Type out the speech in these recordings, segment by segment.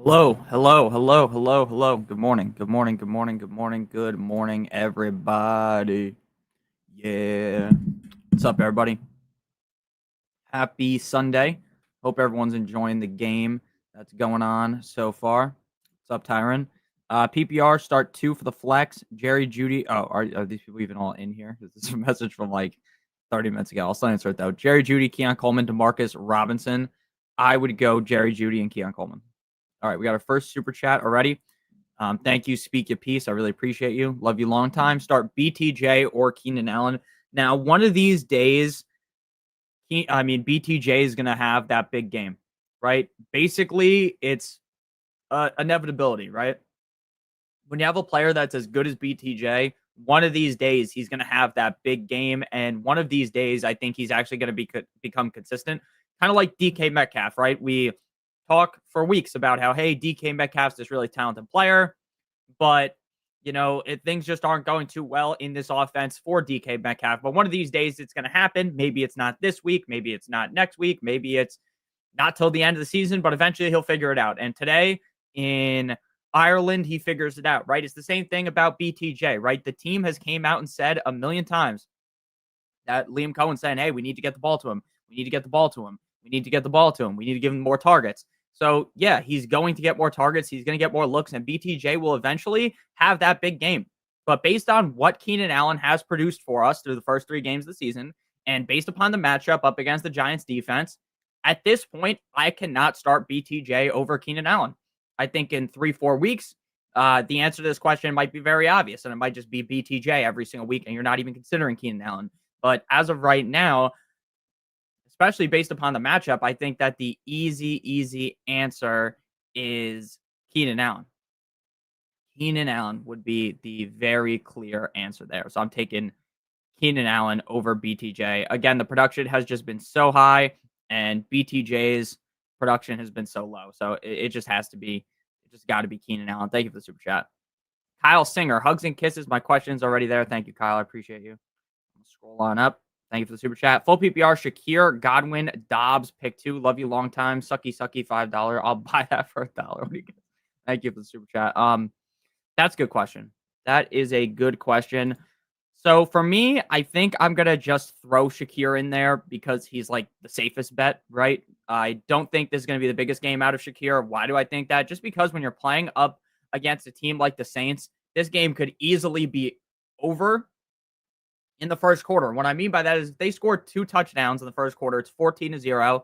Hello. Good morning, everybody. Yeah. What's up, everybody? Happy Sunday. Hope everyone's enjoying the game that's going on so far. What's up, Tyron? PPR start 2 for the flex. Jerry Judy. Oh, are these people even all in here? This is a message from like 30 minutes ago. I'll still answer it though. Jerry Judy, Keon Coleman, DeMarcus Robinson. I would go Jerry Judy and Keon Coleman. All right, we got our first super chat already. Thank you, Speak Your Piece. I really appreciate you. Love you long time. Start BTJ or Keenan Allen. Now, one of these days, BTJ is going to have that big game, right? Basically, it's inevitability, right? When you have a player that's as good as BTJ, one of these days he's going to have that big game, and one of these days I think he's actually going to become consistent, kind of like DK Metcalf, right? We talk for weeks about how, hey, DK Metcalf's this really talented player, but things just aren't going too well in this offense for DK Metcalf. But one of these days it's going to happen. Maybe it's not this week, maybe it's not next week, maybe it's not till the end of the season, but eventually he'll figure it out. And today in Ireland, he figures it out, right? It's the same thing about BTJ, right? The team has came out and said a million times that Liam Cohen saying, hey, we need to get the ball to him. We need to get the ball to him. We need to get the ball to him. We need to give him more targets. So, yeah, he's going to get more targets. He's going to get more looks, and BTJ will eventually have that big game. But based on what Keenan Allen has produced for us through the first 3 games of the season, and based upon the matchup up against the Giants defense, at this point, I cannot start BTJ over Keenan Allen. I think in 3-4 weeks, the answer to this question might be very obvious, and it might just be BTJ every single week, and you're not even considering Keenan Allen. But as of right now, especially based upon the matchup, I think that the easy answer is Keenan Allen. Keenan Allen would be the very clear answer there. So I'm taking Keenan Allen over BTJ. Again, the production has just been so high, and BTJ's production has been so low. So it just has to be, it just got to be Keenan Allen. Thank you for the super chat. Kyle Singer, hugs and kisses. My question's already there. Thank you, Kyle. I appreciate you. I'm scroll on up. Thank you for the super chat. Full PPR, Shakir, Godwin, Dobbs, pick 2. Love you long time. Sucky, $5. I'll buy that for $1. Thank you for the super chat. That's a good question. That is a good question. So for me, I think I'm going to just throw Shakir in there because he's like the safest bet, right? I don't think this is going to be the biggest game out of Shakir. Why do I think that? Just because when you're playing up against a team like the Saints, this game could easily be over in the first quarter. What I mean by that is if they scored 2 touchdowns in the first quarter, it's 14-0.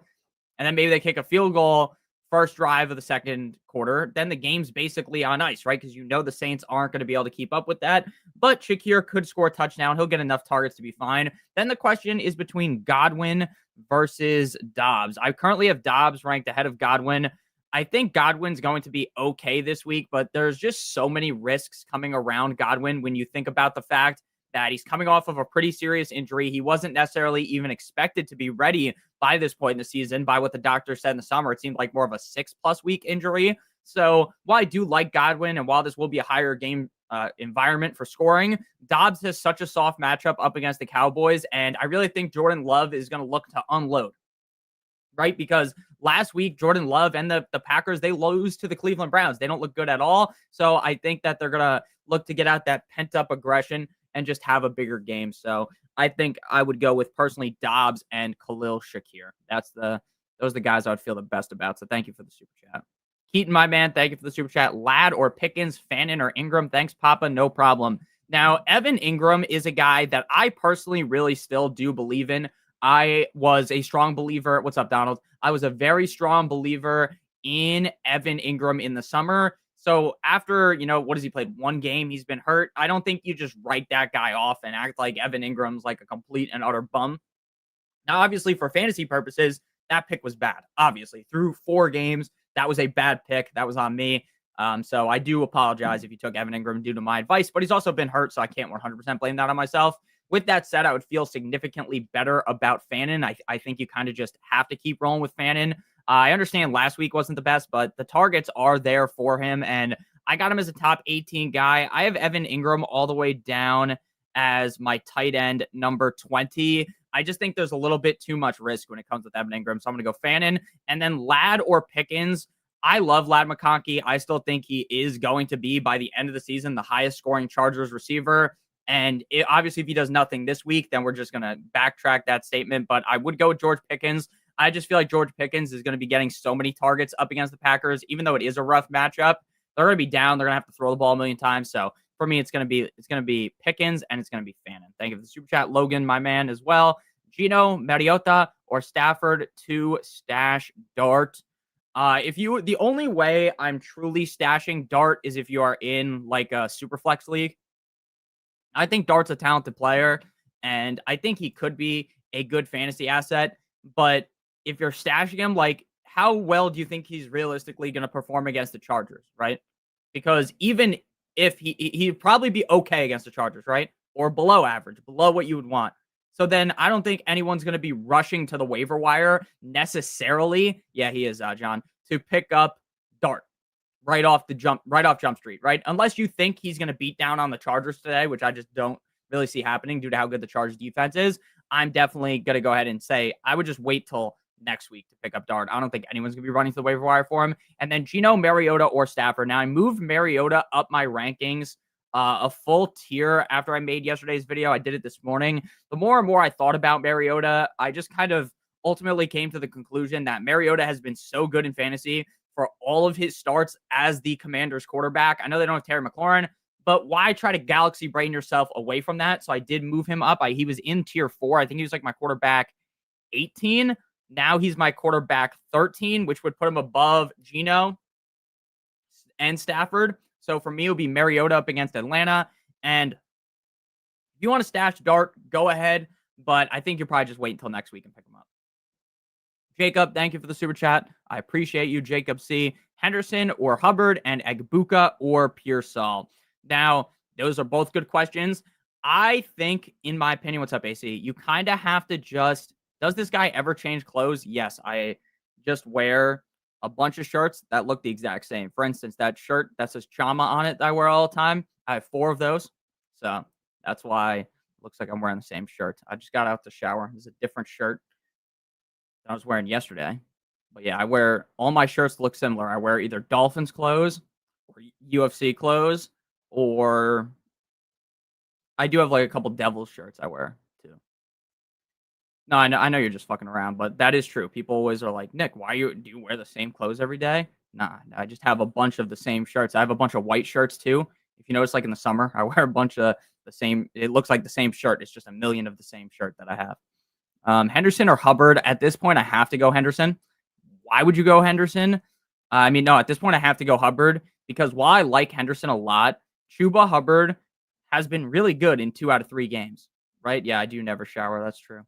And then maybe they kick a field goal first drive of the second quarter, then the game's basically on ice, right? Because the Saints aren't going to be able to keep up with that. But Shakir could score a touchdown. He'll get enough targets to be fine. Then the question is between Godwin versus Dobbs. I currently have Dobbs ranked ahead of Godwin. I think Godwin's going to be okay this week, but there's just so many risks coming around Godwin when you think about the fact that he's coming off of a pretty serious injury. He wasn't necessarily even expected to be ready by this point in the season. By what the doctor said in the summer, it seemed like more of a 6+ week injury. So while I do like Godwin, and while this will be a higher game environment for scoring, Dobbs has such a soft matchup up against the Cowboys, and I really think Jordan Love is going to look to unload, right? Because last week, Jordan Love and the Packers, they lose to the Cleveland Browns. They don't look good at all. So I think that they're going to look to get out that pent-up aggression and just have a bigger game. So I think I would go with personally Dobbs and Khalil Shakir. Those are the guys I would feel the best about. So thank you for the super chat. Keaton, my man, thank you for the super chat. Ladd or Pickens, Fannin or Ingram. Thanks, Papa. No problem. Now, Evan Ingram is a guy that I personally really still do believe in. I was a strong believer. What's up, Donald? I was a very strong believer in Evan Ingram in the summer. So after, what has he played? 1 game, he's been hurt. I don't think you just write that guy off and act like Evan Ingram's like a complete and utter bum. Now, obviously, for fantasy purposes, that pick was bad. Obviously, through 4 games, that was a bad pick. That was on me. So I do apologize if you took Evan Ingram due to my advice, but he's also been hurt, so I can't 100% blame that on myself. With that said, I would feel significantly better about Fannin. I think you kind of just have to keep rolling with Fannin. I understand last week wasn't the best, but the targets are there for him, and I got him as a top 18 guy. I have Evan Ingram all the way down as my tight end number 20. I just think there's a little bit too much risk when it comes with Evan Ingram, so I'm going to go Fannin. And then Ladd or Pickens, I love Ladd McConkey. I still think he is going to be, by the end of the season, the highest scoring Chargers receiver. And obviously, if he does nothing this week, then we're just going to backtrack that statement. But I would go with George Pickens. I just feel like George Pickens is going to be getting so many targets up against the Packers, even though it is a rough matchup. They're going to be down. They're going to have to throw the ball a million times. So for me, it's going to be Pickens and it's going to be Fannin. Thank you for the super chat, Logan, my man, as well. Gino, Mariota, or Stafford to stash Dart. The only way I'm truly stashing Dart is if you are in like a Superflex league. I think Dart's a talented player, and I think he could be a good fantasy asset. But if you're stashing him, like, how well do you think he's realistically going to perform against the Chargers, right? Because even if he'd probably be okay against the Chargers, right? Or below average, below what you would want. So then I don't think anyone's going to be rushing to the waiver wire necessarily. Yeah, he is, John, to pick up Dart right off Jump Street, right? Unless you think he's going to beat down on the Chargers today, which I just don't really see happening due to how good the Chargers defense is. I'm definitely going to go ahead and say I would just wait till next week to pick up Dart. I don't think anyone's going to be running to the waiver wire for him. And then Gino, Mariota, or Stafford. Now, I moved Mariota up my rankings a full tier after I made yesterday's video. I did it this morning. The more and more I thought about Mariota, I just kind of ultimately came to the conclusion that Mariota has been so good in fantasy for all of his starts as the Commanders quarterback. I know they don't have Terry McLaurin, but why try to galaxy brain yourself away from that? So I did move him up. He was in tier 4. I think he was like my quarterback 18. Now he's my quarterback 13, which would put him above Gino and Stafford. So for me, it would be Mariota up against Atlanta. And if you want to stash Dart, go ahead. But I think you'll probably just wait until next week and pick him up. Jacob, thank you for the super chat. I appreciate you, Jacob C. Henderson or Hubbard, and Egbuka or Pearsall. Now, those are both good questions. I think, in my opinion, what's up, AC? You kind of have to just, does this guy ever change clothes? Yes, I just wear a bunch of shirts that look the exact same. For instance, that shirt that says Chama on it that I wear all the time, I have 4 of those. So that's why it looks like I'm wearing the same shirt. I just got out the shower. This is a different shirt I was wearing yesterday. But yeah, I wear all my shirts look similar. I wear either Dolphins clothes or UFC clothes, or I do have like a couple Devils shirts I wear too. No, I know you're just fucking around, but that is true. People always are like, Nick, do you wear the same clothes every day? Nah, I just have a bunch of the same shirts. I have a bunch of white shirts too. If you notice, like in the summer, I wear a bunch of the same. It looks like the same shirt. It's just a million of the same shirt that I have. Henderson or Hubbard? At this point, I have to go Henderson. Why would you go Henderson? No, at this point, I have to go Hubbard because while I like Henderson a lot, Chuba Hubbard has been really good in 2 out of 3 games, right? Yeah, I do never shower. That's true.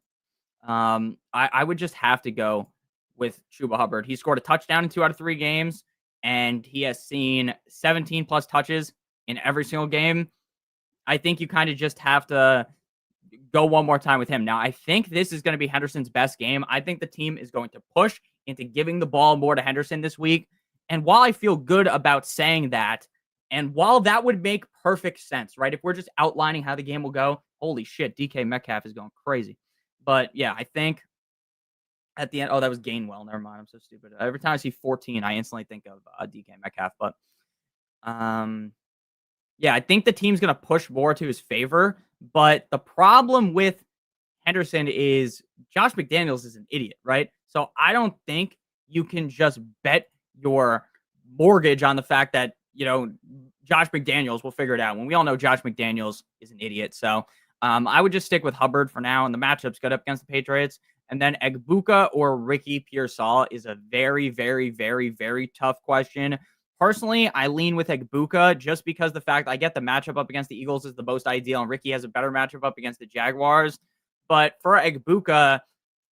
I would just have to go with Chuba Hubbard. He scored a touchdown in 2 out of 3 games, and he has seen 17 plus touches in every single game. I think you kind of just have to go one more time with him. Now, I think this is going to be Henderson's best game. I think the team is going to push into giving the ball more to Henderson this week. And while I feel good about saying that, and while that would make perfect sense, right? If we're just outlining how the game will go, holy shit, DK Metcalf is going crazy. But yeah, I think at the end, that was Gainwell. Never mind. I'm so stupid. Every time I see 14, I instantly think of DK Metcalf. But yeah, I think the team's going to push more to his favor. But the problem with Henderson is Josh McDaniels is an idiot, right? So I don't think you can just bet your mortgage on the fact that, Josh McDaniels will figure it out when we all know Josh McDaniels is an idiot. So I would just stick with Hubbard for now, and the matchup's good up against the Patriots. And then Egbuka or Ricky Pearsall is a very, very, very, very tough question. Personally, I lean with Egbuka just because the fact I get the matchup up against the Eagles is the most ideal, and Ricky has a better matchup up against the Jaguars. But for Egbuka,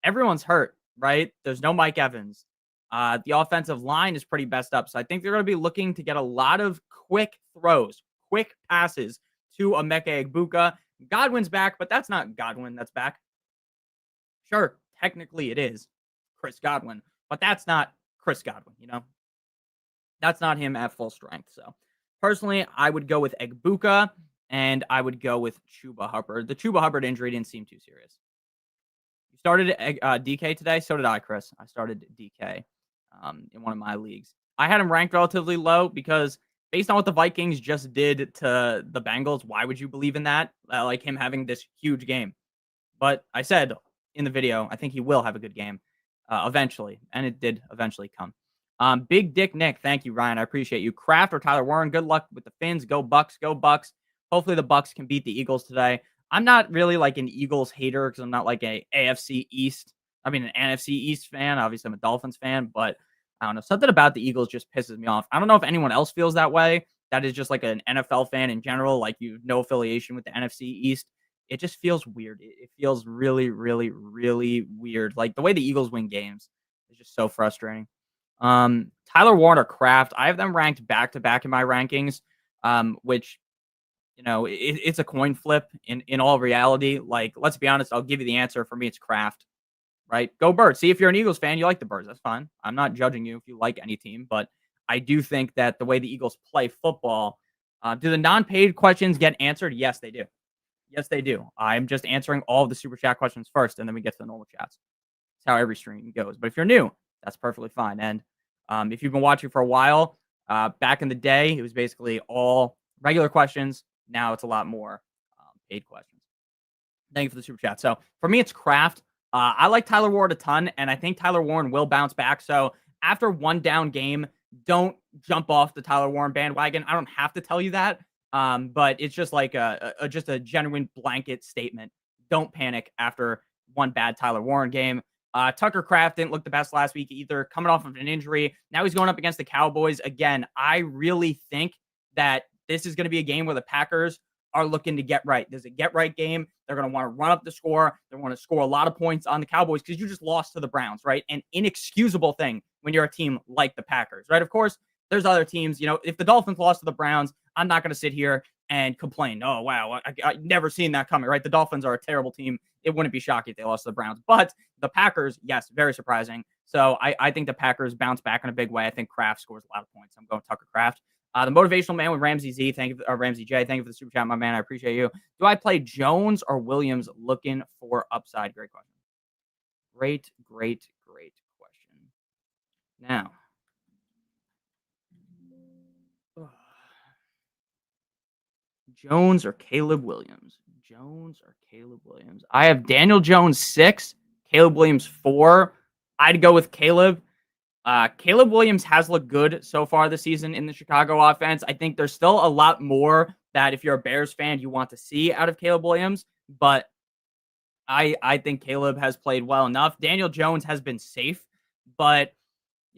everyone's hurt, right? There's no Mike Evans. The offensive line is pretty best up. So I think they're going to be looking to get a lot of quick throws, quick passes to Emeka Egbuka. Godwin's back, but that's not Godwin that's back. Sure, technically it is Chris Godwin, but that's not Chris Godwin, That's not him at full strength. So personally, I would go with Egbuka and I would go with Chuba Hubbard. The Chuba Hubbard injury didn't seem too serious. You started DK today? So did I, Chris. I started DK in one of my leagues. I had him ranked relatively low because based on what the Vikings just did to the Bengals, why would you believe in that? Like him having this huge game. But I said in the video, I think he will have a good game eventually, and it did eventually come. Big Dick Nick, thank you, Ryan. I appreciate you. Kraft or Tyler Warren, good luck with the Finns. Go Bucks, go Bucks. Hopefully the Bucks can beat the Eagles today. I'm not really like an Eagles hater because I'm not like an NFC East fan. Obviously, I'm a Dolphins fan, but I don't know. Something about the Eagles just pisses me off. I don't know if anyone else feels that way. That is just like an NFL fan in general. Like you have no affiliation with the NFC East. It just feels weird. It feels really, really, really weird. Like the way the Eagles win games is just so frustrating. Tyler Warren or Kraft, I have them ranked back to back in my rankings, which it's a coin flip in all reality. Like, let's be honest, I'll give you the answer. For me, it's Kraft, right? Go Birds. See, if you're an Eagles fan, you like the Birds. That's fine. I'm not judging you if you like any team, but I do think that the way the Eagles play football, do the non-paid questions get answered? Yes, they do. Yes, they do. I'm just answering all of the super chat questions first, and then we get to the normal chats. That's how every stream goes. But if you're new, that's perfectly fine. And if you've been watching for a while, back in the day, it was basically all regular questions. Now it's a lot more paid questions. Thank you for the super chat. So for me, it's Kraft. I like Tyler Warren a ton, and I think Tyler Warren will bounce back. So after one down game, don't jump off the Tyler Warren bandwagon. I don't have to tell you that. But it's just like just a genuine blanket statement. Don't panic after one bad Tyler Warren game. Tucker Kraft didn't look the best last week either, coming off of an injury. Now he's going up against the Cowboys. Again, I really think that this is going to be a game where the Packers are looking to get right. There's a get right game. They're going to want to run up the score. They want to score a lot of points on the Cowboys because you just lost to the Browns, right? An inexcusable thing when you're a team like the Packers, right? Of course, there's other teams. If the Dolphins lost to the Browns, I'm not going to sit here and complain. Oh, wow, I never seen that coming, right? The Dolphins are a terrible team. It wouldn't be shocking if they lost to the Browns. But the Packers, yes, very surprising. So I think the Packers bounce back in a big way. I think Kraft scores a lot of points. I'm going Tucker Kraft. The motivational man with Ramsey Z, Ramsey J, thank you for the super chat, my man. I appreciate you. Do I play Jones or Williams looking for upside? Great question. Great question. Now, Jones or Caleb Williams? Jones or Caleb Williams? I have Daniel Jones 6, Caleb Williams 4. I'd go with Caleb. Caleb Williams has looked good so far this season in the Chicago offense. I think there's still a lot more that if you're a Bears fan, you want to see out of Caleb Williams. But I think Caleb has played well enough. Daniel Jones has been safe. But,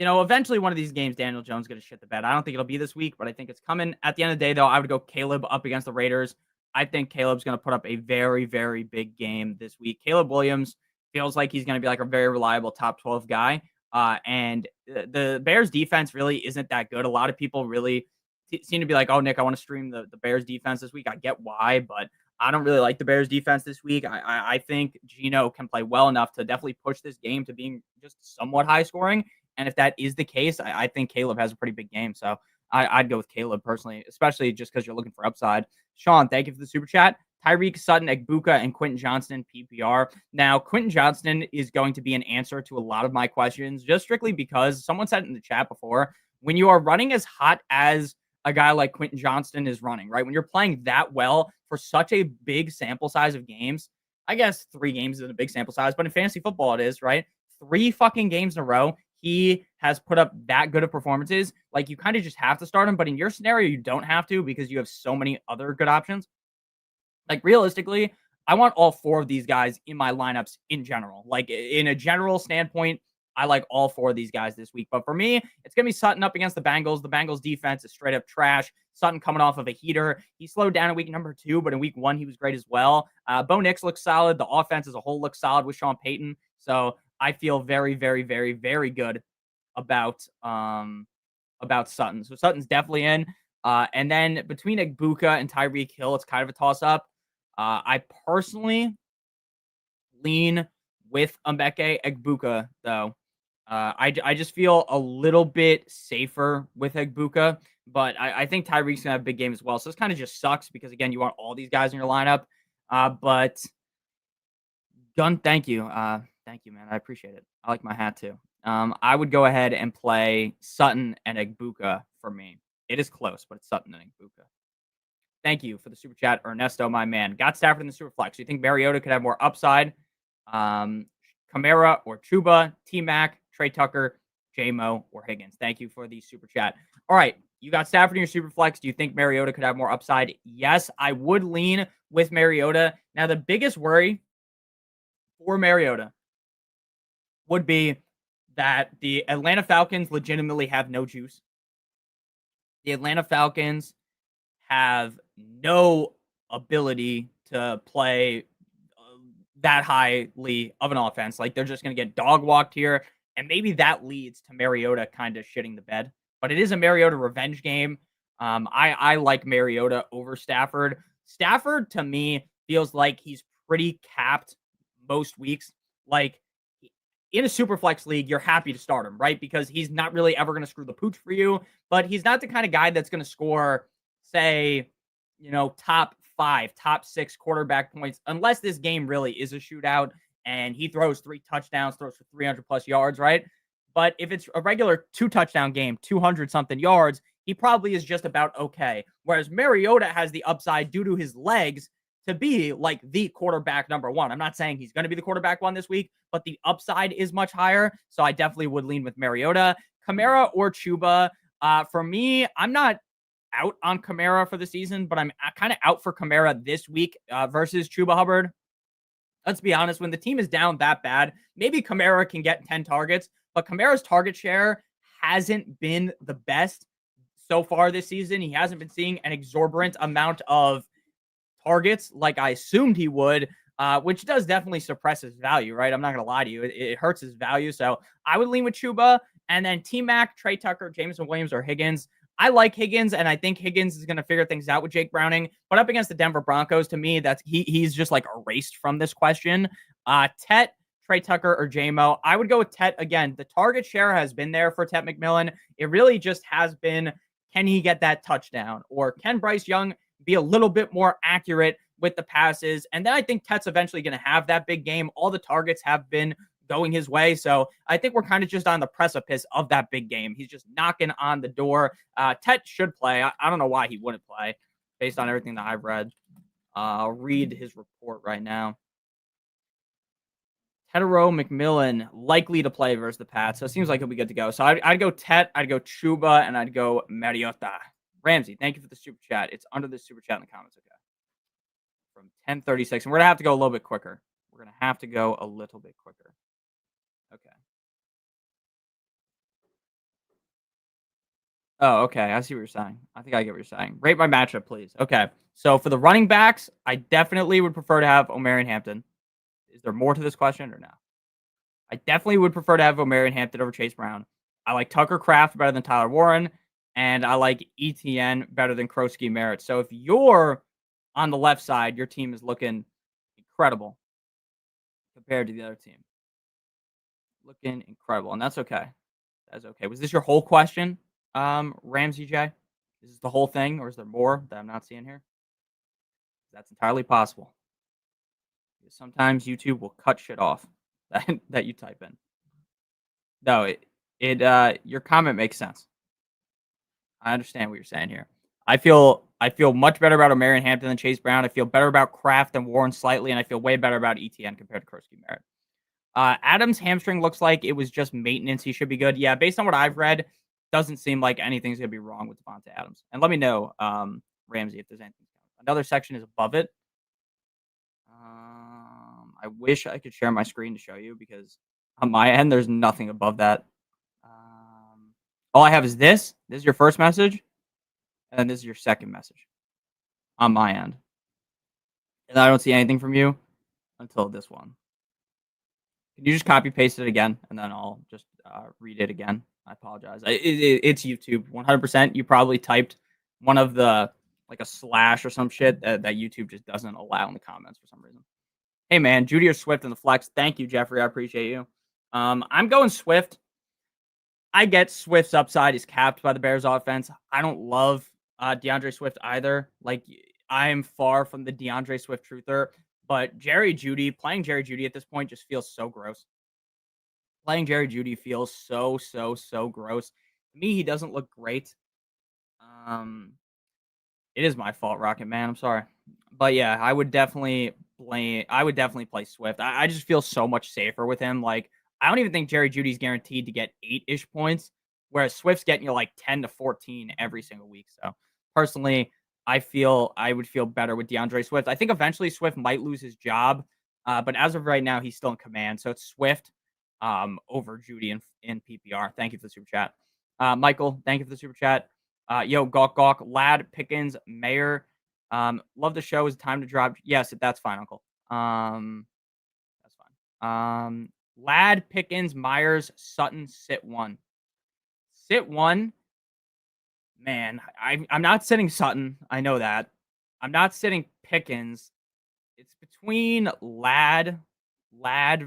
eventually one of these games, Daniel Jones is going to shit the bed. I don't think it'll be this week, but I think it's coming. At the end of the day, though, I would go Caleb up against the Raiders. I think Caleb's going to put up a very, very big game this week. Caleb Williams feels like he's going to be like a very reliable top 12 guy. And the Bears defense really isn't that good. A lot of people really seem to be like, oh, Nick, I want to stream the Bears defense this week. I get why, but I don't really like the Bears defense this week. I think Geno can play well enough to definitely push this game to being just somewhat high scoring. And if that is the case, I think Caleb has a pretty big game. So I'd go with Caleb personally, especially just because you're looking for upside. Sean, thank you for the super chat. Tyreek, Sutton, Egbuka, and Quentin Johnston, PPR. Now, Quentin Johnston is going to be an answer to a lot of my questions, just strictly because someone said in the chat before, when you are running as hot as a guy like Quentin Johnston is running, right? When you're playing that well for such a big sample size of games, I guess 3 games is a big sample size, but in fantasy football it is, right? 3 fucking games in a row, he has put up that good of performances. Like, you kind of just have to start him, but in your scenario, you don't have to because you have so many other good options. Like, realistically, I want all 4 of these guys in my lineups in general. Like, in a general standpoint, I like all 4 of these guys this week. But for me, it's going to be Sutton up against the Bengals. The Bengals defense is straight up trash. Sutton coming off of a heater. He slowed down in week number 2, but in week 1, he was great as well. Bo Nix looks solid. The offense as a whole looks solid with Sean Payton. So I feel very, very, very, very good about Sutton. So Sutton's definitely in. And then between Egbuka and Tyreek Hill, it's kind of a toss-up. I personally lean with Mbeke Egbuka, though. I just feel a little bit safer with Egbuka, but I think Tyreek's going to have a big game as well. So this kind of just sucks because, again, you want all these guys in your lineup. But Gun, thank you. Thank you, man. I appreciate it. I like my hat, too. I would go ahead and play Sutton and Egbuka for me. It is close, but it's Sutton and Egbuka. Thank you for the super chat, Ernesto, my man. Got Stafford in the Superflex. Do you think Mariota could have more upside? Kamara or Chuba, T-Mac, Trey Tucker, J-Mo, or Higgins. Thank you for the super chat. All right, you got Stafford in your Superflex. Do you think Mariota could have more upside? Yes, I would lean with Mariota. Now, the biggest worry for Mariota would be that the Atlanta Falcons legitimately have no juice. The Atlanta Falcons have no ability to play that highly of an offense. Like, they're just going to get dog walked here. And maybe that leads to Mariota kind of shitting the bed. But it is a Mariota revenge game. I like Mariota over Stafford. Stafford, to me, feels like he's pretty capped most weeks. Like, in a Superflex league, you're happy to start him, right? Because he's not really ever going to screw the pooch for you. But he's not the kind of guy that's going to score, say, top 5, top 6 quarterback points, unless this game really is a shootout and he throws 3 touchdowns, throws for 300 plus yards, right? But if it's a regular 2-touchdown game, 200 something yards, he probably is just about okay. Whereas Mariota has the upside due to his legs to be like the quarterback number 1. I'm not saying he's going to be the quarterback 1 this week, but the upside is much higher. So I definitely would lean with Mariota. Kamara or Chuba. For me, I'm not out on Kamara for the season, but I'm kind of out for Kamara this week versus Chuba Hubbard. Let's be honest, when the team is down that bad, maybe Kamara can get 10 targets, but Kamara's target share hasn't been the best so far this season. He hasn't been seeing an exorbitant amount of targets like I assumed he would, which does definitely suppress his value, right? I'm not going to lie to you. It hurts his value. So I would lean with Chuba, and then T-Mac, Trey Tucker, Jameson Williams, or Higgins. I like Higgins, and I think Higgins is going to figure things out with Jake Browning. But up against the Denver Broncos, to me, he's just like erased from this question. Tet, Trey Tucker, or J-Mo. I would go with Tet again. The target share has been there for Tet McMillan. It really just has been, can he get that touchdown? Or can Bryce Young be a little bit more accurate with the passes? And then I think Tet's eventually going to have that big game. All the targets have been going his way. So I think we're kind of just on the precipice of that big game. He's just knocking on the door. Tet should play. I don't know why he wouldn't play based on everything that I've read. I'll read his report right now. Tetero McMillan likely to play versus the Pats. So it seems like he'll be good to go. So I'd go Tet, I'd go Chuba, and I'd go Mariota. Ramsey, thank you for the super chat. It's under the super chat in the comments. Okay. From 10:36. And we're going to have to go a little bit quicker. We're going to have to go a little bit quicker. Okay. Oh, okay. I see what you're saying. I think I get what you're saying. Rate my matchup, please. Okay. So for the running backs, I definitely would prefer to have Omarion Hampton. Is there more to this question or no? I definitely would prefer to have Omarion Hampton over Chase Brown. I like Tucker Kraft better than Tyler Warren, and I like ETN better than Krosky Merritt. So if you're on the left side, your team is looking incredible compared to the other team. Looking incredible, and that's okay. That's okay. Was this your whole question, Ramsey J? Is this the whole thing, or is there more that I'm not seeing here? That's entirely possible. Because sometimes YouTube will cut shit off that you type in. No, your comment makes sense. I understand what you're saying here. I feel much better about Omarion Hampton than Chase Brown. I feel better about Kraft than Warren slightly, and I feel way better about ETN compared to Krosky Merritt. Adams' hamstring looks like it was just maintenance. He should be good. Yeah, based on what I've read, doesn't seem like anything's going to be wrong with Devontae Adams. And let me know, Ramsey, if there's anything. Another section is above it. I wish I could share my screen to show you because on my end, there's nothing above that. All I have is this. This is your first message. And then this is your second message on my end. And I don't see anything from you until this one. Can you just copy paste it again? And then I'll just read it again. I apologize. It's YouTube. 100%. You probably typed one of the, like a slash or some shit that YouTube just doesn't allow in the comments for some reason. Hey, man. Judy or Swift in the flex. Thank you, Jeffrey. I appreciate you. I'm going Swift. I get Swift's upside is capped by the Bears offense. I don't love DeAndre Swift either. Like, I am far from the DeAndre Swift truther, but playing Jerry Judy at this point just feels so gross. Playing Jerry Jeudy feels so gross. To me, he doesn't look great. Um, it is my fault, Rocket Man. I'm sorry. But yeah, I would definitely play Swift. I just feel so much safer with him. Like, I don't even think Jerry Judy's guaranteed to get 8-ish points, whereas Swift's getting you like 10 to 14 every single week. So personally, I would feel better with DeAndre Swift. I think eventually Swift might lose his job. But as of right now, he's still in command. So it's Swift over Judy in PPR. Thank you for the super chat. Michael, thank you for the super chat. Yo, Gawk, Lad, Pickens, Mayer. Love the show. Is time to drop? Yes, that's fine, Uncle. That's fine. Lad, Pickens, Myers, Sutton, sit one. Sit one. Man, I'm not sitting Sutton. I know that. I'm not sitting Pickens. It's between Lad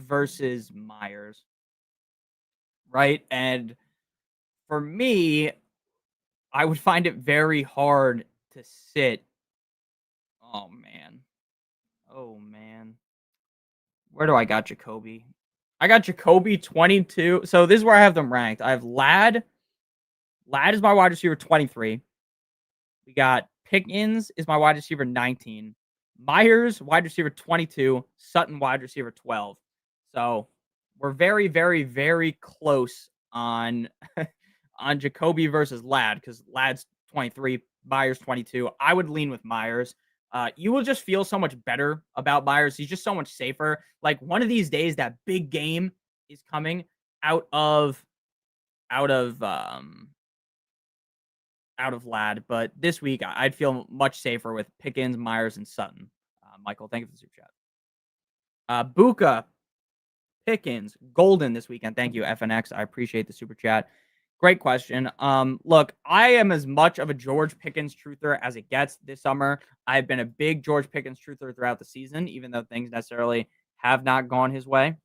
versus Myers, right? And for me, I would find it very hard to sit. Oh man. Oh man. Where do I got Jacoby? I got Jacoby 22. So this is where I have them ranked. I have Lad. Lad is my wide receiver 23. We got Pickens is my wide receiver 19. Myers, wide receiver 22. Sutton, wide receiver 12. So we're very, very, very close on on Jacoby versus Lad because Lad's 23, Myers 22. I would lean with Myers. You will just feel so much better about Myers. He's just so much safer. Like one of these days, that big game is coming out of Lad. But this week, I'd feel much safer with Pickens, Myers, and Sutton. Michael, thank you for the super chat. Buka, Pickens, Golden this weekend. Thank you, FNX. I appreciate the super chat. Great question. Look, I am as much of a George Pickens truther as it gets this summer. I've been a big George Pickens truther throughout the season, even though things necessarily have not gone his way.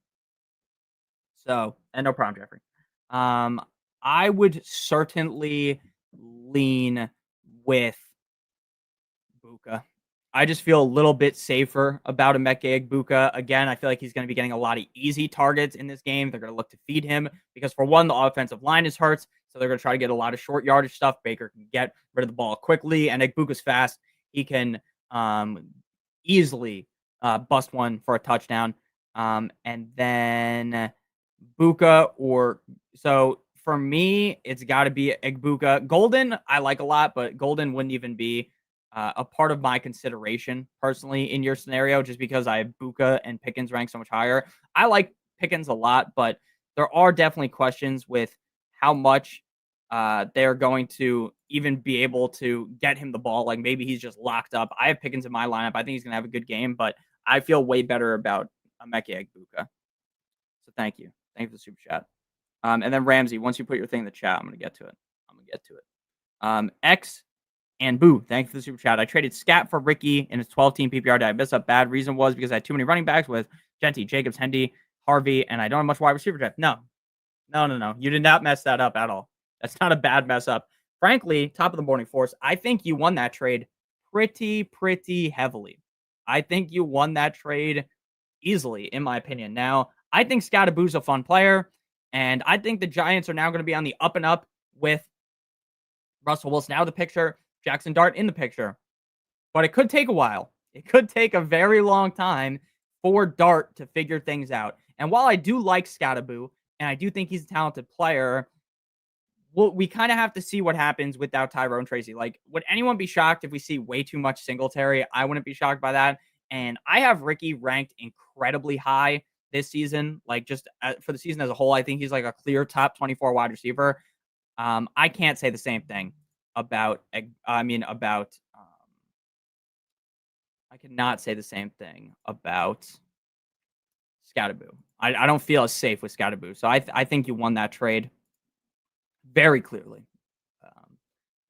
So, and no problem, Jeffrey. I would certainly lean with Buka. I just feel a little bit safer about Emeka Egbuka. Again, I feel like he's going to be getting a lot of easy targets in this game. They're going to look to feed him because, for one, the offensive line is hurt. So they're going to try to get a lot of short yardage stuff. Baker can get rid of the ball quickly, and Egbuka's fast. He can easily bust one for a touchdown. And then Buka so for me, it's got to be Egbuka. Golden, I like a lot, but Golden wouldn't even be a part of my consideration personally in your scenario, just because I have Buka and Pickens ranked so much higher. I like Pickens a lot, but there are definitely questions with how much they're going to even be able to get him the ball. Like maybe he's just locked up. I have Pickens in my lineup. I think he's going to have a good game, but I feel way better about Emeka Egbuka. So thank you. Thank you for the super chat. And then Ramsey, once you put your thing in the chat, I'm going to get to it. X and Boo, thank you for the super chat. I traded Scat for Ricky in his 12-team PPR. Did I miss a bad reason was because I had too many running backs with Genty, Jacobs, Hendy, Harvey, and I don't have much wide receiver depth. No. You did not mess that up at all. That's not a bad mess up. Frankly, top of the morning force, I think you won that trade pretty heavily. I think you won that trade easily, in my opinion. Now, I think Scottaboo's a fun player, and I think the Giants are now going to be on the up and up with Russell Wilson out of the picture, Jackson Dart in the picture. But it could take a while. It could take a very long time for Dart to figure things out. And while I do like Scottaboo, and I do think he's a talented player, well, we kind of have to see what happens without Tyrone Tracy. Like, would anyone be shocked if we see way too much Singletary? I wouldn't be shocked by that. And I have Ricky ranked incredibly high this season. Like, just for the season as a whole, I think he's like a clear top 24 wide receiver. I can't say the same thing about, I cannot say the same thing about Scottaboo. I don't feel as safe with Scottaboo. So I think you won that trade very clearly.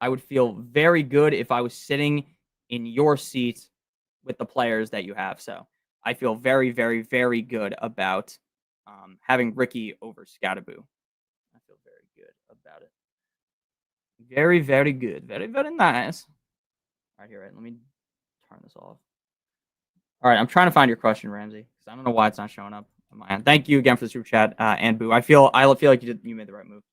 I would feel very good if I was sitting in your seat with the players that you have. So I feel very good about having Ricky over Scottaboo. I feel very good about it. Very good. Very nice. All right, here. Right, let me turn this off. All right, I'm trying to find your question, Ramsey, because I don't know why it's not showing up. Thank you again for the super chat, and Boo. I feel like you made the right move.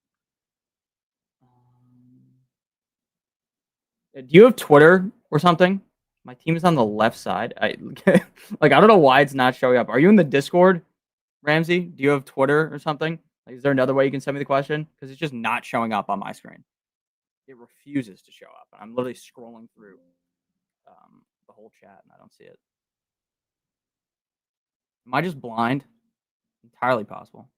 Do you have Twitter or something? My team is on the left side. I don't know why it's not showing up. Are you in the Discord, Ramsey? Do you have Twitter or something? Like, is there another way you can send me the question? Because it's just not showing up on my screen. It refuses to show up. I'm literally scrolling through the whole chat and I don't see it. Am I just blind? Entirely possible.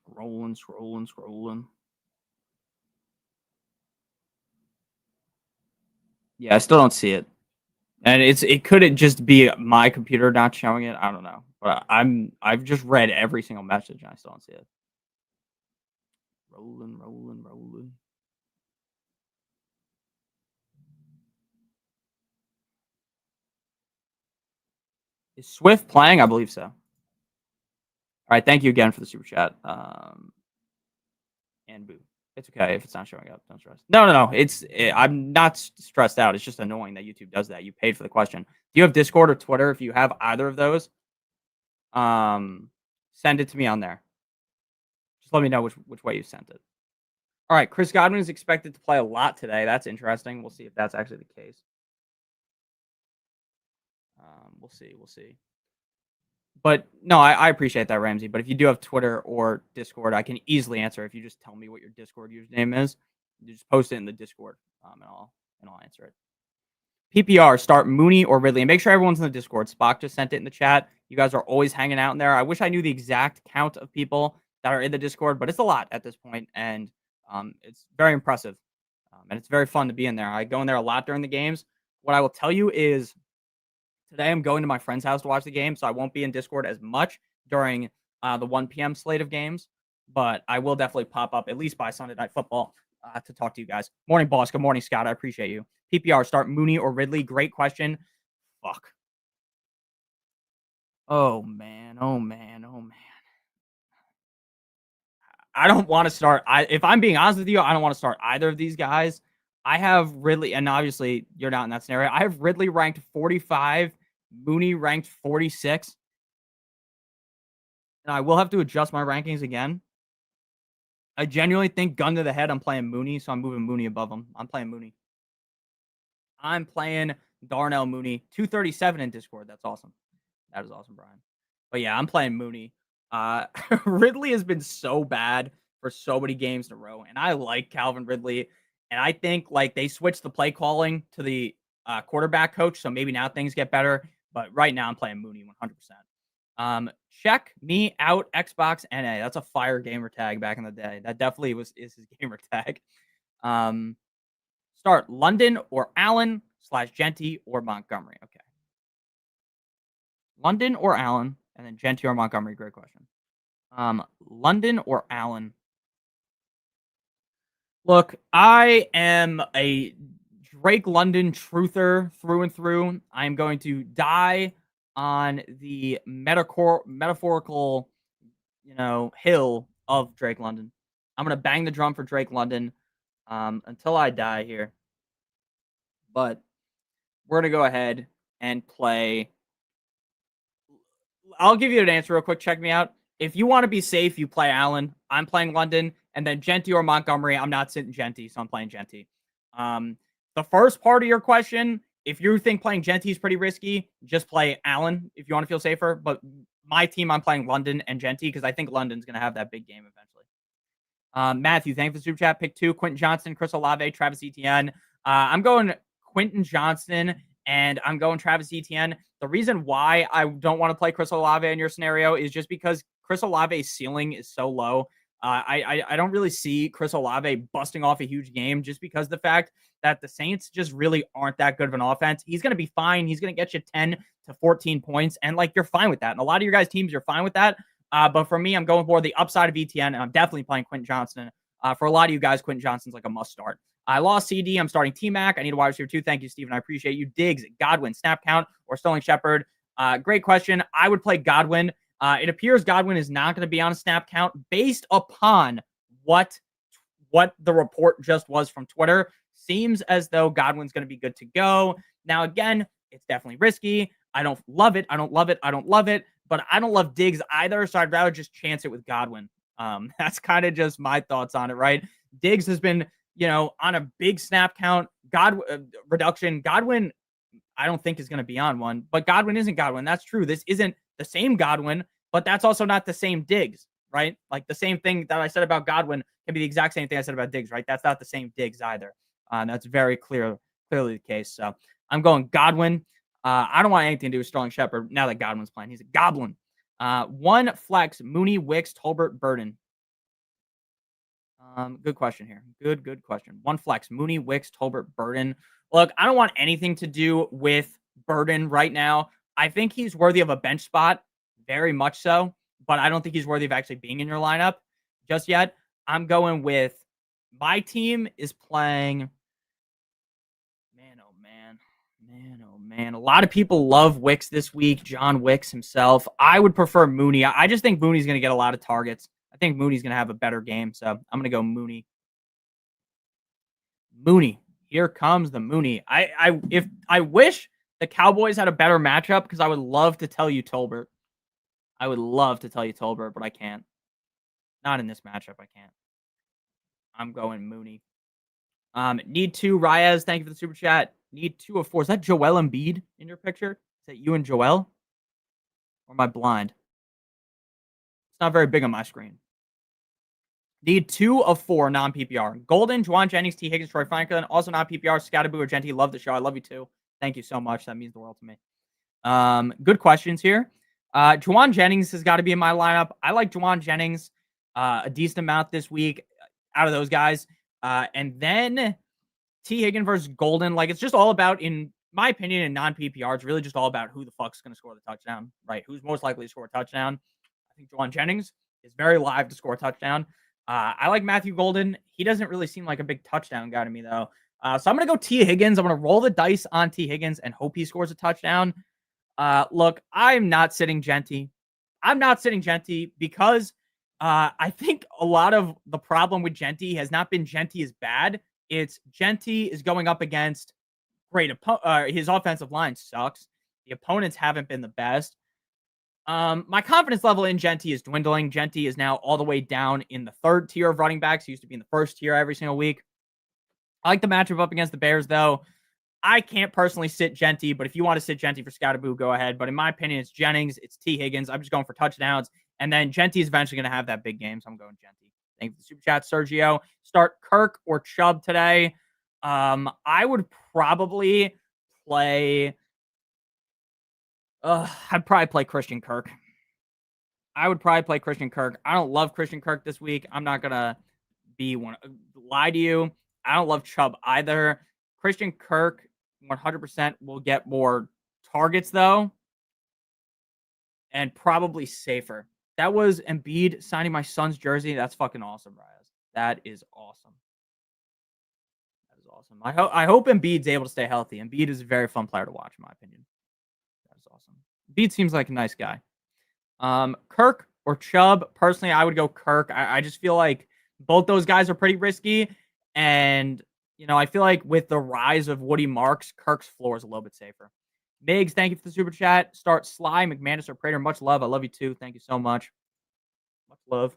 Scrolling. Yeah, I still don't see it. And it could just be my computer not showing it. I don't know. But I've just read every single message and I still don't see it. Rolling. Is Swift playing? I believe so. All right, thank you again for the super chat. And Boo. It's okay if it's not showing up. Don't stress. No. I'm not stressed out. It's just annoying that YouTube does that. You paid for the question. Do you have Discord or Twitter? If you have either of those, send it to me on there. Just let me know which way you sent it. All right, Chris Godwin is expected to play a lot today. That's interesting. We'll see if that's actually the case. We'll see. But no, I appreciate that, Ramsey. But if you do have Twitter or Discord, I can easily answer. If you just tell me what your Discord username is, you just post it in the Discord, and I'll answer it. PPR, start Mooney or Ridley. And make sure everyone's in the Discord. Spock just sent it in the chat. You guys are always hanging out in there. I wish I knew the exact count of people that are in the Discord, but it's a lot at this point, and it's very impressive. And it's very fun to be in there. I go in there a lot during the games. What I will tell you is today I'm going to my friend's house to watch the game, so I won't be in Discord as much during the 1 p.m. slate of games, but I will definitely pop up at least by Sunday Night Football to talk to you guys. Morning, boss. Good morning, Scott. I appreciate you. PPR, start Mooney or Ridley? Great question. Fuck. Oh, man. I don't want to start. If I'm being honest with you, I don't want to start either of these guys. I have Ridley, and obviously you're not in that scenario. I have Ridley ranked 45, Mooney ranked 46. And I will have to adjust my rankings again. I genuinely think gun to the head, I'm playing Mooney, so I'm moving Mooney above him. I'm playing Mooney. I'm playing Darnell Mooney, 237 in Discord. That's awesome. That is awesome, Brian. But yeah, I'm playing Mooney. Ridley has been so bad for so many games in a row, and I like Calvin Ridley. And I think like they switched the play calling to the quarterback coach, so maybe now things get better. But right now, I'm playing Mooney 100%. Check me out, Xbox NA. That's a fire gamer tag back in the day. That definitely is his gamer tag. Start London or Allen / Genty or Montgomery. Okay. London or Allen, and then Genty or Montgomery. Great question. London or Allen. Look, I am a Drake London truther through and through. I'm going to die on the metaphorical, hill of Drake London. I'm going to bang the drum for Drake London until I die here. But we're going to go ahead and play. I'll give you an answer real quick. Check me out. If you want to be safe, you play Allen. I'm playing London. And then Genty or Montgomery, I'm not sitting Genty, so I'm playing Genty. The first part of your question, if you think playing Genty is pretty risky, just play Allen if you want to feel safer. But my team, I'm playing London and Genty because I think London's going to have that big game eventually. Matthew, thanks for the super chat. Pick 2, Quentin Johnston, Chris Olave, Travis Etienne. I'm going Quentin Johnston and I'm going Travis Etienne. The reason why I don't want to play Chris Olave in your scenario is just because Chris Olave's ceiling is so low. I don't really see Chris Olave busting off a huge game just because of the fact that the Saints just really aren't that good of an offense. He's going to be fine. He's going to get you 10 to 14 points, and you're fine with that. And a lot of your guys' teams, you're fine with that. But for me, I'm going for the upside of ETN, and I'm definitely playing Quentin Johnston. For a lot of you guys, Quentin Johnston's like a must start. I lost CD. I'm starting T-Mac. I need a wide receiver too. Thank you, Steven. I appreciate you. Diggs, Godwin, snap count, or Sterling Shepard. Great question. I would play Godwin. It appears Godwin is not going to be on a snap count based upon what the report just was from Twitter. seems as though Godwin's going to be good to go. Now, again, it's definitely risky. I don't love it. I don't love it. I don't love it. But I don't love Diggs either, so I'd rather just chance it with Godwin. That's kind of just my thoughts on it, right? Diggs has been, on a big snap count, reduction. Godwin, I don't think is going to be on one, but Godwin isn't Godwin. That's true. This isn't the same Godwin, but that's also not the same Diggs, right? Like the same thing that I said about Godwin can be the exact same thing I said about Diggs, right? That's not the same Diggs either. That's very clearly the case. So I'm going Godwin. I don't want anything to do with Sterling Shepard now that Godwin's playing. He's a goblin. One flex, Mooney, Wicks, Tolbert, Burden. Good question here. Good question. One flex, Mooney, Wicks, Tolbert, Burden. Look, I don't want anything to do with Burden right now. I think he's worthy of a bench spot, very much so, but I don't think he's worthy of actually being in your lineup just yet. I'm going with my team is playing. Man. A lot of people love Wicks this week. John Wicks himself. I would prefer Mooney. I just think Mooney's going to get a lot of targets. I think Mooney's going to have a better game, so I'm going to go Mooney. Mooney. Here comes the Mooney. I wish the Cowboys had a better matchup because I would love to tell you Tolbert. I would love to tell you Tolbert, but I can't. Not in this matchup. I can't. I'm going Mooney. Need 2, Reyes. Thank you for the super chat. Need 2 of 4. Is that Joel Embiid in your picture? Is that you and Joel? Or am I blind? It's not very big on my screen. Need 2 of 4 non-PPR. Golden, Juwan Jennings, T. Higgins, Troy Franklin. Also non-PPR. Scatterboo or Genty. Love the show. I love you too. Thank you so much. That means the world to me. Good questions here. Juwan Jennings has got to be in my lineup. I like Juwan Jennings a decent amount this week out of those guys. And then T. Higgins versus Golden. Like, it's just all about, in my opinion, in non-PPR, it's really just all about who the fuck's going to score the touchdown, right? Who's most likely to score a touchdown. I think Juwan Jennings is very live to score a touchdown. I like Matthew Golden. He doesn't really seem like a big touchdown guy to me, though. So I'm going to go T. Higgins. I'm going to roll the dice on T. Higgins and hope he scores a touchdown. Look, I'm not sitting Genty. Because I think a lot of the problem with Genty has not been Genty is bad. It's Genty is going up against great his offensive line sucks. The opponents haven't been the best. My confidence level in Genty is dwindling. Genty is now all the way down in the 3rd tier of running backs. He used to be in the 1st tier every single week. I like the matchup up against the Bears, though. I can't personally sit Genty, but if you want to sit Genty for Scatterboo, go ahead. But in my opinion, it's Jennings, it's T. Higgins. I'm just going for touchdowns. And then Genty is eventually going to have that big game, so I'm going Genty. Thank you for the super chat, Sergio. Start Kirk or Chubb today. I would probably play. I'd probably play Christian Kirk. I don't love Christian Kirk this week. I'm not gonna lie to you. I don't love Chubb either. Christian Kirk 100% will get more targets though, and probably safer. That was Embiid signing my son's jersey. That's fucking awesome, Reyes. That is awesome. I hope Embiid's able to stay healthy. Embiid is a very fun player to watch, in my opinion. That is awesome. Embiid seems like a nice guy. Kirk or Chubb. Personally, I would go Kirk. I just feel like both those guys are pretty risky. And, I feel like with the rise of Woody Marks, Kirk's floor is a little bit safer. Migs, thank you for the super chat. Start Sly, McManus, or Prater. Much love. I love you too. Thank you so much. Much love.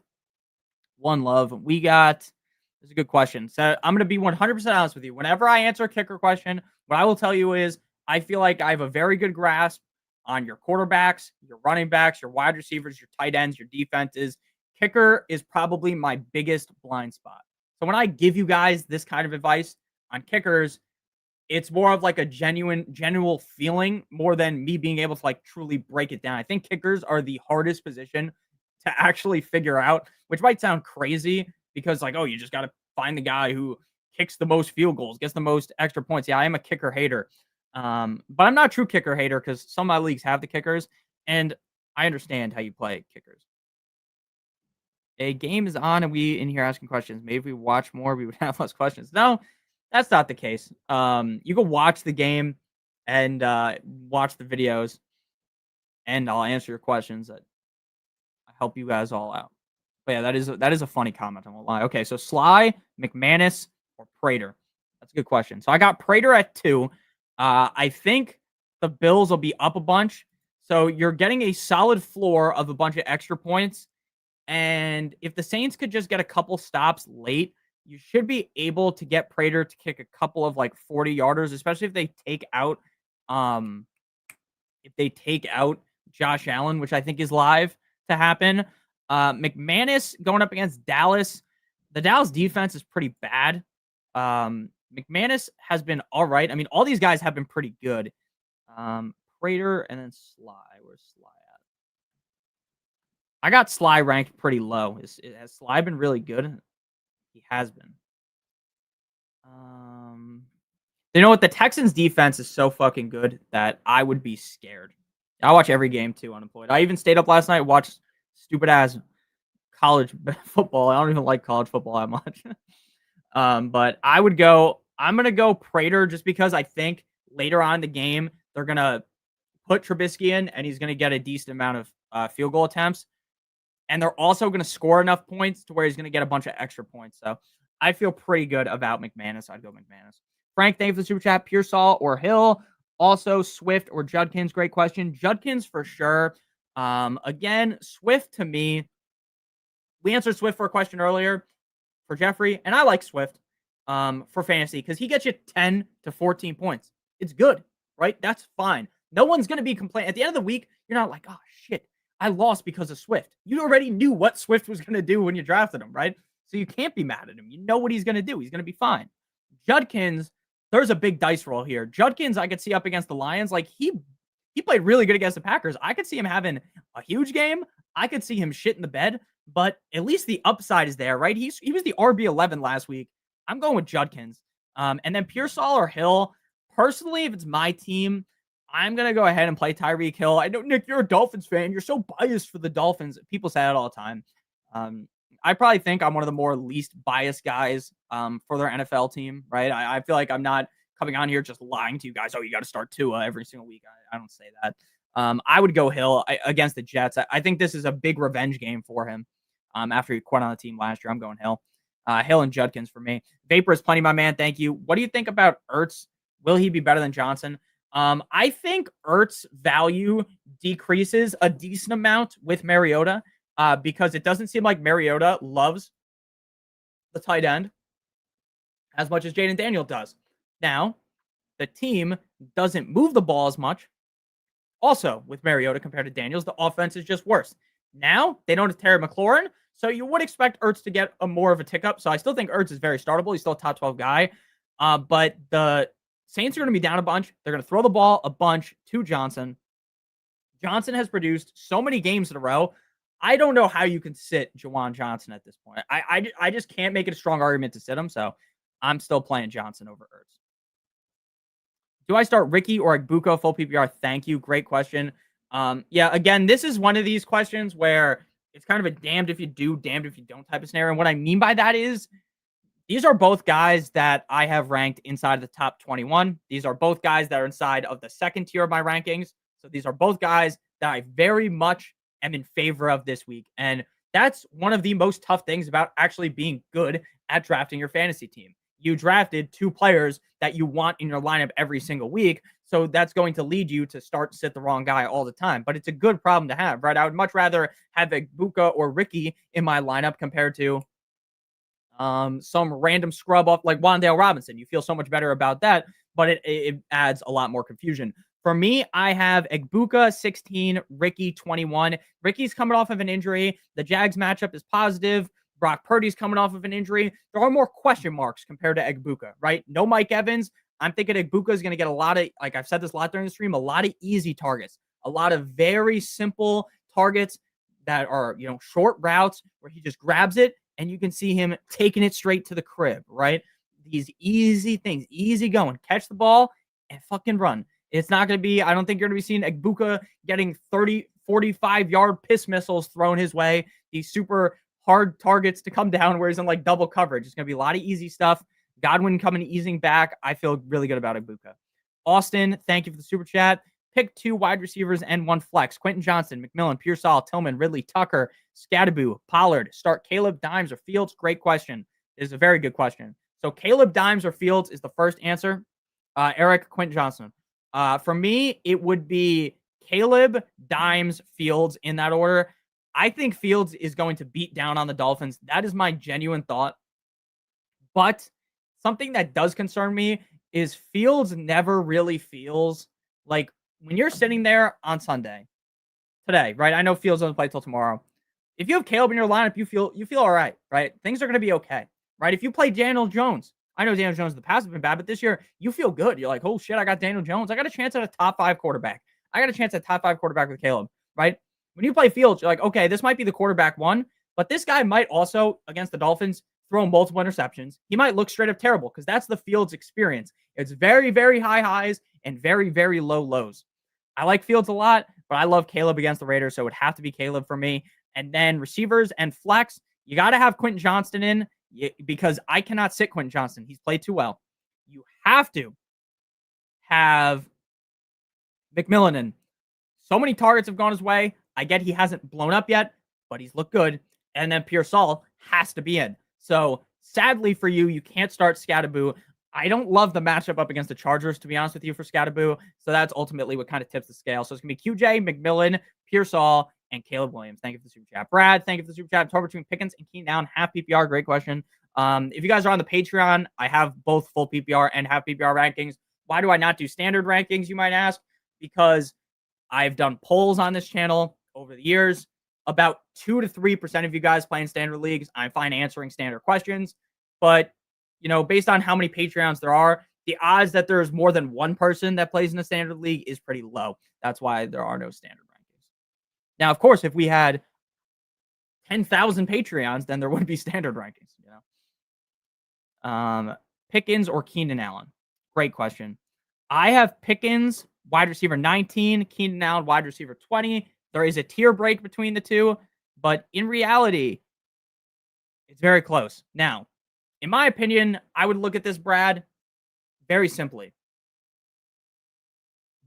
One love. This is a good question. So I'm going to be 100% honest with you. Whenever I answer a kicker question, what I will tell you is I feel like I have a very good grasp on your quarterbacks, your running backs, your wide receivers, your tight ends, your defenses. Kicker is probably my biggest blind spot. So when I give you guys this kind of advice on kickers, it's more of like a genuine feeling more than me being able to like truly break it down. I think kickers are the hardest position to actually figure out, which might sound crazy because like, oh, you just got to find the guy who kicks the most field goals, gets the most extra points. Yeah, I am a kicker hater. But I'm not a true kicker hater because some of my leagues have the kickers and I understand how you play kickers. A game is on and we in here asking questions. Maybe if we watch more, we would have less questions. No, that's not the case. You can watch the game and watch the videos and I'll answer your questions. I help you guys all out. But yeah, that is a funny comment. I won't lie. Okay, so Sly, McManus, or Prater. That's a good question. So I got Prater at 2. I think the Bills will be up a bunch. So you're getting a solid floor of a bunch of extra points. And if the Saints could just get a couple stops late, you should be able to get Prater to kick a couple of like 40 yarders, especially if they take out Josh Allen, which I think is live to happen. McManus going up against Dallas. The Dallas defense is pretty bad. McManus has been all right. I mean, all these guys have been pretty good. Prater and then Sly. Where's Sly at? I got Sly ranked pretty low. Has Sly been really good? He has been. You know what? The Texans defense is so fucking good that I would be scared. I watch every game too, unemployed. I even stayed up last night, watched stupid ass college football. I don't even like college football that much. But I'm going to go Prater just because I think later on in the game, they're going to put Trubisky in and he's going to get a decent amount of field goal attempts. And they're also going to score enough points to where he's going to get a bunch of extra points. So I feel pretty good about McManus. I'd go McManus. Frank, thank you for the super chat. Pearsall or Hill. Also, Swift or Judkins. Great question. Judkins for sure. Again, Swift to me. We answered Swift for a question earlier for Jeffrey, and I like Swift for fantasy because he gets you 10 to 14 points. It's good, right? That's fine. No one's going to be complaining. At the end of the week, you're not like, oh, shit, I lost because of Swift. You already knew what Swift was going to do when you drafted him, right? So you can't be mad at him. You know what he's going to do. He's going to be fine. Judkins, there's a big dice roll here. Judkins, I could see up against the Lions. Like, he played really good against the Packers. I could see him having a huge game. I could see him shit in the bed, but at least the upside is there, right? He was the RB11 last week. I'm going with Judkins. And then Pearsall or Hill. Personally, if it's my team, I'm going to go ahead and play Tyreek Hill. I know, Nick, you're a Dolphins fan. You're so biased for the Dolphins. People say that all the time. I probably think I'm one of the more least biased guys for their NFL team, right? I feel like I'm not coming on here just lying to you guys. Oh, you got to start Tua every single week. I don't say that. I would go Hill against the Jets. I think this is a big revenge game for him after he quit on the team last year. I'm going Hill. Hill and Judkins for me. Vapor is plenty, my man. Thank you. What do you think about Ertz? Will he be better than Johnson? I think Ertz value decreases a decent amount with Mariota because it doesn't seem like Mariota loves the tight end as much as Jaden Daniel does. Now, the team doesn't move the ball as much. Also, with Mariota compared to Daniels, the offense is just worse. Now, they don't have Terry McLaurin, so you would expect Ertz to get more of a tick up. So I still think Ertz is very startable. He's still a top 12 guy. But the Saints are going to be down a bunch. They're going to throw the ball a bunch to Johnson. Johnson has produced so many games in a row. I don't know how you can sit Juwan Johnson at this point. I just can't make it a strong argument to sit him, so I'm still playing Johnson over Ertz. Do I start Ricky or Egbuka full PPR? Thank you. Great question. Yeah, again, this is one of these questions where it's kind of a damned if you do, damned if you don't type of scenario. And what I mean by that is these are both guys that I have ranked inside of the top 21. These are both guys that are inside of the second tier of my rankings. So these are both guys that I very much am in favor of this week. And that's one of the most tough things about actually being good at drafting your fantasy team. You drafted two players that you want in your lineup every single week. So that's going to lead you to start to sit the wrong guy all the time. But it's a good problem to have, right? I would much rather have Egbuka or Ricky in my lineup compared to some random scrub off like Wan'Dale Robinson. You feel so much better about that, but it adds a lot more confusion. For me, I have Egbuka 16, Ricky 21. Ricky's coming off of an injury. The Jags matchup is positive. Brock Purdy's coming off of an injury. There are more question marks compared to Egbuka, right? No Mike Evans. I'm thinking Egbuka is going to get a lot of, like I've said this a lot during the stream, a lot of easy targets, a lot of very simple targets that are, short routes where he just grabs it and you can see him taking it straight to the crib, right? These easy things, easy going, catch the ball and fucking run. It's not going to be, I don't think you're going to be seeing Egbuka getting 30, 45-yard piss missiles thrown his way. These super hard targets to come down where he's in like double coverage. It's going to be a lot of easy stuff. Godwin coming easing back. I feel really good about Egbuka. Austin, thank you for the super chat. Pick 2 wide receivers and 1 flex. Quentin Johnson, McMillan, Pearsall, Tillman, Ridley, Tucker, Scadaboo, Pollard. Start Caleb, Dimes, or Fields? Great question. It is a very good question. So Caleb, Dimes, or Fields is the first answer. Eric, Quentin Johnston. For me, it would be Caleb, Dimes, Fields in that order. I think Fields is going to beat down on the Dolphins. That is my genuine thought. But something that does concern me is Fields never really feels like when you're sitting there on Sunday, today, right? I know Fields doesn't play till tomorrow. If you have Caleb in your lineup, you feel all right, right? Things are going to be okay, right? If you play Daniel Jones, I know Daniel Jones in the past has been bad, but this year you feel good. You're like, oh shit, I got Daniel Jones. I got a chance at a top 5 quarterback. I got a chance at top 5 quarterback with Caleb, right? When you play Fields, you're like, okay, this might be the quarterback one, but this guy might also, against the Dolphins, throw multiple interceptions. He might look straight up terrible because that's the Fields experience. It's very, very high highs and very, very low lows. I like Fields a lot, but I love Caleb against the Raiders, so it would have to be Caleb for me. And then receivers and flex, you got to have Quentin Johnston in because I cannot sit Quentin Johnston. He's played too well. You have to have McMillan in. So many targets have gone his way. I get he hasn't blown up yet, but he's looked good. And then Pearsall has to be in. So sadly for you, you can't start Scattaboo. I don't love the matchup up against the Chargers, to be honest with you, for Scattaboo. So that's ultimately what kind of tips the scale. So it's going to be QJ, McMillan, Pearsall, and Caleb Williams. Thank you for the super chat. Brad, thank you for the super chat. Talk between Pickens and Keenan Allen, half PPR. Great question. If you guys are on the Patreon, I have both full PPR and half PPR rankings. Why do I not do standard rankings, you might ask? Because I've done polls on this channel over the years. About 2 to 3% of you guys play in standard leagues. I'm fine answering standard questions. But, you know, based on how many Patreons there are, the odds that there's more than one person that plays in a standard league is pretty low. That's why there are no standard rankings. Now, of course, if we had 10,000 Patreons, then there would be standard rankings. You know, Pickens or Keenan Allen? Great question. I have Pickens, wide receiver 19, Keenan Allen, wide receiver 20. There is a tier break between the two, but in reality, it's very close. Now, in my opinion, I would look at this, Brad, very simply.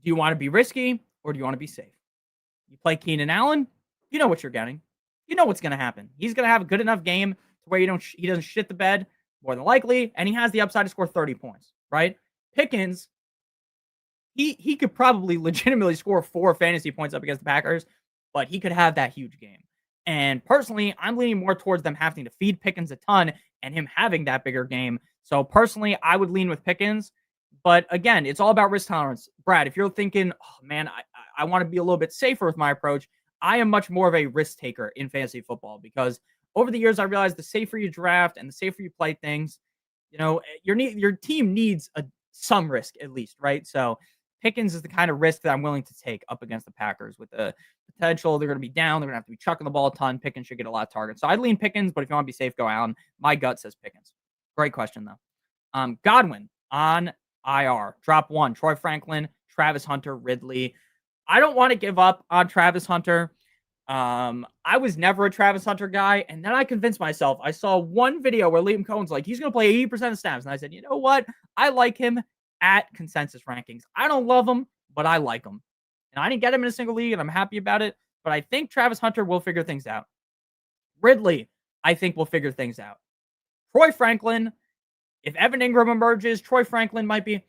Do you want to be risky or do you want to be safe? You play Keenan Allen, you know what you're getting. You know what's going to happen. He's going to have a good enough game to where he doesn't shit the bed, more than likely, and he has the upside to score 30 points, right? Pickens, he could probably legitimately score 4 fantasy points up against the Packers, but he could have that huge game. And personally, I'm leaning more towards them having to feed Pickens a ton and him having that bigger game. So personally, I would lean with Pickens. But again, it's all about risk tolerance. Brad, if you're thinking, oh man, I want to be a little bit safer with my approach, I am much more of a risk taker in fantasy football because over the years, I realized the safer you draft and the safer you play things, you know, your team needs some risk at least, right? So Pickens is the kind of risk that I'm willing to take up against the Packers with the potential. They're going to be down. They're going to have to be chucking the ball a ton. Pickens should get a lot of targets. So I'd lean Pickens, but if you want to be safe, go Allen. My gut says Pickens. Great question, though. Godwin on IR. Drop 1. Troy Franklin, Travis Hunter, Ridley. I don't want to give up on Travis Hunter. I was never a Travis Hunter guy, and then I convinced myself. I saw one video where Liam Cohen's like, he's going to play 80% of snaps. And I said, you know what? I like him at consensus rankings. I don't love him, but I like him. And I didn't get him in a single league, and I'm happy about it. But I think Travis Hunter will figure things out. Ridley, I think, will figure things out. Troy Franklin, if Evan Ingram emerges, Troy Franklin might be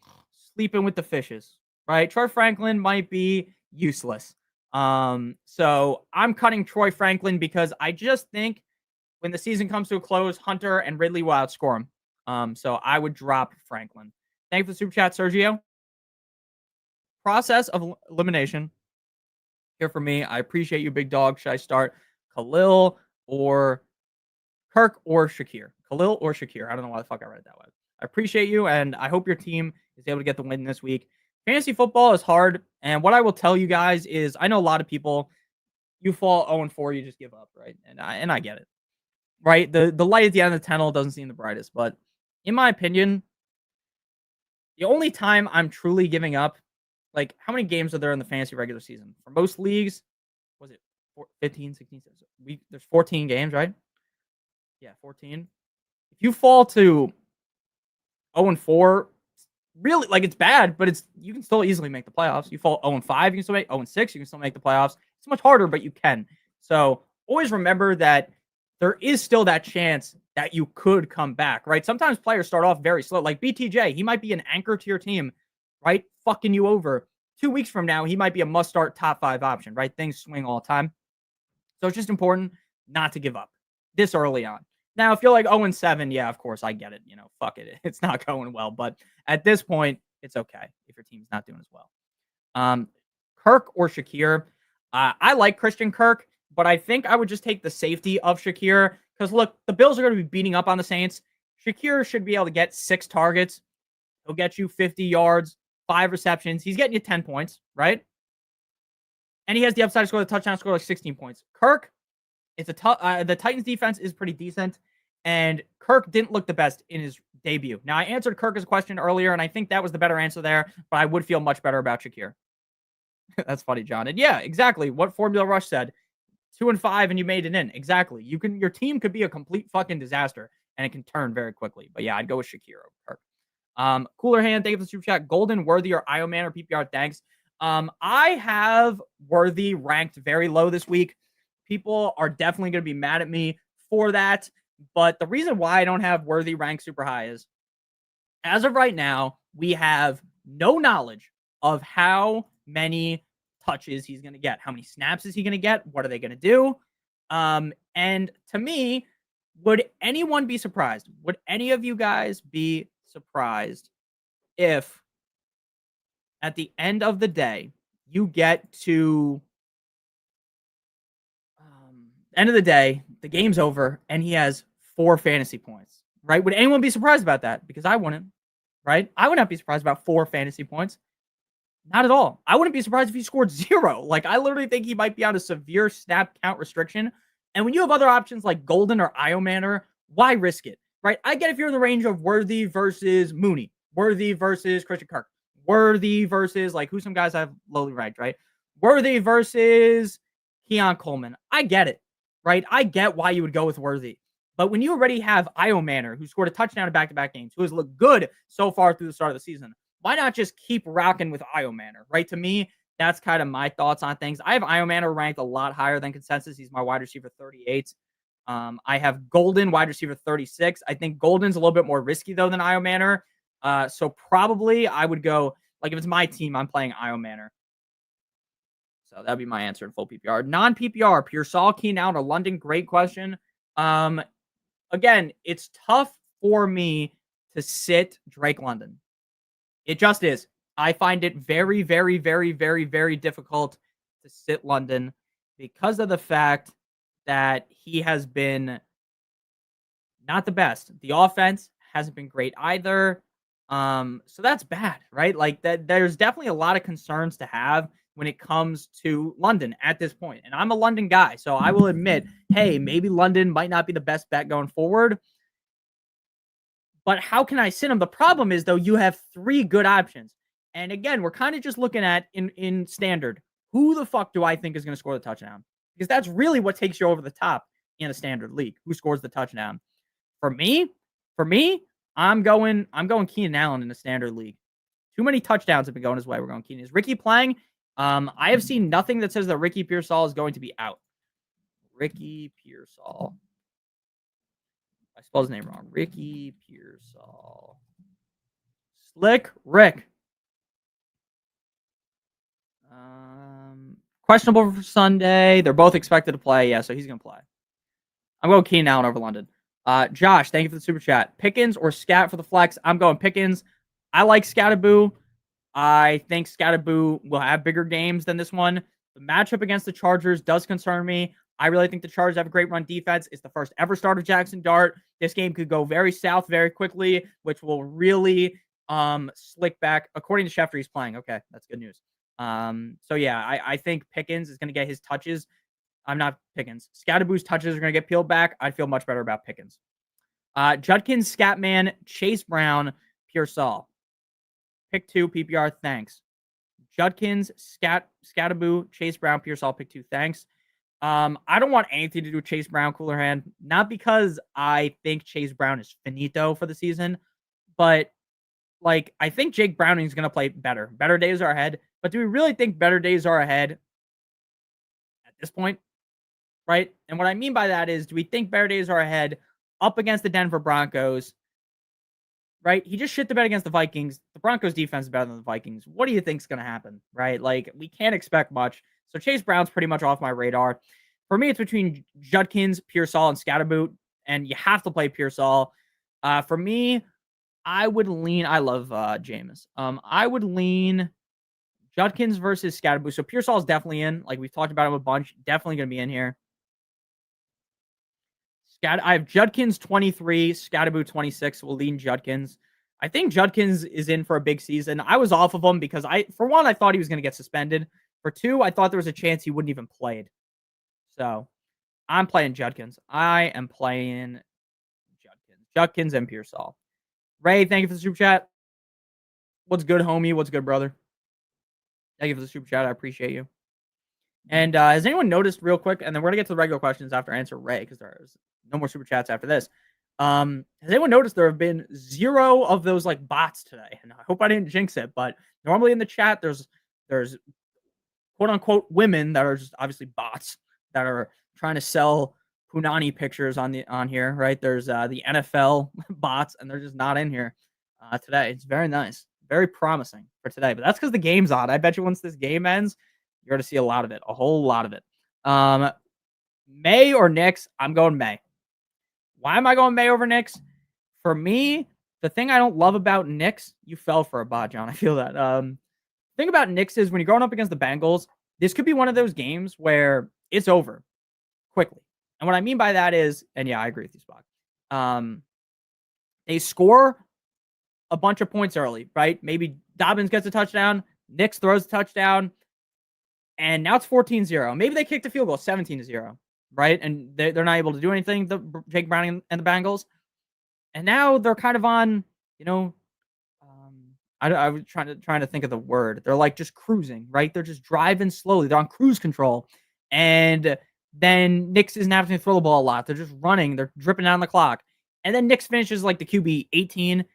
sleeping with the fishes, right? Troy Franklin might be useless. So I'm cutting Troy Franklin because I just think when the season comes to a close, Hunter and Ridley will outscore him. So I would drop Franklin. Thank you for the super chat, Sergio. Process of elimination here for me. I appreciate you, big dog. Should I start Khalil or Kirk or Shakir? Khalil or Shakir? I don't know why the fuck I read it that way. I appreciate you, and I hope your team is able to get the win this week. Fantasy football is hard, and what I will tell you guys is I know a lot of people, you fall 0-4, you just give up, right? And I get it, right? The light at the end of the tunnel doesn't seem the brightest, but in my opinion, the only time I'm truly giving up, like, how many games are there in the fantasy regular season? For most leagues, was it 15, 16? There's 14 games, right? Yeah, 14. If you fall to 0-4, really, like, it's bad, but you can still easily make the playoffs. You fall 0-5, you can still make 0-6, you can still make the playoffs. It's much harder, but you can. So always remember that there is still that chance that you could come back, right? Sometimes players start off very slow. Like BTJ, he might be an anchor to your team, right? Fucking you over. 2 weeks from now, he might be a must-start top 5 option, right? Things swing all the time. So it's just important not to give up this early on. Now, if you're like 0-7, yeah, of course, I get it. Fuck it. It's not going well. But at this point, it's okay if your team's not doing as well. Kirk or Shakir? I like Christian Kirk, but I think I would just take the safety of Shakir. Because look, the Bills are going to be beating up on the Saints. Shakir should be able to get 6 targets. He'll get you 50 yards, 5 receptions. He's getting you 10 points, right? And he has the upside to score the touchdown, score like 16 points. Kirk, it's the Titans defense is pretty decent, and Kirk didn't look the best in his debut. Now, I answered Kirk's question earlier, and I think that was the better answer there, but I would feel much better about Shakir. That's funny, John. And yeah, exactly what Formula Rush said. 2-5 and you made it in. Exactly. Your team could be a complete fucking disaster, and it can turn very quickly. But yeah, I'd go with Shakir over Kirk. Cooler Hand, thank you for the super chat. Golden, Worthy, or Ioman or PPR, thanks. I have Worthy ranked very low this week. People are definitely going to be mad at me for that. But the reason why I don't have Worthy ranked super high is, as of right now, we have no knowledge of how many touches he's going to get. How many snaps is he going to get? What are they going to do? And to me, would anyone be surprised? Would any of you guys be surprised if at the end of the day, you get to end of the day, the game's over, and he has 4 fantasy points, right? Would anyone be surprised about that? Because I wouldn't, right? I would not be surprised about 4 fantasy points. Not at all. I wouldn't be surprised if he scored 0. Like, I literally think he might be on a severe snap count restriction. And when you have other options like Golden or Iomanor, why risk it, right? I get if you're in the range of Worthy versus Mooney, Worthy versus Christian Kirk, Worthy versus, like, who some guys I've lowly ranked, right? Worthy versus Keon Coleman. I get it, right? I get why you would go with Worthy. But when you already have Iomanor, who scored a touchdown in back-to-back games, who has looked good so far through the start of the season, why not just keep rocking with Iomanor, right? To me, that's kind of my thoughts on things. I have Iomanor ranked a lot higher than consensus. He's my wide receiver 38. I have Golden, wide receiver 36. I think Golden's a little bit more risky, though, than Iomanor. So probably I would go, like, if it's my team, I'm playing Iomanor. So that'd be my answer in full PPR. Non-PPR, Pearsall, Keenan Allen, or London, great question. Again, it's tough for me to sit Drake London. It just is. I find it very, very, very, very, very difficult to sit London because of the fact that he has been not the best. The offense hasn't been great either. So that's bad, right? Like, that, there's definitely a lot of concerns to have when it comes to London at this point. And I'm a London guy, so I will admit, hey, maybe London might not be the best bet going forward. But how can I sit him? The problem is, though, you have 3 good options. And again, we're kind of just looking at in standard, who the fuck do I think is going to score the touchdown? Because that's really what takes you over the top in a standard league. Who scores the touchdown? For me, I'm going Keenan Allen in the standard league. Too many touchdowns have been going his way. We're going Keenan. Is Ricky playing? I have seen nothing that says that Ricky Pearsall is going to be out. Ricky Pearsall. I spelled his name wrong. Ricky Pearsall. Slick Rick. Questionable for Sunday. They're both expected to play. Yeah, so he's going to play. I'm going Keenan Allen over London. Josh, thank you for the super chat. Pickens or Scat for the flex? I'm going Pickens. I like Scataboo. I think Scataboo will have bigger games than this one. The matchup against the Chargers does concern me. I really think the Chargers have a great run defense. It's the first ever start of Jackson Dart. This game could go very south very quickly, which will really slick back. According to Schefter, he's playing. Okay, that's good news. So yeah, I think Pickens is going to get his touches. I'm not Pickens. Scataboo's touches are going to get peeled back. I'd feel much better about Pickens. Judkins, Scatman, Chase Brown, Pearsall. Pick 2, PPR, thanks. Judkins, Scataboo, Chase Brown, Pearsall, pick 2, thanks. I don't want anything to do with Chase Brown, cooler hand. Not because I think Chase Brown is finito for the season, but like, I think Jake Browning is going to play better. Better days are ahead. But do we really think better days are ahead at this point? Right? And what I mean by that is, do we think better days are ahead up against the Denver Broncos, right? He just shit the bed against the Vikings. The Broncos defense is better than the Vikings. What do you think's going to happen, right? Like, we can't expect much. So Chase Brown's pretty much off my radar. For me, it's between Judkins, Pearsall, and Scatterboot, and you have to play Pearsall. For me, I would lean. I love Jameis. I would lean Judkins versus Scatterboot. So Pearsall is definitely in. Like, we've talked about him a bunch. Definitely going to be in here. I have Judkins 23, Scatterboot 26. We'll lean Judkins. I think Judkins is in for a big season. I was off of him because for one, I thought he was going to get suspended. For two, I thought there was a chance he wouldn't even play it. So I'm playing Judkins. I am playing Judkins and Pearsall. Ray, thank you for the super chat. What's good, homie? What's good, brother? Thank you for the super chat. I appreciate you. And has anyone noticed real quick? And then we're going to get to the regular questions after I answer Ray because there's no more super chats after this. Has anyone noticed there have been 0 of those like bots today? And I hope I didn't jinx it, but normally in the chat, there's quote unquote women that are just obviously bots that are trying to sell Punani pictures on here, right? There's the NFL bots, and they're just not in here today. It's very nice, very promising for today. But that's because the game's on. I bet you once this game ends, you're going to see a lot of it, a whole lot of it. May or Knicks? I'm going May. Why am I going May over Knicks? For me, the thing I don't love about Knicks, you fell for a bot, John. I feel that. Thing about Knicks is when you're going up against the Bengals, this could be one of those games where it's over quickly. And what I mean by that is, and yeah, I agree with you, Spock. They score a bunch of points early, right? Maybe Dobbins gets a touchdown, Knicks throws a touchdown, and now it's 14-0. Maybe they kicked a field goal, 17-0, right? And they're not able to do anything, Jake Browning and the Bengals. And now they're kind of on, I was trying to think of the word. They're like just cruising, right? They're just driving slowly. They're on cruise control. And then Knicks isn't having to throw the ball a lot. They're just running. They're dripping down the clock. And then Knicks finishes like the QB 18.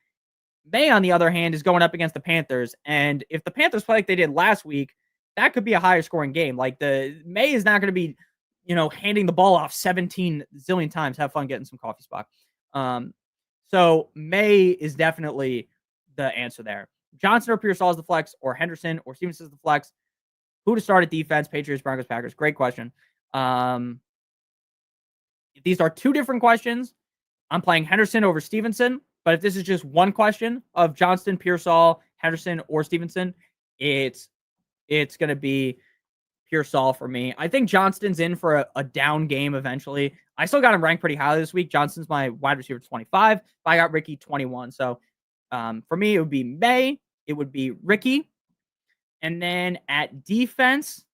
May, on the other hand, is going up against the Panthers. And if the Panthers play like they did last week, that could be a higher scoring game. Like the May is not going to be, handing the ball off 17 zillion times. Have fun getting some coffee, Spock. So May is definitely the answer there. Johnson or Pearsall is the flex, or Henderson or Stevenson is the flex. Who to start at defense? Patriots, Broncos, Packers. Great question. If these are two different questions, I'm playing Henderson over Stevenson. But if this is just one question of Johnston, Pearsall, Henderson, or Stevenson, it's going to be Pearsall for me. I think Johnston's in for a down game eventually. I still got him ranked pretty highly this week. Johnston's my wide receiver 25. I got Ricky 21. So for me, it would be May. It would be Ricky. And then at defense,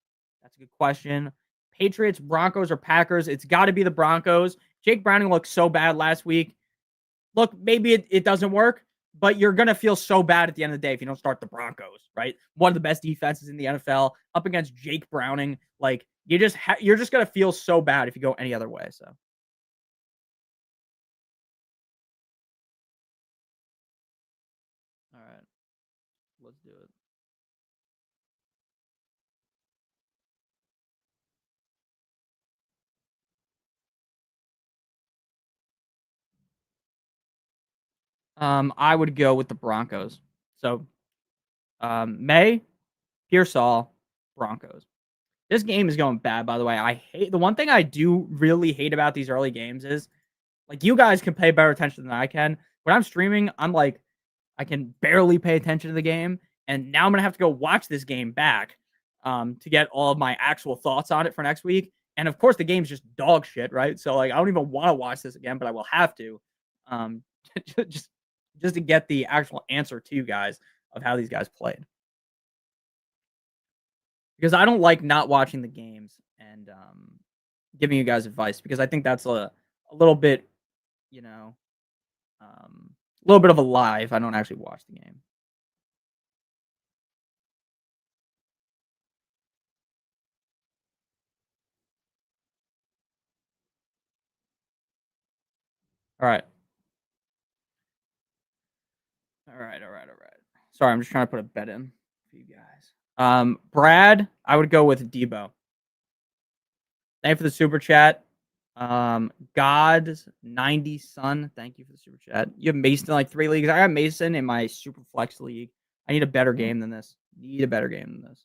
that's a good question. Patriots, Broncos, or Packers? It's got to be the Broncos. Jake Browning looked so bad last week. Look, maybe it doesn't work, but you're going to feel so bad at the end of the day if you don't start the Broncos, right? One of the best defenses in the NFL up against Jake Browning. Like, you're just going to feel so bad if you go any other way. So. All right. Let's do it. I would go with the Broncos. So, May, Pearsall, Broncos. This game is going bad, by the way. I hate the one thing I do really hate about these early games is like you guys can pay better attention than I can. When I'm streaming, I'm like, I can barely pay attention to the game. And now I'm going to have to go watch this game back to get all of my actual thoughts on it for next week. And of course, the game's just dog shit, right? So like, I don't even want to watch this again, but I will have to just to get the actual answer to you guys of how these guys played. Because I don't like not watching the games and giving you guys advice because I think that's a little bit, a little bit of a lie if I don't actually watch the game. All right. Sorry, I'm just trying to put a bet in for you guys. Brad, I would go with Debo. Thank you for the super chat. God's 90 son. Thank you for the super chat. You have Mason in like 3 leagues. I got Mason in my Superflex league. I need a better game than this. Need a better game than this.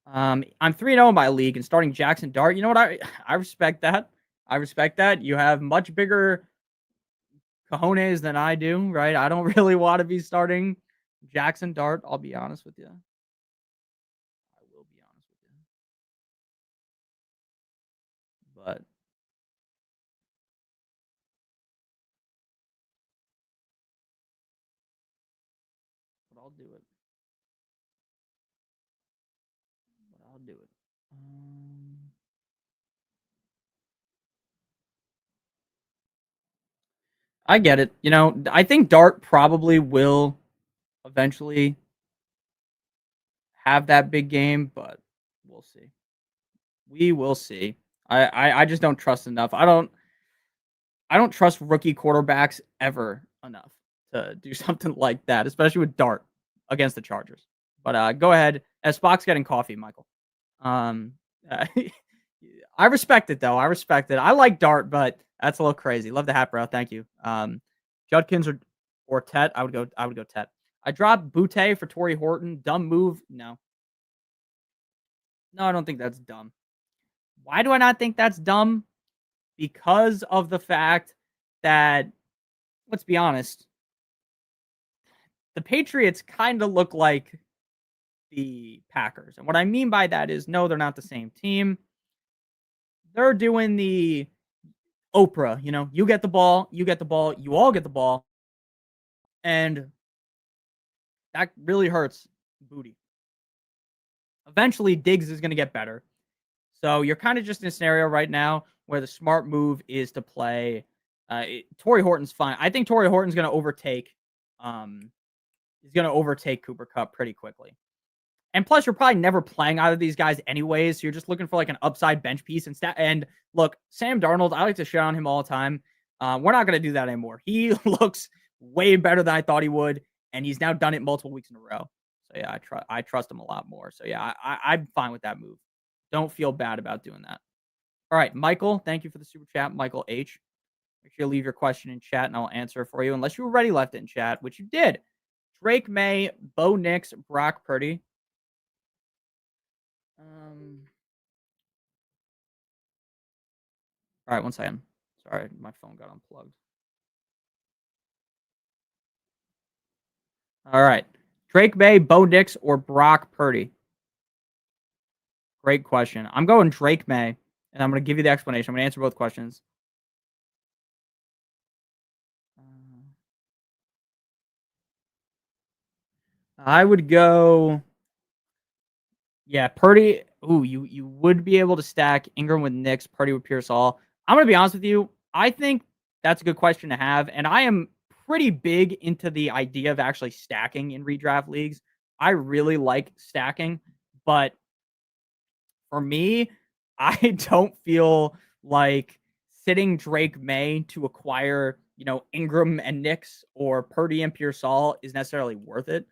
I'm 3-0 in my league and starting Jackson Dart. You know what? I respect that. I respect that. You have much bigger cojones than I do, right? I don't really want to be starting Jackson Dart. I'll be honest with you. I will be honest with you. But I'll do it. I'll do it. I get it. You know, I think Dart probably will eventually have that big game, but we'll see. We will see. I just don't trust enough. I don't trust rookie quarterbacks ever enough to do something like that, especially with Dart against the Chargers. But go ahead. As Spock's getting coffee, Michael. I respect it though. I respect it. I like Dart, but that's a little crazy. Love the hat, bro. Thank you. Judkins or Tet. I would go Tet. I dropped Butte for Torrey Horton. Dumb move. No, I don't think that's dumb. Why do I not think that's dumb? Because of the fact that, let's be honest, the Patriots kind of look like the Packers. And what I mean by that is, no, they're not the same team. They're doing the Oprah, you know, you get the ball, you all get the ball. And that really hurts Booty. Eventually, Diggs is going to get better. So you're kind of just in a scenario right now where the smart move is to play. Torrey Horton's fine. I think Torrey Horton's going to overtake. He's going to overtake Cooper Kupp pretty quickly. And plus, you're probably never playing either of these guys anyways. So you're just looking for like an upside bench piece and look, Sam Darnold, I like to shit on him all the time. We're not going to do that anymore. He looks way better than I thought he would, and he's now done it multiple weeks in a row. So yeah, I trust him a lot more. So yeah, I'm fine with that move. Don't feel bad about doing that. All right, Michael, thank you for the super chat, Michael H. Make sure you leave your question in chat, and I'll answer it for you, unless you already left it in chat, which you did. Drake May, Bo Nix, Brock Purdy. All right, 1 second. Sorry, my phone got unplugged. All right. Drake May, Bo Nix, or Brock Purdy? Great question. I'm going Drake May, and I'm going to give you the explanation. I'm going to answer both questions. I would go... Yeah, Purdy. Ooh, you would be able to stack Ingram with Nix, Purdy with Pierce Hall. I'm going to be honest with you. I think that's a good question to have, and I am pretty big into the idea of actually stacking in redraft leagues. I really like stacking, but for me, I don't feel like sitting Drake May to acquire, you know, Ingram and Nix or Purdy and Pierce Hall is necessarily worth it.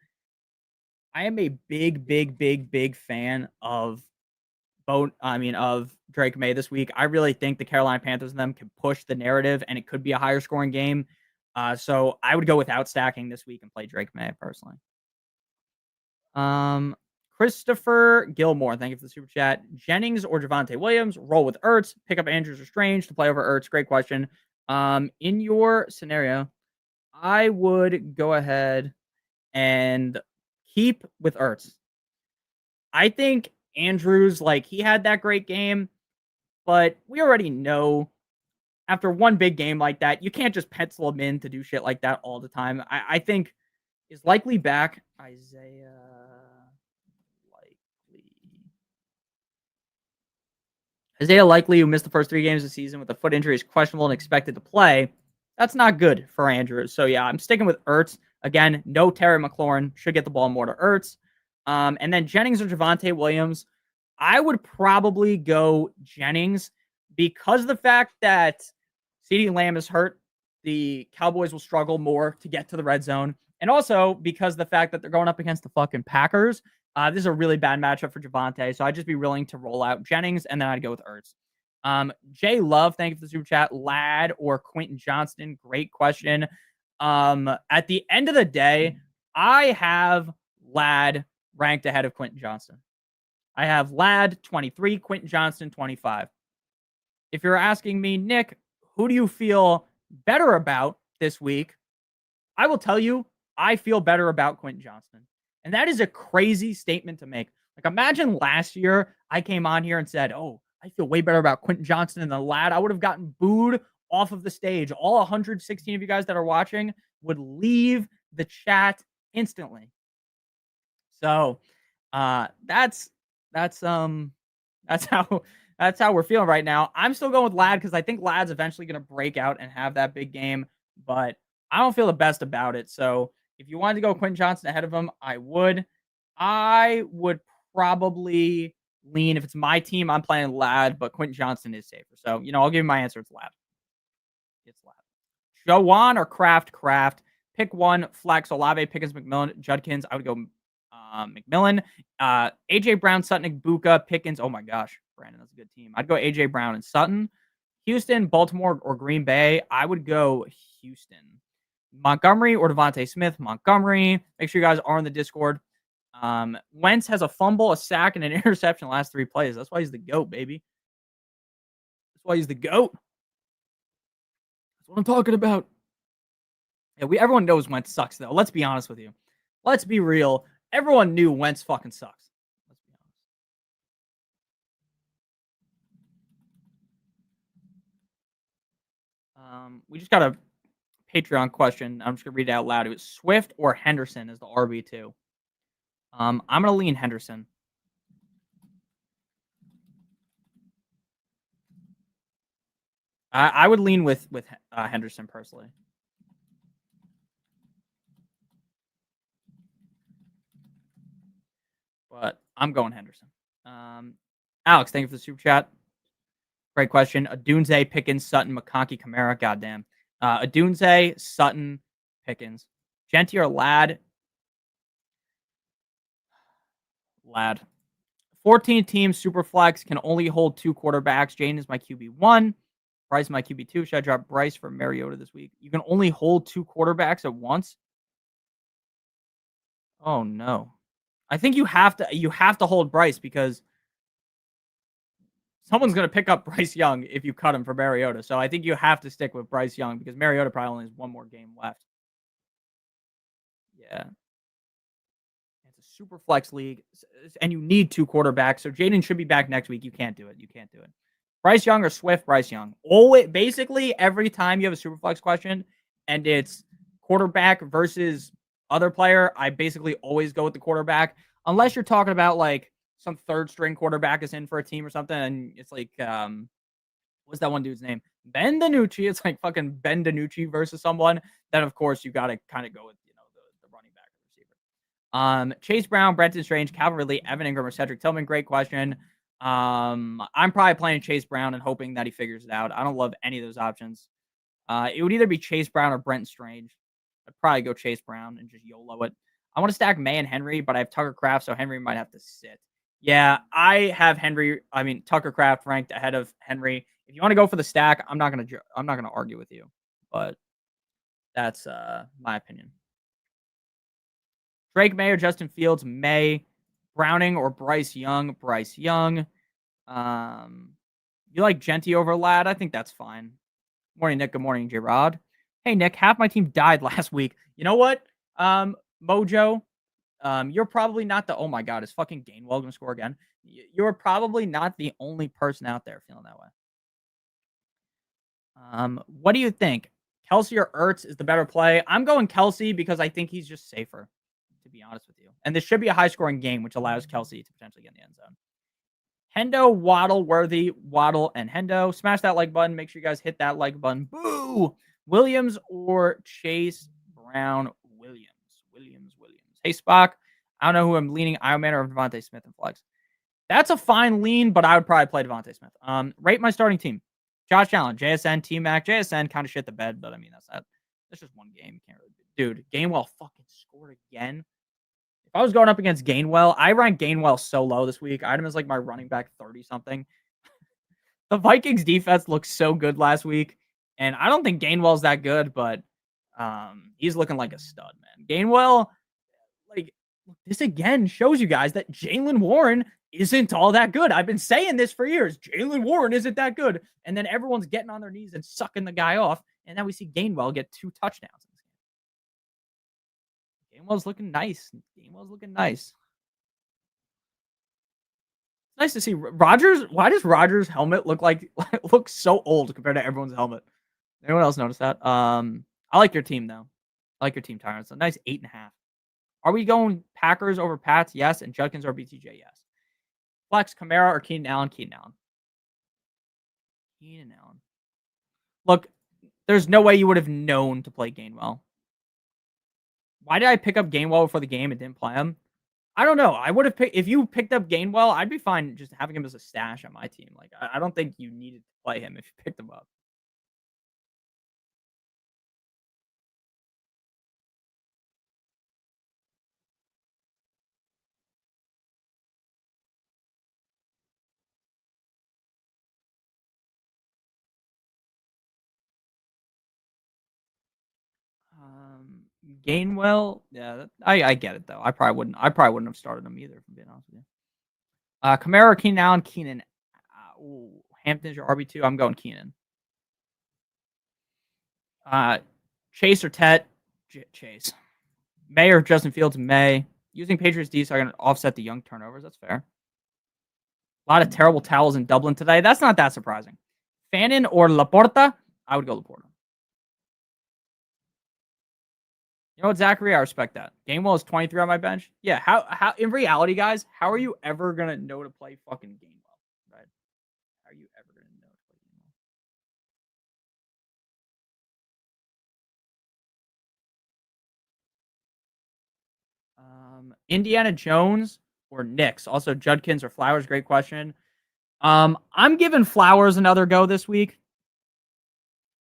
I am a big fan of of Drake May this week. I really think the Carolina Panthers and them can push the narrative, and it could be a higher scoring game. So I would go without stacking this week and play Drake May personally. Christopher Gilmore, thank you for the super chat. Jennings or Javonte Williams? Roll with Ertz. Pick up Andrews or Strange to play over Ertz. Great question. In your scenario, I would go ahead and keep with Ertz. I think Andrews, like, he had that great game, but we already know after one big game like that, you can't just pencil him in to do shit like that all the time. I think is likely back. Isaiah Likely, who missed the first 3 games of the season with a foot injury, is questionable and expected to play. That's not good for Andrews. So yeah, I'm sticking with Ertz. Again, no Terry McLaurin. Should get the ball more to Ertz. And then Jennings or Javonte Williams. I would probably go Jennings because of the fact that CeeDee Lamb is hurt. The Cowboys will struggle more to get to the red zone. And also because of the fact that they're going up against the fucking Packers. This is a really bad matchup for Javonte, so I'd just be willing to roll out Jennings, and then I'd go with Ertz. Jay Love, thank you for the super chat. Lad or Quentin Johnston? Great question. At the end of the day, I have Lad ranked ahead of Quentin Johnston. I have Lad 23, Quentin Johnston 25. If you're asking me, Nick, who do you feel better about this week? I will tell you, I feel better about Quentin Johnston. And that is a crazy statement to make. Like, imagine last year I came on here and said, oh, I feel way better about Quentin Johnston than the Lad. I would have gotten booed off of the stage. All 116 of you guys that are watching would leave the chat instantly. So that's how we're feeling right now. I'm still going with Lad because I think Lad's eventually going to break out and have that big game, but I don't feel the best about it. So if you wanted to go Quentin Johnston ahead of him, I would. I would probably lean, if it's my team, I'm playing Lad, but Quentin Johnston is safer. So, I'll give you my answer. It's Lad. It's Lad. Jowan or Kraft? Pick one. Flex, Olave, Pickens, McMillan, Judkins. I would go McMillan. AJ Brown, Sutton, Igbuka, Pickens. Oh my gosh, Brandon, that's a good team. I'd go AJ Brown and Sutton. Houston, Baltimore, or Green Bay. I would go Houston. Montgomery or Devontae Smith. Montgomery. Make sure you guys are in the Discord. Wentz has a fumble, a sack, and an interception the last 3 plays. That's why he's the GOAT, baby. That's why he's the GOAT. That's what I'm talking about. Yeah, everyone knows Wentz sucks, though. Let's be honest with you. Let's be real. Everyone knew Wentz fucking sucks. Let's be honest. We just got a Patreon question. I'm just going to read it out loud. It was Swift or Henderson as the RB2. I'm going to lean Henderson. I would lean with Henderson personally. But I'm going Henderson. Alex, thank you for the super chat. Great question. Adunze, Pickens, Sutton, McConkey, Kamara. Goddamn. Adunze, Sutton, Pickens. Genty or Lad? Lad. 14 teams, Superflex can only hold 2 quarterbacks. Jane is my QB1. Bryce is my QB2. Should I drop Bryce for Mariota this week? You can only hold 2 quarterbacks at once? Oh, no. I think you have to hold Bryce because someone's going to pick up Bryce Young if you cut him for Mariota. So I think you have to stick with Bryce Young because Mariota probably only has 1 more game left. Yeah. It's a super flex league, and you need 2 quarterbacks. So Jaden should be back next week. You can't do it. Bryce Young or Swift? Bryce Young. Basically, every time you have a super flex question and it's quarterback versus other player, I basically always go with the quarterback. Unless you're talking about like some 3rd string quarterback is in for a team or something, and it's like, what's that one dude's name? Ben DiNucci. It's like fucking Ben DiNucci versus someone. Then, of course, you got to kind of go with, the running back or receiver. Chase Brown, Brenton Strange, Calvin Ridley, Evan Ingram, or Cedric Tillman. Great question. I'm probably playing Chase Brown and hoping that he figures it out. I don't love any of those options. It would either be Chase Brown or Brenton Strange. I'd probably go Chase Brown and just YOLO it. I want to stack May and Henry, but I have Tucker Kraft, so Henry might have to sit. Yeah, I have Tucker Kraft ranked ahead of Henry. If you want to go for the stack, I'm not gonna argue with you, but that's my opinion. Drake May or Justin Fields? May. Browning or Bryce Young? Bryce Young. You like Genty over Lad? I think that's fine. Morning, Nick. Good morning, J-Rod. Hey, Nick, half my team died last week. You know what? Mojo, you're probably not the... Oh, my God. Is fucking Gainwell going to score again? You're probably not the only person out there feeling that way. What do you think? Kelsey or Ertz is the better play? I'm going Kelsey because I think he's just safer, to be honest with you. And this should be a high-scoring game, which allows Kelsey to potentially get in the end zone. Hendo, Waddle, Worthy, Waddle, and Hendo. Smash that like button. Make sure you guys hit that like button. Boo! Williams or Chase Brown? Williams. Hey, Spock. I don't know who I'm leaning. Iron Man or Devontae Smith and Flex. That's a fine lean, but I would probably play Devontae Smith. Rate my starting team. Josh Allen, JSN, T-Mac. JSN kind of shit the bed, but I mean, that's just one game. You can't really do. Dude, Gainwell fucking scored again. If I was going up against Gainwell, I rank Gainwell so low this week. I had him as like my running back 30 something. The Vikings defense looked so good last week, and I don't think Gainwell's that good, but he's looking like a stud, man. Gainwell, like this again shows you guys that Jaylen Warren isn't all that good. I've been saying this for years. Jaylen Warren isn't that good, and then everyone's getting on their knees and sucking the guy off, and now we see Gainwell get 2 touchdowns. Gainwell's looking nice. Gainwell's looking nice. Nice to see Rodgers. Why does Rodgers' helmet look so old compared to everyone's helmet? Anyone else notice that? I like your team though. I like your team, Tyrants. A nice 8.5. Are we going Packers over Pats? Yes. And Judkins or BTJ? Yes. Flex, Kamara or Keenan Allen? Keenan Allen. Keenan Allen. Look, there's no way you would have known to play Gainwell. Why did I pick up Gainwell before the game and didn't play him? I don't know. I would have picked if you picked up Gainwell, I'd be fine just having him as a stash on my team. Like I don't think you needed to play him if you picked him up. Gainwell, yeah, I get it though. I probably wouldn't have started him either. If I'm being honest with you. Kamara, Keenan Allen, Keenan. Hampton's your RB2. I'm going Keenan. Chase or Tet? Chase. May or Justin Fields? May. Using Patriots D so I can offset the young turnovers. That's fair. A lot of terrible towels in Dublin today. That's not that surprising. Fannin or Laporta? I would go Laporta. You know what, Zachary? I respect that. Gainwell is 23 on my bench. Yeah, how in reality, guys, how are you ever gonna know to play fucking Gainwell? Right? How are you ever gonna know to play Gainwell? Indiana Jones or Knicks? Also, Judkins or Flowers? Great question. I'm giving Flowers another go this week.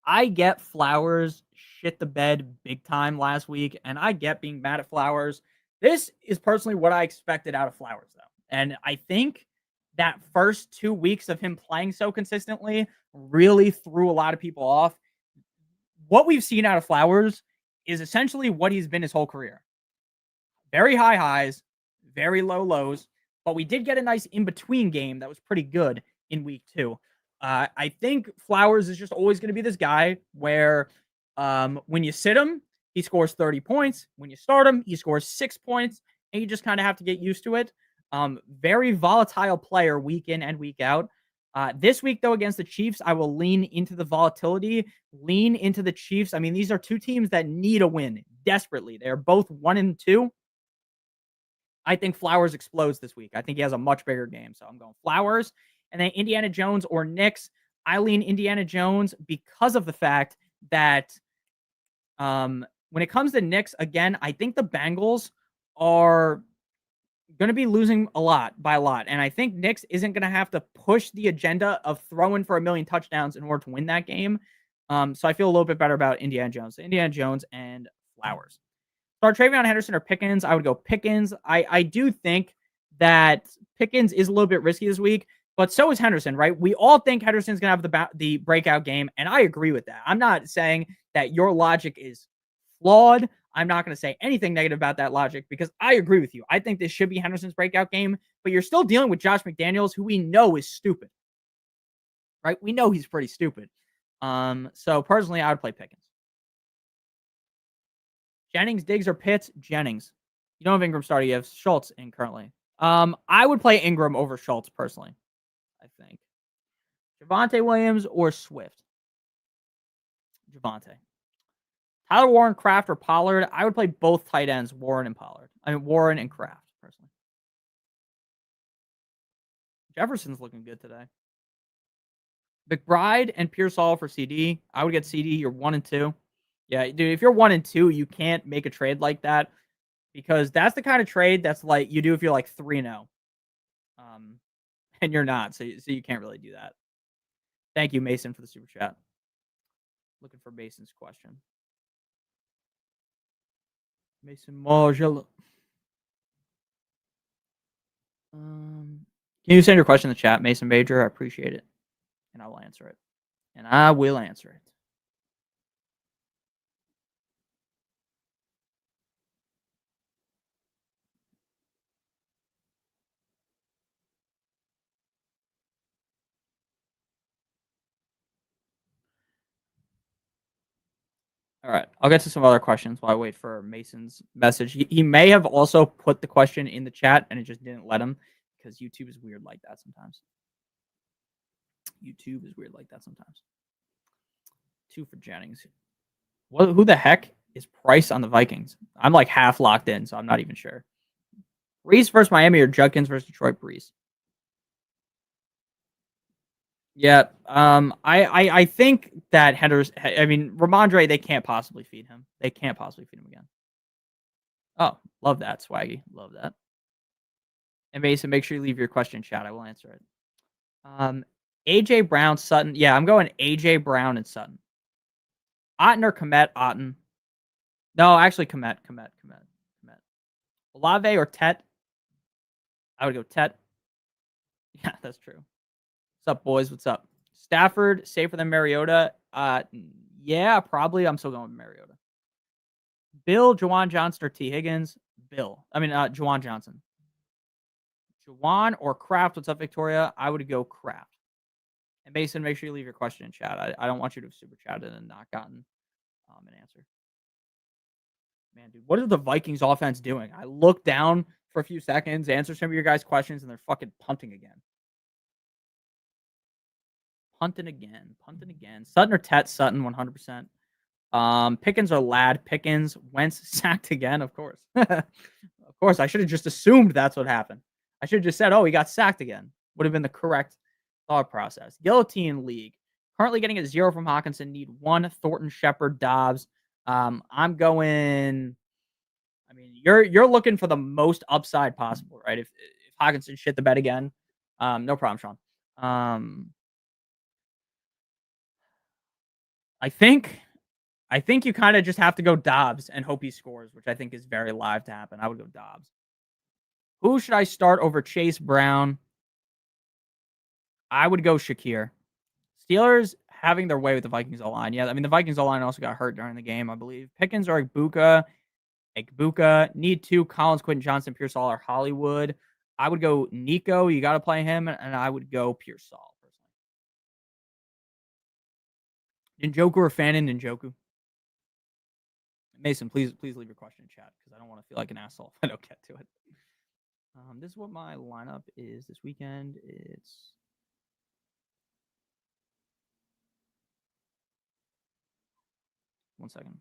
I get Flowers shit the bed big time last week, and I get being mad at Flowers. This is personally what I expected out of Flowers, though. And I think that first 2 weeks of him playing so consistently really threw a lot of people off. What we've seen out of Flowers is essentially what he's been his whole career. Very high highs, very low lows, but we did get a nice in-between game that was pretty good in week 2. I think Flowers is just always going to be this guy where when you sit him, he scores 30 points. When you start him, he scores 6 points, and you just kind of have to get used to it. Very volatile player week in and week out. This week, though, against the Chiefs, I will lean into the volatility, lean into the Chiefs. I mean, these are two teams that need a win desperately. They're both 1-2. I think Flowers explodes this week. I think he has a much bigger game. So I'm going Flowers. And then Indiana Jones or Knicks. I lean Indiana Jones because of the fact that when it comes to Knicks, again, I think the Bengals are going to be losing by a lot. And I think Knicks isn't going to have to push the agenda of throwing for 1 million touchdowns in order to win that game. So I feel a little bit better about Indiana Jones. So Indiana Jones and Flowers. Start Travion Henderson or Pickens. I would go Pickens. I do think that Pickens is a little bit risky this week, but so is Henderson, right? We all think Henderson's going to have the breakout game, and I agree with that. I'm not saying that your logic is flawed. I'm not going to say anything negative about that logic because I agree with you. I think this should be Henderson's breakout game, but you're still dealing with Josh McDaniels, who we know is stupid, right? We know he's pretty stupid. So personally, I would play Pickens. Jennings, Diggs, or Pitts? Jennings. You don't have Ingram starting. You have Schultz in currently. I would play Ingram over Schultz personally, I think. Javonte Williams or Swift? Javonte. Tyler Warren, Kraft, or Pollard? I would play both tight ends, Warren and Pollard. I mean, Warren and Kraft, personally. Jefferson's looking good today. McBride and Pearsall for CD. I would get CD. You're 1-2. Yeah, dude, if you're 1-2, you can't make a trade like that because that's the kind of trade that's like you do if you're like 3-0. And you're not, so you can't really do that. Thank you, Mason, for the super chat. Looking for Mason's question. Mason Margella. Can you send your question in the chat, Mason Major? I appreciate it. And I will answer it. And I will answer it. All right. I'll get to some other questions while I wait for Mason's message. He may have also put the question in the chat and it just didn't let him because YouTube is weird like that sometimes. YouTube is weird like that sometimes. 2 for Jennings. Who the heck is Price on the Vikings? I'm like half locked in, so I'm not even sure. Brees versus Miami or Judkins versus Detroit? Brees. Yeah. I think that Headers. I mean, Ramondre. They can't possibly feed him. They can't possibly feed him again. Oh, love that, Swaggy. Love that. And Mason, make sure you leave your question in chat. I will answer it. AJ Brown, Sutton. Yeah, I'm going AJ Brown and Sutton. Otten or Komet? Otten. No, actually Komet. Olave or Tet? I would go Tet. Yeah, that's true. What's up, boys? What's up? Stafford, safer than Mariota? Yeah, probably. I'm still going with Mariota. Bill, Juwan Johnson, or T. Higgins? Bill. I mean, Juwan Johnson. Juwan or Kraft? What's up, Victoria? I would go Kraft. And Mason, make sure you leave your question in chat. I don't want you to have super chatted and not gotten an answer. Man, dude, what is the Vikings offense doing? I look down for a few seconds, answer some of your guys' questions, and they're fucking punting again. Punting again. Sutton or Tet? Sutton, 100%. Pickens or Ladd? Pickens. Wentz sacked again, of course. Of course, I should have just assumed that's what happened. I should have just said, oh, he got sacked again. Would have been the correct thought process. Guillotine League. Currently getting a 0 from Hawkinson. Need 1. Thornton, Shepard, Dobbs. I'm going. I mean, you're looking for the most upside possible, right? If Hawkinson shit the bed again, no problem, Sean. I think you kind of just have to go Dobbs and hope he scores, which I think is very live to happen. I would go Dobbs. Who should I start over Chase Brown? I would go Shakir. Steelers having their way with the Vikings O-line. Yeah, I mean, the Vikings O-line also got hurt during the game, I believe. Pickens or Egbuka. Need 2. Collins, Quentin Johnson, Pearsall, or Hollywood. I would go Nico. You got to play him. And I would go Pearsall. Njoku or Fannin? Njoku. Mason, please leave your question in chat because I don't want to feel like an asshole if I don't get to it. This is what my lineup is this weekend. It's one second.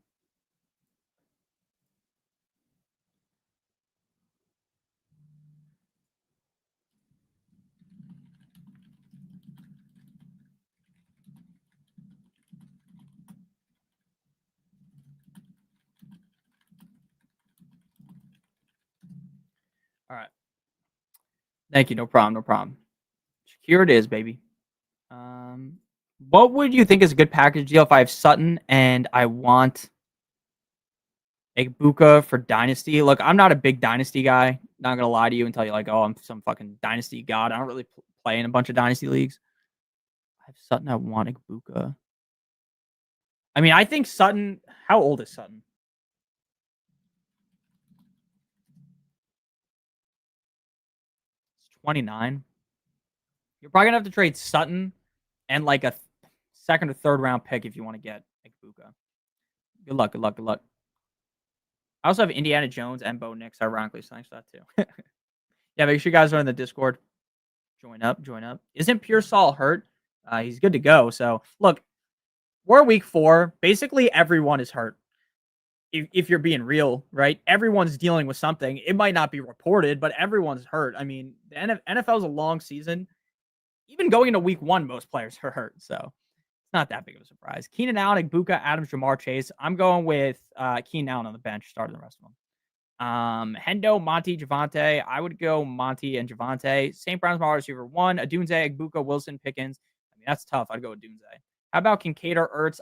All right. Thank you. No problem. Here it is, baby. What would you think is a good package deal if I have Sutton and I want Egbuka for Dynasty? Look, I'm not a big Dynasty guy. Not going to lie to you and tell you like, oh, I'm some fucking Dynasty god. I don't really play in a bunch of Dynasty leagues. I have Sutton. I want Egbuka. I mean, I think Sutton... How old is Sutton? It's 29. You're probably going to have to trade Sutton and like a second or third round pick if you want to get Egbuka. Good luck. I also have Indiana Jones and Bo Nix, ironically, so thanks for that too. Yeah, make sure you guys are in the Discord. Join up. Isn't Pearsall hurt? He's good to go. So, look, we're week 4. Basically, everyone is hurt. If you're being real, right? Everyone's dealing with something. It might not be reported, but everyone's hurt. I mean, the NFL is a long season. Even going into week 1, most players are hurt. So, it's not that big of a surprise. Keenan Allen, Egbuka, Adams, Jamar Chase. I'm going with Keenan Allen on the bench, starting the rest of them. Hendo, Monty, Javante. I would go Monty and Javante. St. Brown's my receiver 1. Adunze, Egbuka, Wilson, Pickens. I mean, that's tough. I'd go with Adunze. How about Kincaid or Ertz?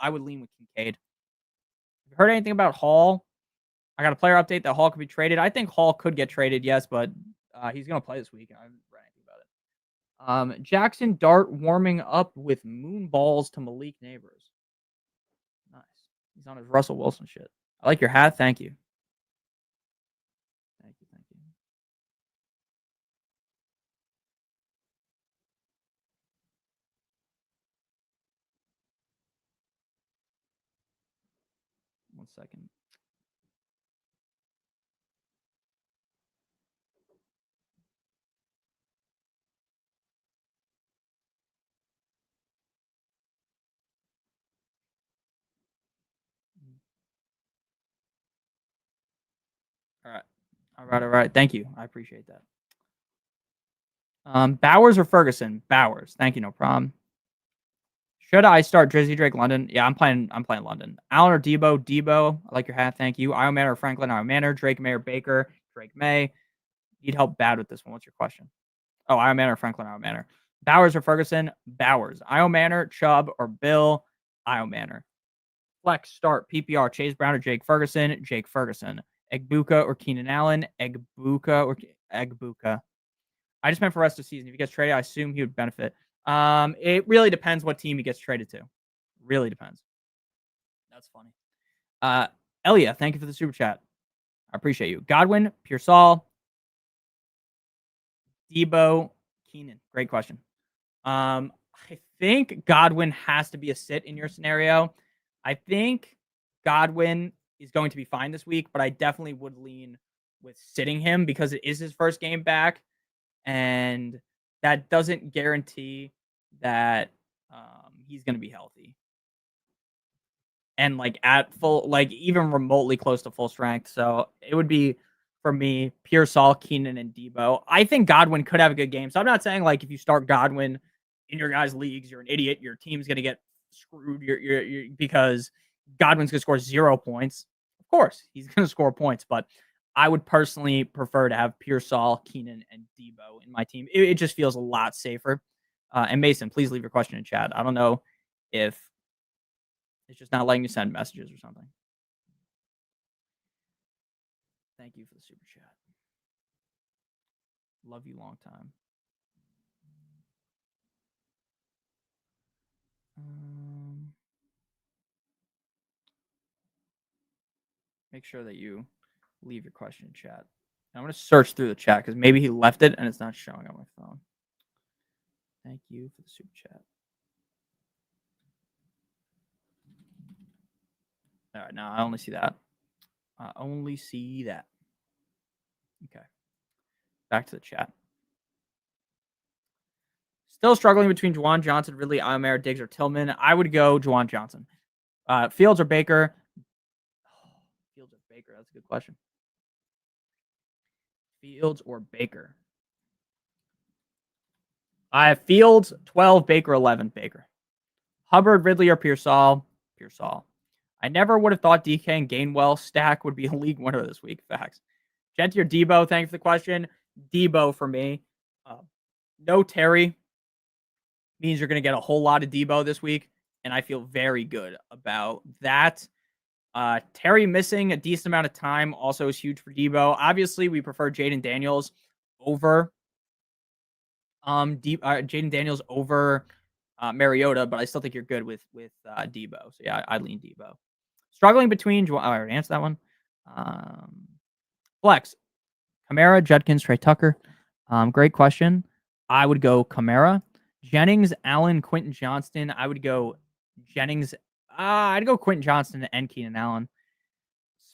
I would lean with Kincaid. Have you heard anything about Hall? I got a player update that Hall could be traded. I think Hall could get traded, yes, but He's going to play this week. I haven't read anything about it. Jackson Dart warming up with moon balls to Malik Neighbors. Nice. He's on his Russell Wilson shit. I like your hat. Thank you. Thank you. Thank you. One second. All right. Thank you. I appreciate that. Bowers or Ferguson? Bowers. Thank you. No problem. Should I start Drizzy Drake London? Yeah, I'm playing London. Allen or Debo? Debo. I like your hat. Thank you. Io Manor or Franklin? Io Manor. Drake May or Baker? Drake May. Need help bad with this one. What's your question? Oh, Io Manor or Franklin? Io Manor. Bowers or Ferguson? Bowers. Io Manor, Chubb or Bill? Io Manor. Flex start PPR. Chase Brown or Jake Ferguson? Jake Ferguson. Egbuka or Keenan Allen? Egbuka. I just meant for rest of the season. If he gets traded, I assume he would benefit. It really depends what team he gets traded to. Really depends. That's funny. Elia, thank you for the super chat. I appreciate you. Godwin, Pearsall, Debo, Keenan. Great question. I think Godwin has to be a sit in your scenario. I think Godwin is going to be fine this week, but I definitely would lean with sitting him because it is his first game back. And that doesn't guarantee that he's going to be healthy. And like at full, like even remotely close to full strength. So it would be for me, Pearsall, Keenan, and Debo. I think Godwin could have a good game. So I'm not saying like if you start Godwin in your guys' leagues, you're an idiot. Your team's going to get screwed you're because Godwin's going to score 0 points. Of course, he's going to score points, but I would personally prefer to have Pearsall, Keenan, and Debo in my team. It just feels a lot safer. And Mason, please leave your question in chat. I don't know if it's just not letting you send messages or something. Thank you for the super chat. Love you long time. Make sure that you leave your question in chat. I'm going to search through the chat because maybe he left it and it's not showing on my phone. Thank you for the super chat. All right, now I only see that. Okay. Back to the chat. Still struggling between Juwan Johnson, Ridley, Almer, Diggs, or Tillman. I would go Juwan Johnson. Fields or Baker? Fields or Baker? That's a good question. Fields or Baker? I have Fields 12, Baker 11, Baker. Hubbard, Ridley, or Pearsall? Pearsall. I never would have thought DK and Gainwell stack would be a league winner this week. Facts. Genty or Debo? Thank you for the question. Debo for me. No Terry means you're going to get a whole lot of Debo this week, and I feel very good about that. Terry missing a decent amount of time also is huge for Debo. Obviously, we prefer Jaden Daniels over Jaden Daniels over Mariota, but I still think you're good with Debo. So yeah, I lean Debo. Struggling between. I already answered that one. Flex, Kamara, Judkins, Trey Tucker. Great question. I would go Kamara, Jennings, Allen, Quentin Johnston. I would go Jennings. I'd go Quentin Johnston and Keenan Allen.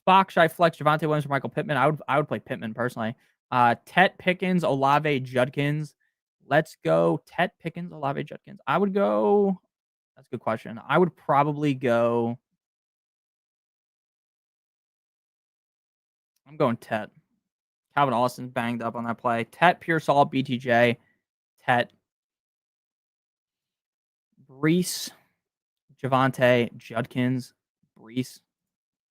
Spock, should I flex Javonte Williams or Michael Pittman? I would play Pittman personally. Tet, Pickens, Olave, Judkins. Let's go Tet, Pickens, Olave, Judkins. I would go. That's a good question. I would probably go. I'm going Tet. Calvin Austin's banged up on that play. Tet, Pearsall, BTJ, Tet, Brees, Javonte, Judkins, Brees,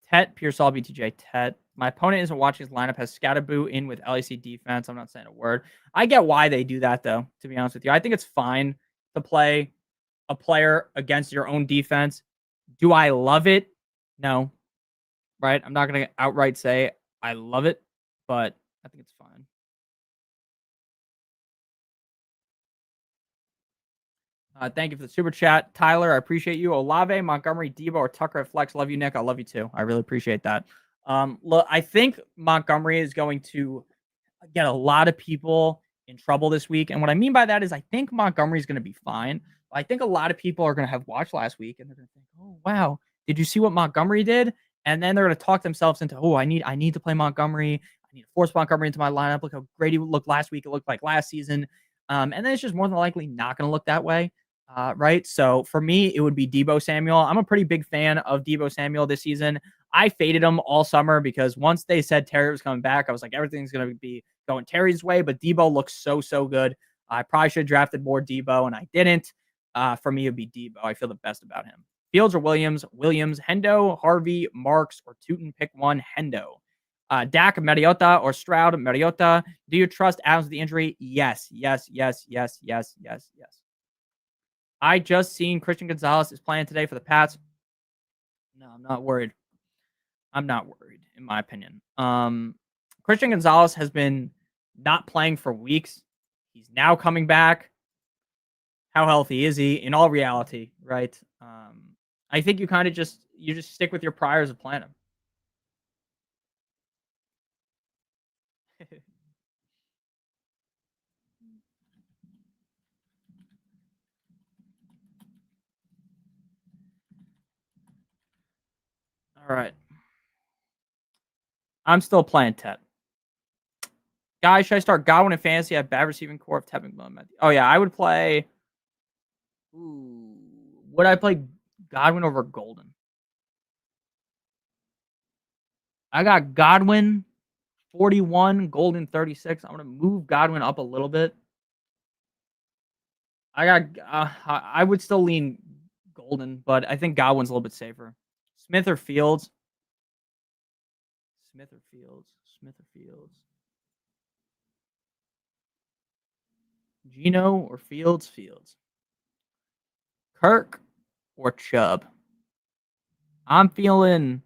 Tet, Pearsall, BTJ, Tet. My opponent isn't watching his lineup, has Scatterboo in with LAC defense. I'm not saying a word. I get why they do that, though, to be honest with you. I think it's fine to play a player against your own defense. Do I love it? No. Right? I'm not going to outright say I love it, but I think it's fine. Thank you for the super chat, Tyler. I appreciate you. Olave, Montgomery, Debo, or Tucker at flex. Love you, Nick. I love you too. I really appreciate that. Look, I think Montgomery is going to get a lot of people in trouble this week. And what I mean by that is I think Montgomery is going to be fine. I think a lot of people are going to have watched last week and they're going to think, oh, wow, did you see what Montgomery did? And then they're going to talk themselves into, oh, I need to play Montgomery. I need to force Montgomery into my lineup. Look how great he looked last week. It looked like last season. And then it's just more than likely not going to look that way. Right. So for me, it would be Debo Samuel. I'm a pretty big fan of Debo Samuel this season. I faded him all summer because once they said Terry was coming back, I was like, everything's going to be going Terry's way. But Debo looks so good. I probably should have drafted more Debo, and I didn't. For me, it would be Debo. I feel the best about him. Fields or Williams? Williams, Hendo, Harvey, Marks, or Tootin. Pick one. Hendo. Dak, Mariota, or Stroud, Mariota. Do you trust Adams with the injury? Yes. I just seen Christian Gonzalez is playing today for the Pats. No, I'm not worried. I'm not worried, in my opinion. Christian Gonzalez has been not playing for weeks. He's now coming back. How healthy is he? In all reality, right? I think you kind of just stick with your priors of playing him. All right. I'm still playing Ted. Guys, should I start Godwin in fantasy? I have bad receiving core of Ted McMillan. Oh, yeah. I would play. Ooh. Would I play Godwin over Golden? I got Godwin 41, Golden 36. I'm going to move Godwin up a little bit. I would still lean Golden, but I think Godwin's a little bit safer. Smith or Fields? Smith or Fields? Gino or Fields? Kirk or Chubb? I'm feeling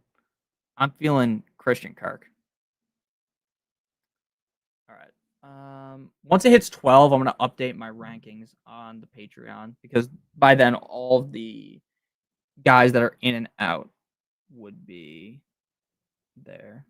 Christian Kirk. All right. Once it hits 12, I'm going to update my rankings on the Patreon because by then all of the guys that are in and out would be there.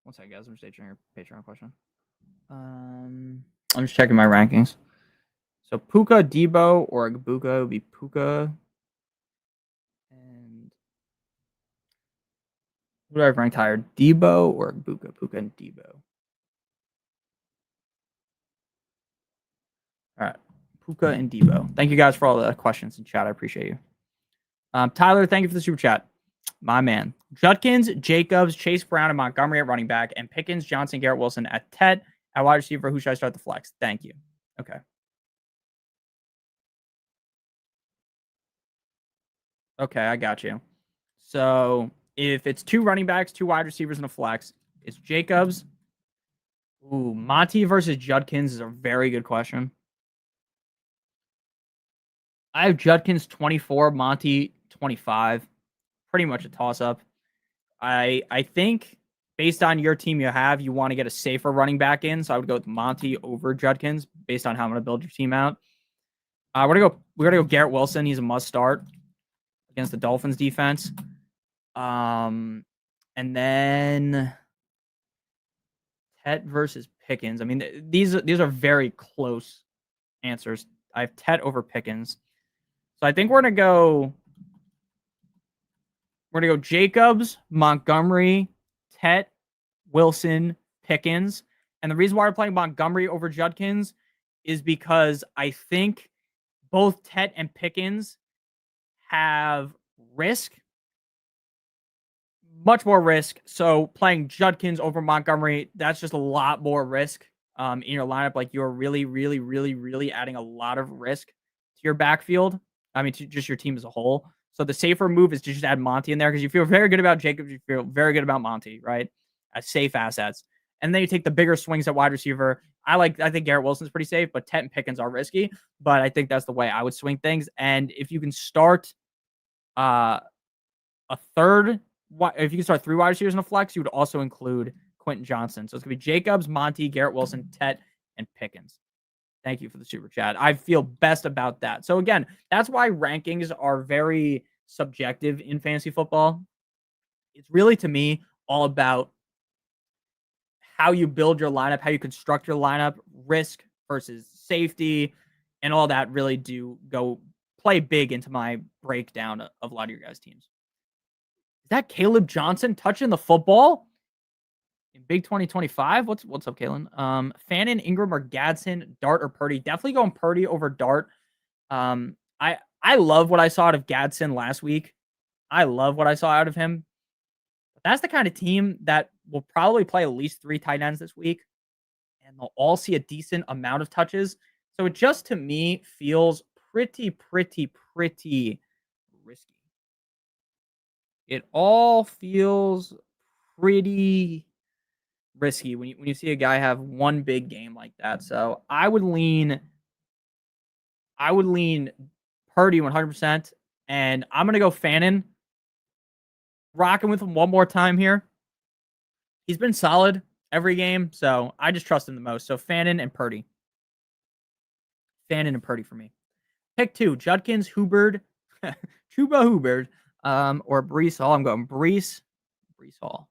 One second, guys. I'm just answering your Patreon question. I'm just checking my rankings. So Puka, Debo, or Agbuka would be Puka. And who do I have ranked higher? Debo or Agbuka? Puka and Debo. All right. Puka and Debo. Thank you guys for all the questions in chat. I appreciate you. Tyler, thank you for the super chat. My man. Judkins, Jacobs, Chase Brown, and Montgomery at running back, and Pickens, Johnson, Garrett Wilson at Tet. At wide receiver, who should I start the flex? Thank you. Okay. Okay, I got you. So if it's two running backs, two wide receivers, and a flex, it's Jacobs. Ooh, Monty versus Judkins is a very good question. I have Judkins 24, Monty 25. Pretty much a toss-up. I think based on your team you want to get a safer running back in, so I would go with Monty over Judkins based on how I'm going to build your team out. We're gonna go Garrett Wilson. He's a must start against the Dolphins defense. And then Tet versus Pickens. I mean, these are very close answers. I have Tet over Pickens. So I think we're gonna go Jacobs, Montgomery, Tet, Wilson, Pickens. And the reason why we're playing Montgomery over Judkins is because I think both Tet and Pickens have risk, much more risk. So playing Judkins over Montgomery, that's just a lot more risk in your lineup. Like you're really adding a lot of risk to your backfield. I mean, to just your team as a whole. So the safer move is to just add Monty in there because you feel very good about Jacobs. You feel very good about Monty, right? As safe assets. And then you take the bigger swings at wide receiver. I think Garrett Wilson's pretty safe, but Tet and Pickens are risky. But I think that's the way I would swing things. And if you can start a third, if you can start 3 wide receivers in a flex, you would also include Quentin Johnson. So it's going to be Jacobs, Monty, Garrett Wilson, Tet, and Pickens. Thank you for the super chat. I feel best about that. So again, that's why rankings are very subjective in fantasy football. It's really, to me, all about how you build your lineup, how you construct your lineup, risk versus safety, and all that really do go play big into my breakdown of a lot of your guys' teams. Is that Caleb Johnson touching the football in Big 2025? What's up, Kalen? Fannin, Ingram, or Gadsden, Dart, or Purdy? Definitely going Purdy over Dart. I love what I saw out of Gadsden last week. I love what I saw out of him. But that's the kind of team that will probably play at least 3 tight ends this week, and they'll all see a decent amount of touches. So it just, to me, feels pretty risky. It all feels pretty risky when you see a guy have one big game like that. So I would lean Purdy 100%, and I'm gonna go Fannin. Rocking with him one more time here. He's been solid every game, so I just trust him the most. So Fannin and Purdy. Fannin and Purdy for me. Pick 2, Judkins, Hubbard, Chuba Hubbard, or Breece Hall. I'm going Breece Hall.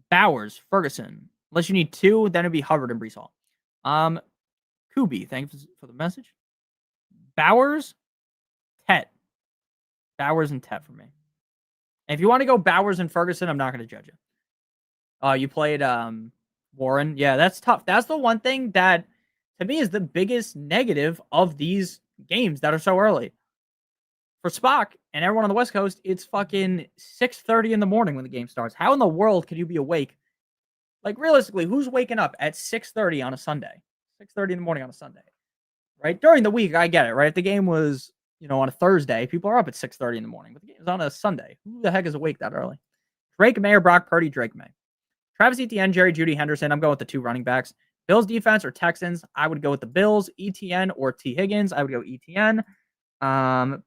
Bowers, Ferguson. Unless you need 2, then it'd be Hubbard and Breece Hall. Kubi, thanks for the message. Bowers, Tet. Bowers and Tet for me. And if you want to go Bowers and Ferguson, I'm not going to judge you. You played Warren. Yeah, that's tough. That's the one thing that, to me, is the biggest negative of these games that are so early. For Spock and everyone on the West Coast, it's fucking 6:30 in the morning when the game starts. How in the world could you be awake? Like, realistically, who's waking up at 6:30 on a Sunday? 6:30 in the morning on a Sunday, right? During the week, I get it, right? If the game was, on a Thursday, people are up at 6:30 in the morning. But the game is on a Sunday. Who the heck is awake that early? Drake May or Brock Purdy? Drake May. Travis Etienne, Jerry Jeudy, Henderson. I'm going with the 2 running backs. Bills defense or Texans? I would go with the Bills. Etienne or T. Higgins? I would go Etienne.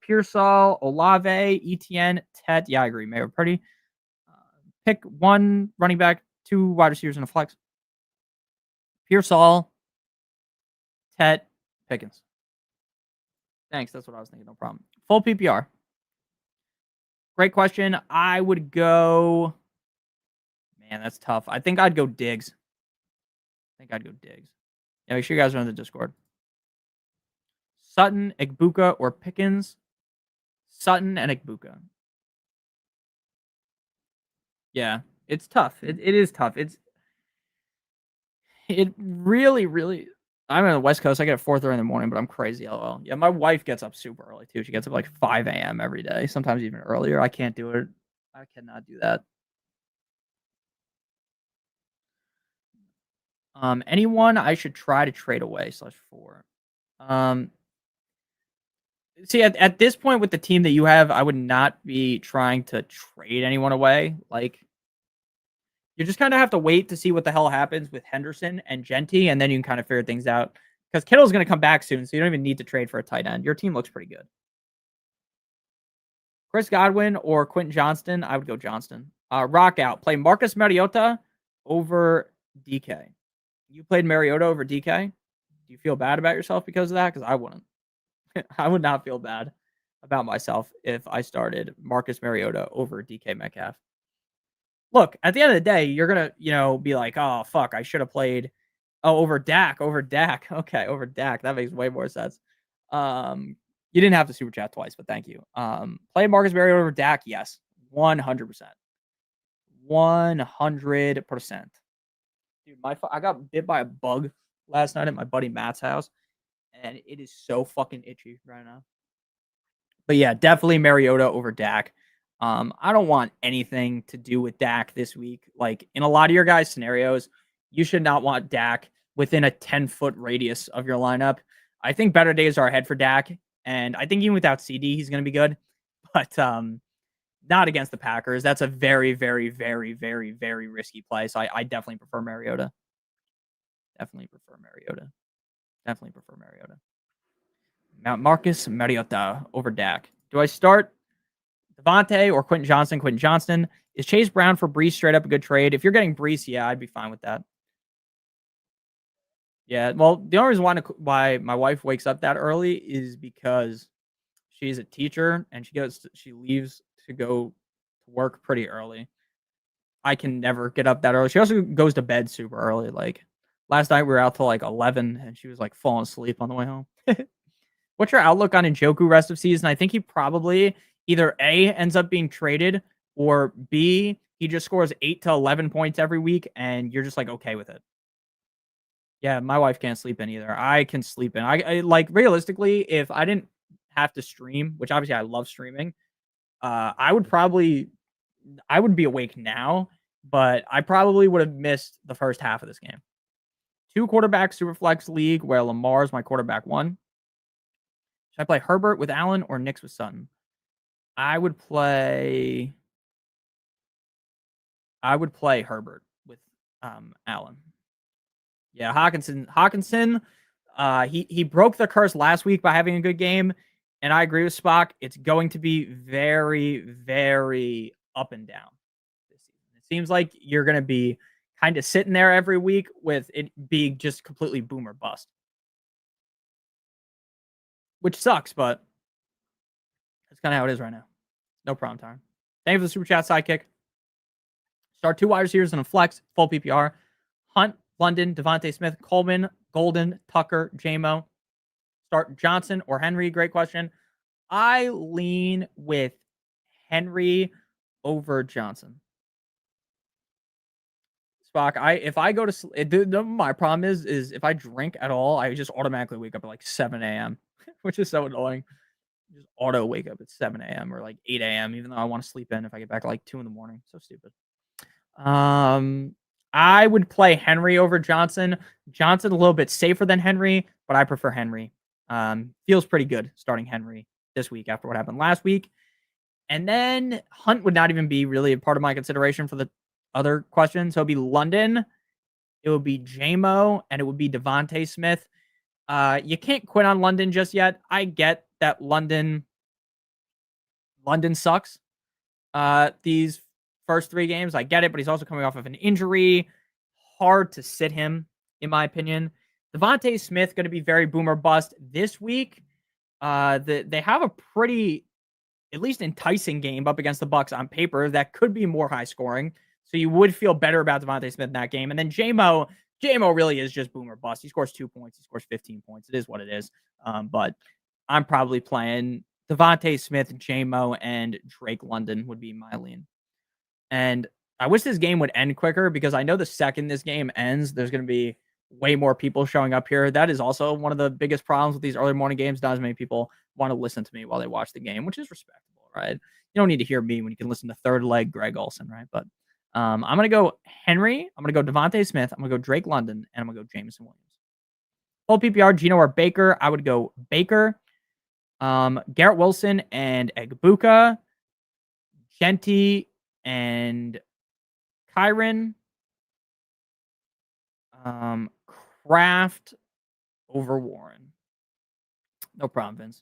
Pearsall, Olave, Etienne, Tet. Yeah, I agree. May or Purdy. Pick 1 running back, 2 wide receivers in a flex. Pearsall, Tet, Pickens. Thanks. That's what I was thinking. No problem. Full PPR. Great question. I would go. Man, that's tough. I think I'd go Diggs. Yeah, make sure you guys are on the Discord. Sutton, Igbuka, or Pickens? Sutton and Igbuka. Yeah, it's tough. It is tough. It really. I'm on the West Coast. I get at 4:30 in the morning, but I'm crazy. LOL. Yeah, my wife gets up super early too. She gets up like 5 a.m. every day, sometimes even earlier. I can't do it. I cannot do that. Anyone I should try to trade away /4. See, at this point with the team that you have, I would not be trying to trade anyone away. Like, you just kind of have to wait to see what the hell happens with Henderson and Genty, and then you can kind of figure things out. Because Kittle's going to come back soon, so you don't even need to trade for a tight end. Your team looks pretty good. Chris Godwin or Quentin Johnston? I would go Johnston. Rock out. Play Marcus Mariota over DK. You played Mariota over DK? Do you feel bad about yourself because of that? Because I wouldn't. I would not feel bad about myself if I started Marcus Mariota over DK Metcalf. Look, at the end of the day, you're going to, be like, oh, fuck, I should have played over Dak. Okay, over Dak. That makes way more sense. You didn't have to super chat twice, but thank you. Play Marcus Mariota over Dak? Yes, 100%. 100%. Dude, I got bit by a bug last night at my buddy Matt's house, and it is so fucking itchy right now. But yeah, definitely Mariota over Dak. I don't want anything to do with Dak this week. Like, in a lot of your guys' scenarios, you should not want Dak within a 10-foot radius of your lineup. I think better days are ahead for Dak, and I think even without CD, he's going to be good. But not against the Packers. That's a very, very, very, very, very risky play. So I definitely prefer Mariota. Definitely prefer Mariota. Marcus Mariota over Dak. Do I start Devontae or Quentin Johnston? Quentin Johnston. Is Chase Brown for Brees straight up a good trade? If you're getting Brees, yeah, I'd be fine with that. Yeah, well, the only reason why my wife wakes up that early is because she's a teacher and she leaves to go to work pretty early. I can never get up that early. She also goes to bed super early. Like last night we were out till like 11 and she was like falling asleep on the way home. What's your outlook on Njoku rest of season? I think he probably either A, ends up being traded, or B, he just scores 8 to 11 points every week and you're just like okay with it. Yeah, my wife can't sleep in either. I can sleep in. I like realistically, if I didn't have to stream, which obviously I love streaming, I would be awake now, but I probably would have missed the first half of this game. 2 quarterback Superflex league where Lamar's my quarterback 1. Should I play Herbert with Allen or Knicks with Sutton? I would play Herbert with Allen. Yeah, Hawkinson. He broke the curse last week by having a good game, and I agree with Spock. It's going to be very, very up and down this season. It seems like you're going to be kind of sitting there every week with it being just completely boom or bust, which sucks, but that's kind of how it is right now. No problem, time. Thank you for the super chat, sidekick. Start 2 wide receivers in a flex, full PPR. Hunt, London, Devontae Smith, Coleman, Golden, Tucker, JMO. Start Johnson or Henry? Great question. I lean with Henry over Johnson. Spock, if I go to my problem is if I drink at all, I just automatically wake up at like 7 a.m., which is so annoying. Just auto wake up at 7 a.m. or like 8 a.m., even though I want to sleep in if I get back at like 2 in the morning. So stupid. I would play Henry over Johnson. Johnson a little bit safer than Henry, but I prefer Henry. Feels pretty good starting Henry this week after what happened last week. And then Hunt would not even be really a part of my consideration for the other question. So it'd be London, it would be JMO, and it would be Devontae Smith. You can't quit on London just yet. I get that London sucks. These first 3 games, I get it, but he's also coming off of an injury. Hard to sit him, in my opinion. Devontae Smith going to be very boomer bust this week. They have a pretty, at least enticing game up against the Bucks on paper that could be more high scoring. So you would feel better about Devontae Smith in that game. And then JMO really is just boomer bust. He scores 2 points. He scores 15 points. It is what it is. But I'm probably playing Devontae Smith, JMO, and Drake London would be my lean. And I wish this game would end quicker because I know the second this game ends, there's going to be way more people showing up here. That is also one of the biggest problems with these early morning games. Not as many people want to listen to me while they watch the game, which is respectable, right? You don't need to hear me when you can listen to third leg Greg Olsen, right? But I'm going to go Henry. I'm going to go Devontae Smith. I'm going to go Drake London. And I'm going to go Jameson Williams. Full PPR, Gino or Baker. I would go Baker. Garrett Wilson and Egbuka. Genty and Kyron. Kraft over Warren. No problem, Vince.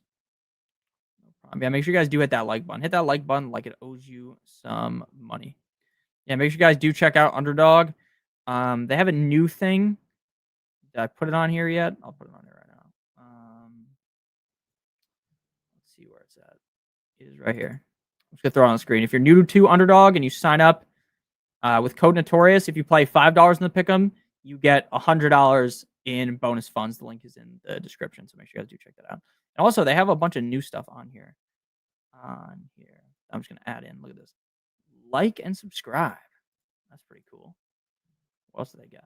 No problem. Yeah, make sure you guys do hit that like button. Hit that like button like it owes you some money. Yeah, make sure you guys do check out Underdog. They have a new thing. Did I put it on here yet? I'll put it on here right now. Let's see where it's at. It is right here. I'm just gonna throw it on the screen. If you're new to Underdog and you sign up with code Notorious, if you play $5 in the pick'em, you get $100 in bonus funds. The link is in the description, so make sure you guys do check that out. And also, they have a bunch of new stuff on here. I'm just gonna add in. Look at this. Like and subscribe. That's pretty cool. What else do they got?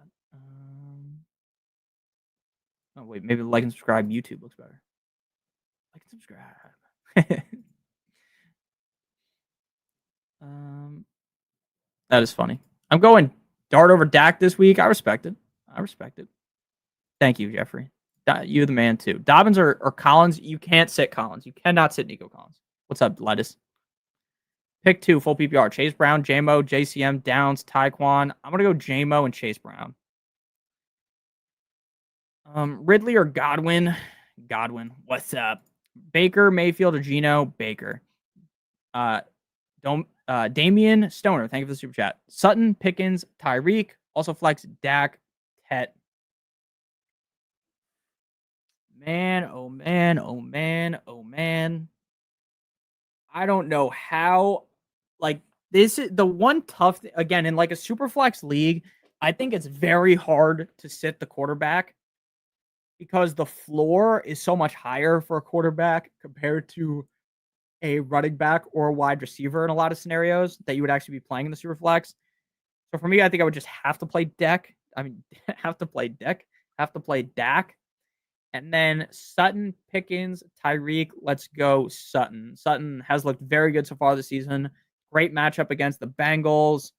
Oh wait, maybe like and subscribe. YouTube looks better. Like and subscribe. That is funny. I'm going Dart over Dak this week. I respect it. Thank you, Jeffrey. You're the man too. Dobbins or Collins. You can't sit Collins. You cannot sit Nico Collins. What's up, Lettuce? Pick 2, full PPR. Chase Brown, JMO, JCM, Downs, Tyquan. I'm going to go JMO and Chase Brown. Ridley or Godwin? Godwin. What's up? Baker, Mayfield, or Geno? Baker. Damian Stoner. Thank you for the super chat. Sutton, Pickens, Tyreek. Also flex Dak, Tet. Man, oh man, oh man, oh man. I don't know how. Like, this is the one tough again in like a super flex league. I think it's very hard to sit the quarterback because the floor is so much higher for a quarterback compared to a running back or a wide receiver in a lot of scenarios that you would actually be playing in the super flex. So for me, I think I would just have to play Dak. Have to play Dak. And then Sutton, Pickens, Tyreek. Let's go Sutton. Sutton has looked very good so far this season. Great matchup against the Bengals.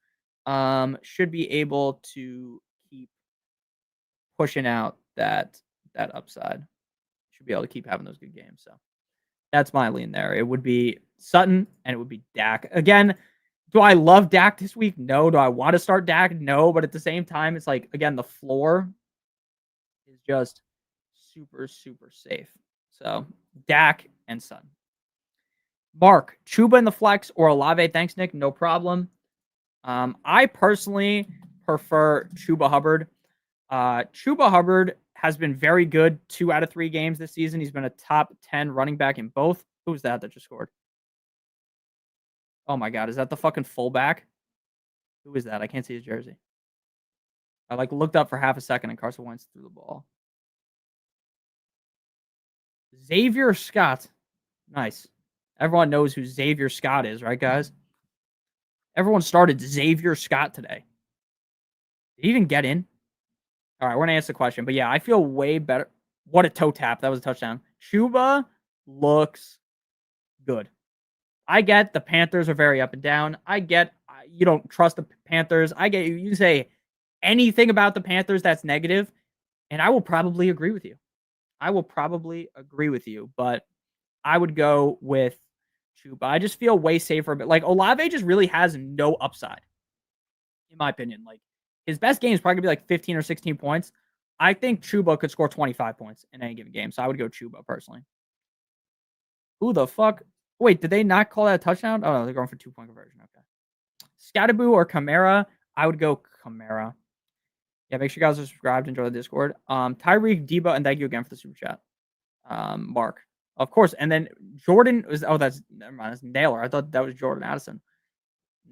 Should be able to keep pushing out that upside. Should be able to keep having those good games. So that's my lean there. It would be Sutton and it would be Dak. Again, do I love Dak this week? No. Do I want to start Dak? No. But at the same time, it's like, again, the floor is just super, super safe. So Dak and Sutton. Mark, Chuba in the flex or Olave? Thanks, Nick. No problem. I personally prefer Chuba Hubbard. Chuba Hubbard has been very good 2 out of 3 games this season. He's been a top 10 running back in both. Who's that just scored? Oh my God, is that the fucking fullback? Who is that? I can't see his jersey. I looked up for half a second and Carson Wentz threw the ball. Xavier Scott. Nice. Everyone knows who Xavier Scott is, right, guys? Everyone started Xavier Scott today. Did he even get in? All right, we're going to answer the question. But yeah, I feel way better. What a toe tap. That was a touchdown. Chuba looks good. I get the Panthers are very up and down. I get you don't trust the Panthers. I get you say anything about the Panthers that's negative, and I will probably agree with you. But I would go with Chuba. I just feel way safer. But like Olave just really has no upside, in my opinion. Like his best game is probably gonna be like 15 or 16 points. I think Chuba could score 25 points in any given game. So I would go Chuba personally. Who the fuck? Wait, did they not call that a touchdown? Oh, no, they're going for 2-point conversion. Okay. Scatterboo or Kamara? I would go Kamara. Yeah, make sure you guys are subscribed. Enjoy the Discord. Tyreek, Debo, and thank you again for the super chat. Mark. Of course. And then Jordan was, that's, never mind. That's Naylor. I thought that was Jordan Addison.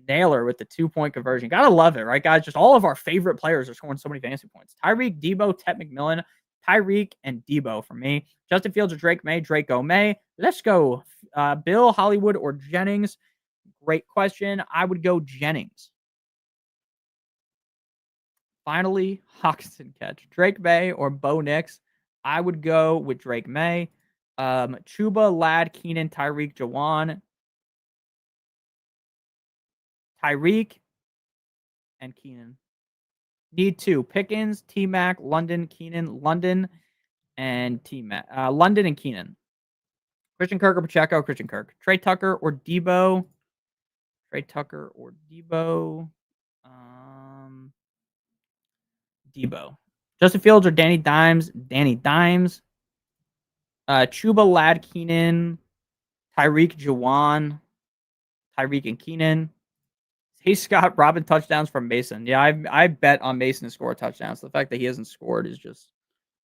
Naylor with the 2-point conversion. Gotta love it, right, guys? Just all of our favorite players are scoring so many fantasy points. Tyreek, Debo, Ted McMillan, Tyreek, and Debo for me. Justin Fields or Drake May? Draco May. Let's go. Bill, Hollywood, or Jennings? Great question. I would go Jennings. Finally, Hawkinson catch. Drake May or Bo Nix? I would go with Drake May. Chuba, Ladd, Keenan, Tyreek, Jawan. Tyreek and Keenan. Need 2. Pickens, T-Mac, London, Keenan, London, and T-Mac. London and Keenan. Christian Kirk or Pacheco? Christian Kirk. Trey Tucker or Debo? Debo. Justin Fields or Danny Dimes? Danny Dimes. Chuba, Ladd, Keenan, Tyreek, Jawan, Tyreek and Keenan. Hey, Scott, Robin touchdowns from Mason. Yeah, I bet on Mason to score a touchdown. So the fact that he hasn't scored is just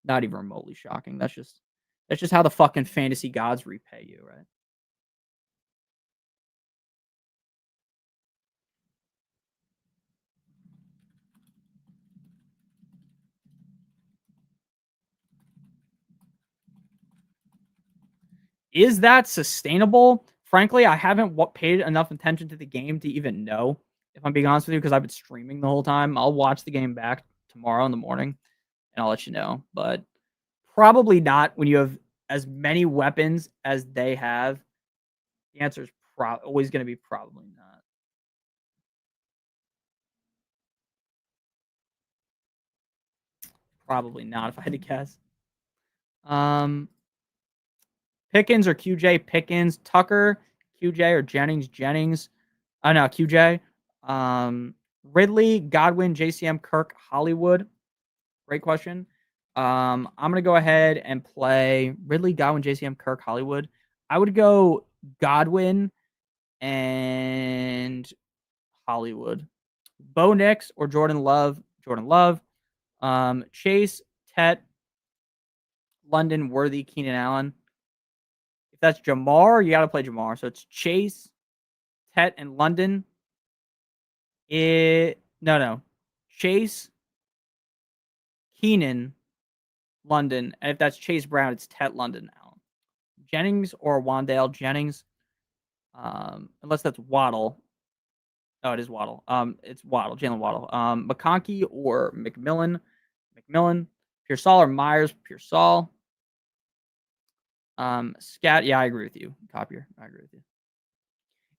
not even remotely shocking. That's just how the fucking fantasy gods repay you, right? Is that sustainable? Frankly, I haven't paid enough attention to the game to even know, if I'm being honest with you, because I've been streaming the whole time. I'll watch the game back tomorrow in the morning, and I'll let you know. But probably not when you have as many weapons as they have. The answer is always going to be probably not. Probably not, if I had to guess. Pickens or QJ? Pickens. Tucker, QJ, or Jennings? Jennings. Oh no, QJ. Ridley, Godwin, JCM, Kirk, Hollywood. Great question. I'm gonna go ahead and play Ridley, Godwin, JCM, Kirk, Hollywood. I would go Godwin and Hollywood. Bo Nix or Jordan Love. Jordan Love. Chase, Tet, London, Worthy, Keenan Allen. If that's Jamar, you got to play Jamar. So it's Chase, Tet, and London. No. Chase, Keenan, London. And if that's Chase Brown, it's Tet, London, Allen. Jennings or Wandale Jennings. Unless that's Waddle. Oh, it is Waddle. It's Waddle, Jalen Waddle. McConkey or McMillan. Pearsall or Myers. Pearsall. Scat. Yeah, I agree with you. Copier. I agree with you.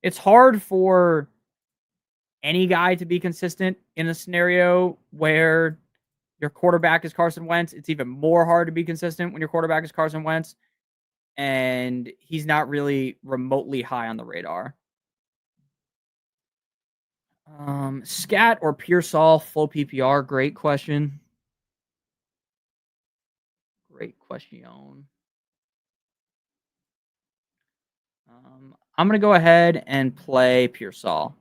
It's hard for any guy to be consistent in a scenario where your quarterback is Carson Wentz. It's even more hard to be consistent when your quarterback is Carson Wentz and he's not really remotely high on the radar. Scat or Pearsall, full PPR. Great question. Great question. I'm going to go ahead and play Pearsall.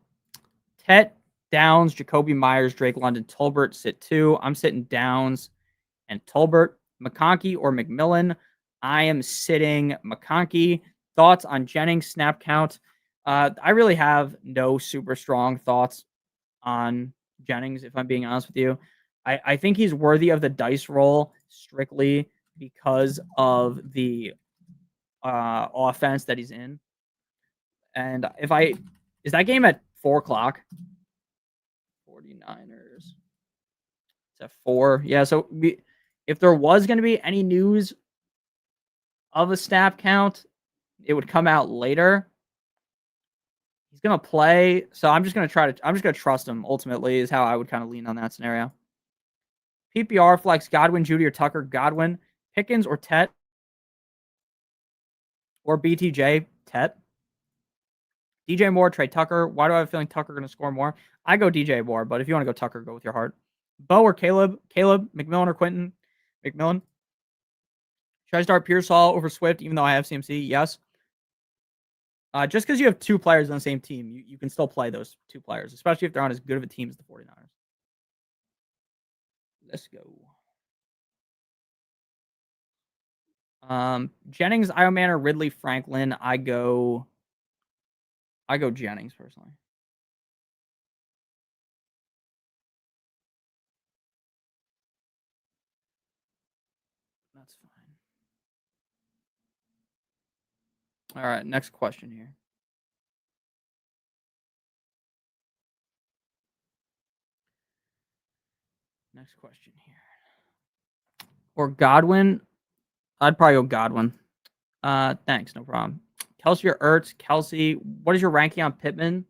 Tet, Downs, Jacoby Myers, Drake London, Tolbert sit 2. I'm sitting Downs and Tolbert. McConkey or McMillan. I am sitting McConkey. Thoughts on Jennings snap count? I really have no super strong thoughts on Jennings, if I'm being honest with you. I think he's worthy of the dice roll strictly because of the offense that he's in. And is that game at 4:00? 49ers. It's at 4. Yeah, so if there was going to be any news of a snap count, it would come out later. He's going to play, so I'm just going to trust him ultimately is how I would kind of lean on that scenario. PPR flex Godwin, Judy, or Tucker. Godwin, Pickens or Tet, or BTJ, Tet. DJ Moore, Trey Tucker. Why do I have a feeling Tucker going to score more? I go DJ Moore, but if you want to go Tucker, go with your heart. Bo or Caleb? McMillan or Quentin? McMillan. Should I start Pearsall over Swift, even though I have CMC? Yes. Just because you have 2 players on the same team, you can still play those 2 players, especially if they're on as good of a team as the 49ers. Let's go. Jennings, Iomanor, Ridley, Franklin. I go Jennings personally. That's fine. All right, next question here. Next question here. Or Godwin. I'd probably go Godwin. Thanks, no problem. Kelsey or Ertz? Kelsey. What is your ranking on Pittman?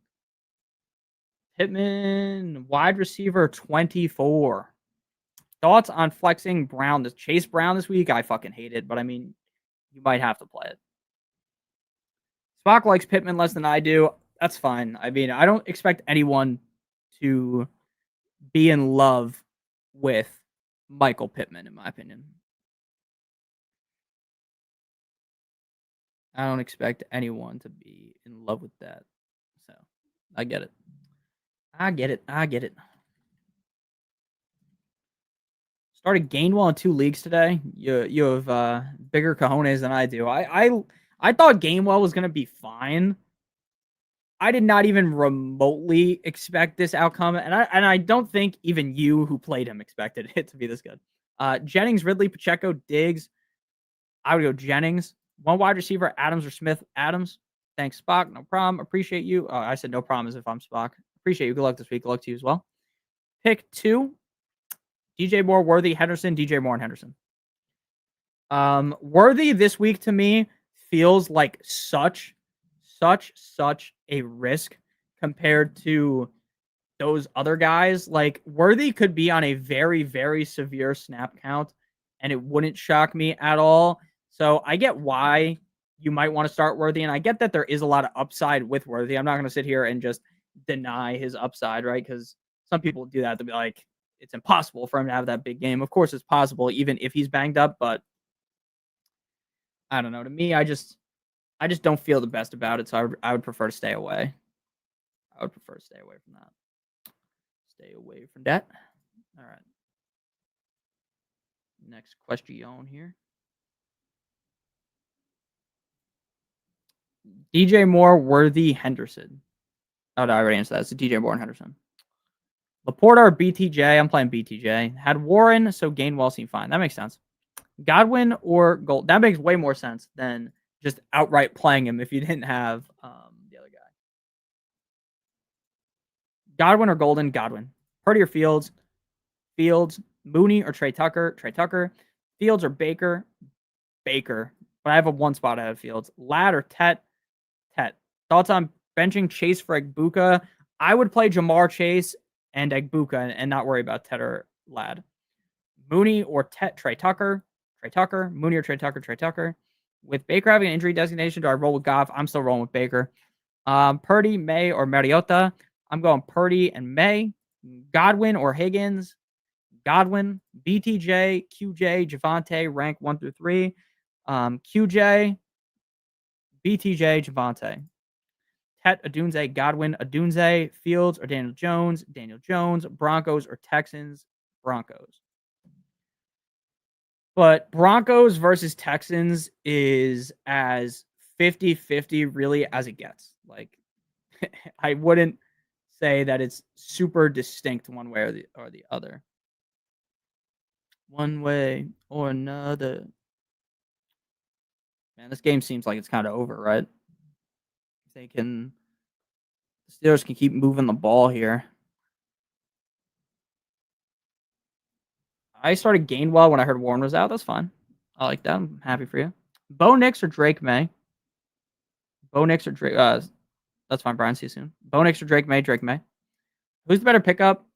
Pittman, wide receiver 24. Thoughts on flexing Brown, Chase Brown this week? I fucking hate it, but I mean, you might have to play it. Spock likes Pittman less than I do. That's fine. I mean, I don't expect anyone to be in love with Michael Pittman, in my opinion. I don't expect anyone to be in love with that. So, I get it. Started Gainwell in 2 leagues today. You have bigger cojones than I do. I thought Gainwell was going to be fine. I did not even remotely expect this outcome, and I don't think even you who played him expected it to be this good. Jennings, Ridley, Pacheco, Diggs. I would go Jennings. 1 wide receiver, Adams or Smith. Adams. Thanks, Spock. No problem. Appreciate you. I said no problem as if I'm Spock. Appreciate you. Good luck this week. Good luck to you as well. Pick 2. DJ Moore, Worthy, Henderson. DJ Moore and Henderson. Worthy this week to me feels like such a risk compared to those other guys. Like Worthy could be on a very, very severe snap count and it wouldn't shock me at all. So I get why you might want to start Worthy, and I get that there is a lot of upside with Worthy. I'm not going to sit here and just deny his upside, right? Because some people do that to be like, it's impossible for him to have that big game. Of course, it's possible, even if he's banged up. But I don't know. To me, I just don't feel the best about it. So I would prefer to stay away. I would prefer to stay away from that. Stay away from that. All right. Next question here. DJ Moore, Worthy, Henderson. Oh, no, I already answered that. It's DJ Moore and Henderson. Laporta or BTJ? I'm playing BTJ. Had Warren, so Gainwell seemed fine. That makes sense. Godwin or Gold? That makes way more sense than just outright playing him if you didn't have the other guy. Godwin or Golden? Godwin. Purdy or Fields? Fields. Mooney or Trey Tucker? Trey Tucker. Fields or Baker? Baker. But I have a one spot ahead of Fields. Ladd or Tet? Tet. Thoughts on benching Chase for Egbuka? I would play Jamar Chase and Egbuka and not worry about Tet or Ladd. Mooney or Trey Tucker? Trey Tucker. Mooney or Trey Tucker? Trey Tucker. With Baker having an injury designation, do I roll with Goff? I'm still rolling with Baker. Purdy, May, or Mariota? I'm going Purdy and May. Godwin or Higgins? Godwin, BTJ, QJ, Javonte, rank 1 through 3. QJ, BTJ, Javonte. Tet, Adunze, Godwin, Adunze, Fields, or Daniel Jones, Daniel Jones, Broncos or Texans, Broncos. But Broncos versus Texans is as 50-50 really as it gets. Like, I wouldn't say that it's super distinct one way or the other. One way or another. Man, this game seems like it's kind of over, right? The Steelers can keep moving the ball here. I started Gainwell when I heard Warren was out. That's fine. I like that. I'm happy for you. Bo Nix or Drake May? Bo Nix or Drake? That's fine. Brian, see you soon. Bo Nix or Drake May? Drake May. Who's the better pickup?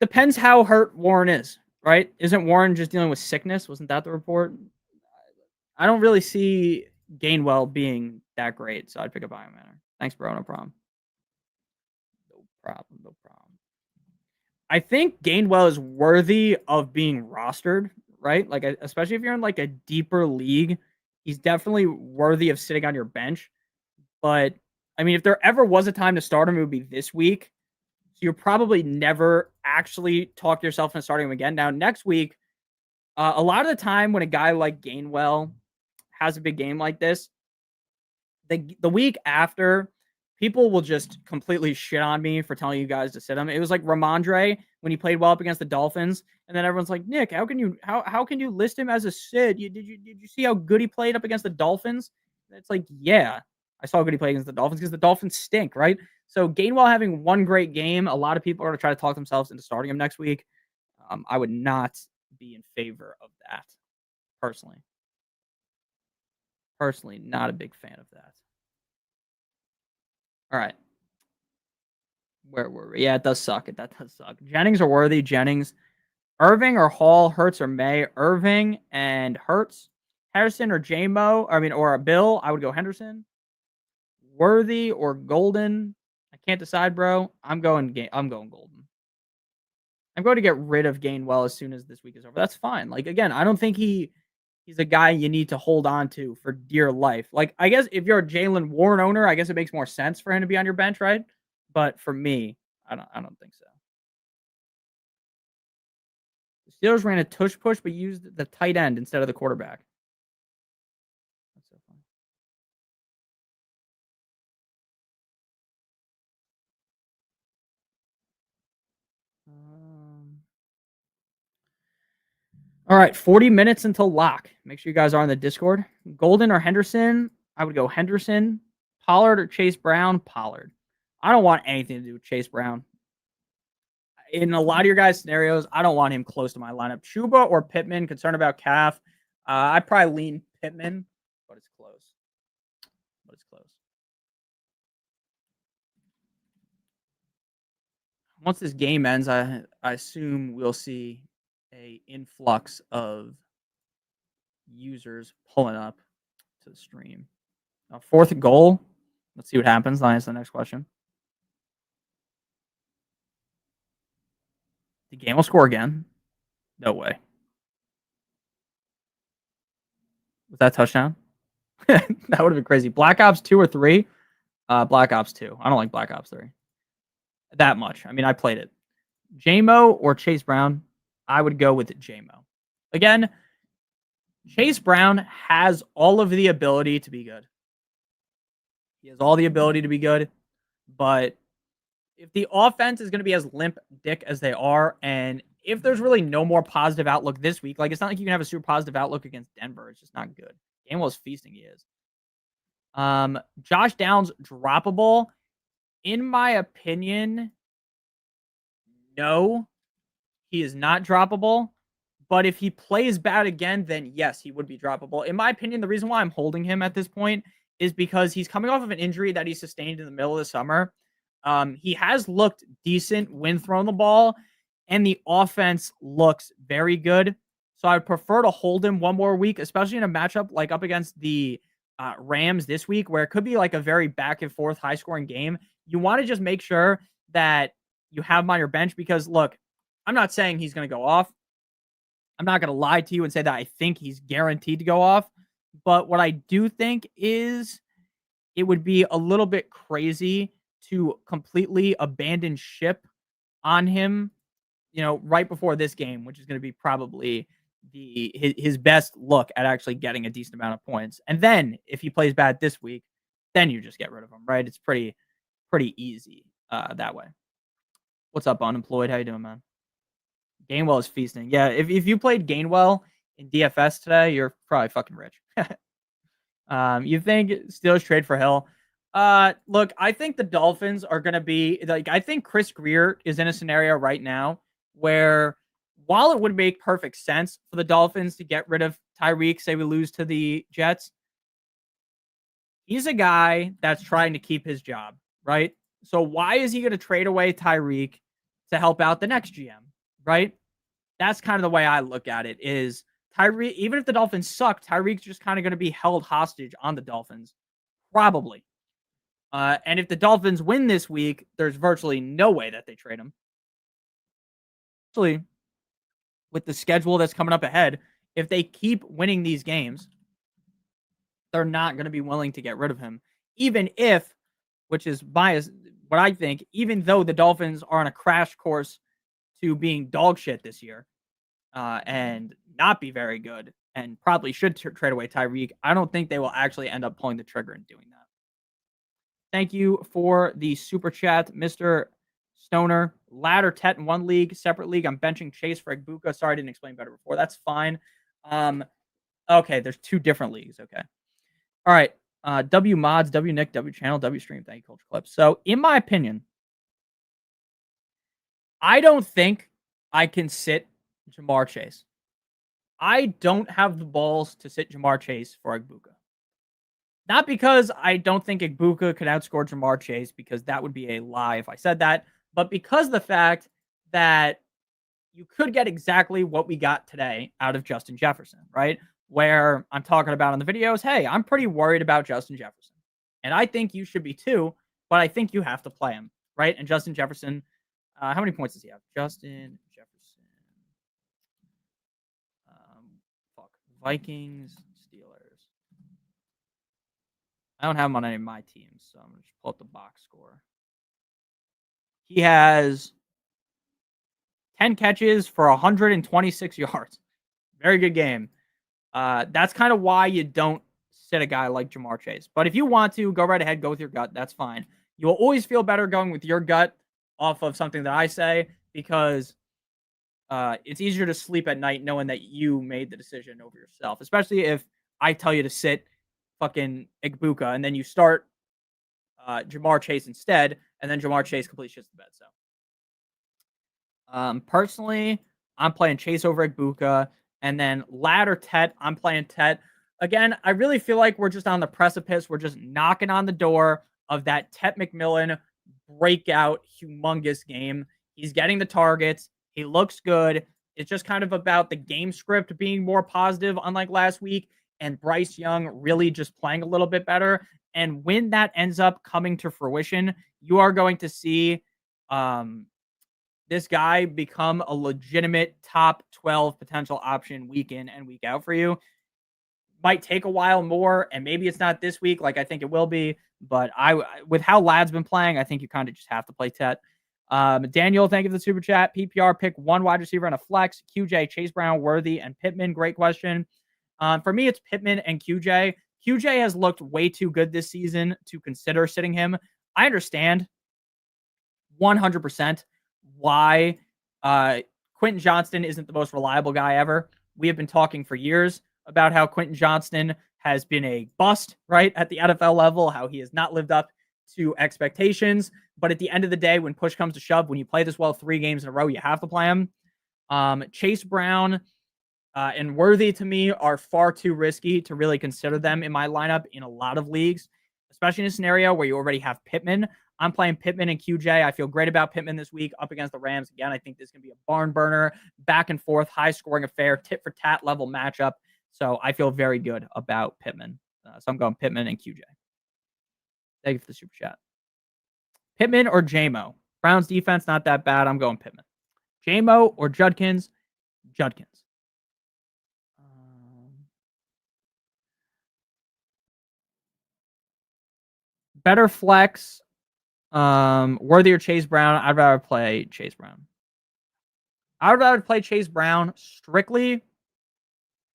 Depends how hurt Warren is, right? Isn't Warren just dealing with sickness? Wasn't that the report? I don't really see Gainwell being that great, so I'd pick up Iron Manor. Thanks, bro. No problem. No problem. I think Gainwell is worthy of being rostered, right? Like, especially if you're in like a deeper league, he's definitely worthy of sitting on your bench. But I mean, if there ever was a time to start him, it would be this week. So you'll probably never actually talk yourself into starting him again. Now, next week, a lot of the time when a guy like Gainwell has a big game like this, the week after, people will just completely shit on me for telling you guys to sit him. It was like Ramondre when he played well up against the Dolphins, and then everyone's like, Nick, how can you list him as a sit? Did you see how good he played up against the Dolphins? And it's like, yeah, I saw how good he played against the Dolphins because the Dolphins stink, right? So Gainwell having one great game, a lot of people are going to try to talk themselves into starting him next week. I would not be in favor of that, personally. Personally, not a big fan of that. All right. Where were we? Yeah, it does suck. That does suck. Jennings or Worthy? Jennings. Irving or Hall? Hurts or May? Irving and Hurts. Harrison or J-Mo? Or a Bill? I would go Henderson. Worthy or Golden? I can't decide, bro. I'm going Golden. I'm going to get rid of Gainwell as soon as this week is over. That's fine. Like, again, I don't think he's a guy you need to hold on to for dear life. Like, I guess if you're a Jaylen Warren owner, I guess it makes more sense for him to be on your bench, right? But for me, I don't think so. The Steelers ran a tush push, but used the tight end instead of the quarterback. That's so fun. All right, 40 minutes until lock. Make sure you guys are on the Discord. Golden or Henderson? I would go Henderson. Pollard or Chase Brown? Pollard. I don't want anything to do with Chase Brown. In a lot of your guys' scenarios, I don't want him close to my lineup. Chuba or Pittman? Concerned about calf. I'd probably lean Pittman, but it's close. Once this game ends, I assume we'll see a influx of users pulling up to the stream. Fourth goal. Let's see what happens. I'll answer the next question. The game will score again. No way. Was that a touchdown? That would have been crazy. Black Ops 2 or 3? Black Ops 2. I don't like Black Ops 3 that much. I mean, I played it. JMO or Chase Brown? I would go with JMO. Again, Chase Brown has all of the ability to be good. He has all the ability to be good, but if the offense is going to be as limp dick as they are, and if there's really no more positive outlook this week, like it's not like you can have a super positive outlook against Denver. It's just not good. Gainwell's feasting. He is. Josh Downs droppable. In my opinion, no, he is not droppable. But if he plays bad again, then yes, he would be droppable. In my opinion, the reason why I'm holding him at this point is because he's coming off of an injury that he sustained in the middle of the summer. He has looked decent when throwing the ball, and the offense looks very good. So I would prefer to hold him one more week, especially in a matchup like up against the Rams this week, where it could be like a very back and forth, high scoring game. You want to just make sure that you have him on your bench because, look, I'm not saying he's going to go off. I'm not going to lie to you and say that I think he's guaranteed to go off. But what I do think is it would be a little bit crazy to completely abandon ship on him, right before this game, which is going to be probably his best look at actually getting a decent amount of points. And then if he plays bad this week, then you just get rid of him, right? It's pretty easy that way. What's up, Unemployed? How you doing, man? Gainwell is feasting. Yeah, if you played Gainwell in DFS today, you're probably fucking rich. You think Steelers trade for Hill? Look, I think the Dolphins are going to be like, I think Chris Greer is in a scenario right now where while it would make perfect sense for the Dolphins to get rid of Tyreek, say we lose to the Jets, he's a guy that's trying to keep his job, right? So why is he going to trade away Tyreek to help out the next GM, right? That's kind of the way I look at it is Tyreek, even if the Dolphins suck, Tyreek's just kind of going to be held hostage on the Dolphins, probably. And if the Dolphins win this week, there's virtually no way that they trade him. Actually, with the schedule that's coming up ahead, if they keep winning these games, they're not going to be willing to get rid of him. Even if, which is biased, what I think, even though the Dolphins are on a crash course to being dog shit this year and not be very good and probably should trade away Tyreek, I don't think they will actually end up pulling the trigger and doing that. Thank you for the super chat, Mr. Stoner. Ladder Tet in one league, separate league. I'm benching Chase for Egbuka. Sorry, I didn't explain better before. That's fine. Okay, there's two different leagues. Okay. All right. W mods, W Nick, W channel, W stream. Thank you, Culture Clips. So, in my opinion, I don't think I can sit Jamar Chase. I don't have the balls to sit Jamar Chase for Egbuka. Not because I don't think Egbuka could outscore Jamar Chase, because that would be a lie if I said that, but because of the fact that you could get exactly what we got today out of Justin Jefferson, right? Where I'm talking about on the videos, hey, I'm pretty worried about Justin Jefferson. And I think you should be too, but I think you have to play him, right? And Justin Jefferson, how many points does he have? Justin Jefferson. Vikings, Steelers. I don't have him on any of my teams, so I'm going to just pull up the box score. He has 10 catches for 126 yards. Very good game. That's kind of why you don't sit a guy like Jamar Chase. But if you want to, go right ahead, go with your gut. That's fine. You will always feel better going with your gut off of something that I say, because it's easier to sleep at night knowing that you made the decision over yourself, especially if I tell you to sit fucking Egbuka and then you start Jamar Chase instead, and then Jamar Chase completely shits the bed. So personally, I'm playing Chase over Egbuka, and then ladder Tet, I'm playing Tet. Again, I really feel like we're just on the precipice. We're just knocking on the door of that Tet McMillan breakout humongous game. He's getting the targets. He looks good. It's just kind of about the game script being more positive, unlike last week. and Bryce Young really just playing a little bit better. And when that ends up coming to fruition, you are going to see this guy become a legitimate top 12 potential option week in and week out for you. Might take a while more, and maybe it's not this week like I think it will be, but with how Lad's been playing, I think you kind of just have to play Tet. Daniel, thank you for the super chat. PPR, pick one wide receiver and a flex. QJ, Chase Brown, Worthy, and Pittman. Great question. For me, it's Pittman and QJ. QJ has looked way too good this season to consider sitting him. I understand 100% why Quentin Johnston isn't the most reliable guy ever. We have been talking for years about how Quentin Johnston has been a bust, right, at the NFL level, how he has not lived up to expectations. But at the end of the day, when push comes to shove, when you play this well 3 games in a row, you have to play him. Chase Brown and Worthy, to me, are far too risky to really consider them in my lineup in a lot of leagues, especially in a scenario where you already have Pittman. I'm playing Pittman and QJ. I feel great about Pittman this week up against the Rams. Again, I think this can be a barn burner, back and forth, high scoring affair, tit for tat level matchup. So I feel very good about Pittman. So I'm going Pittman and QJ. Thank you for the super chat. Pittman or JMO? Browns defense, not that bad. I'm going Pittman. JMO or Judkins? Judkins. Better flex. Worthy or Chase Brown? I'd rather play Chase Brown. I would rather play Chase Brown strictly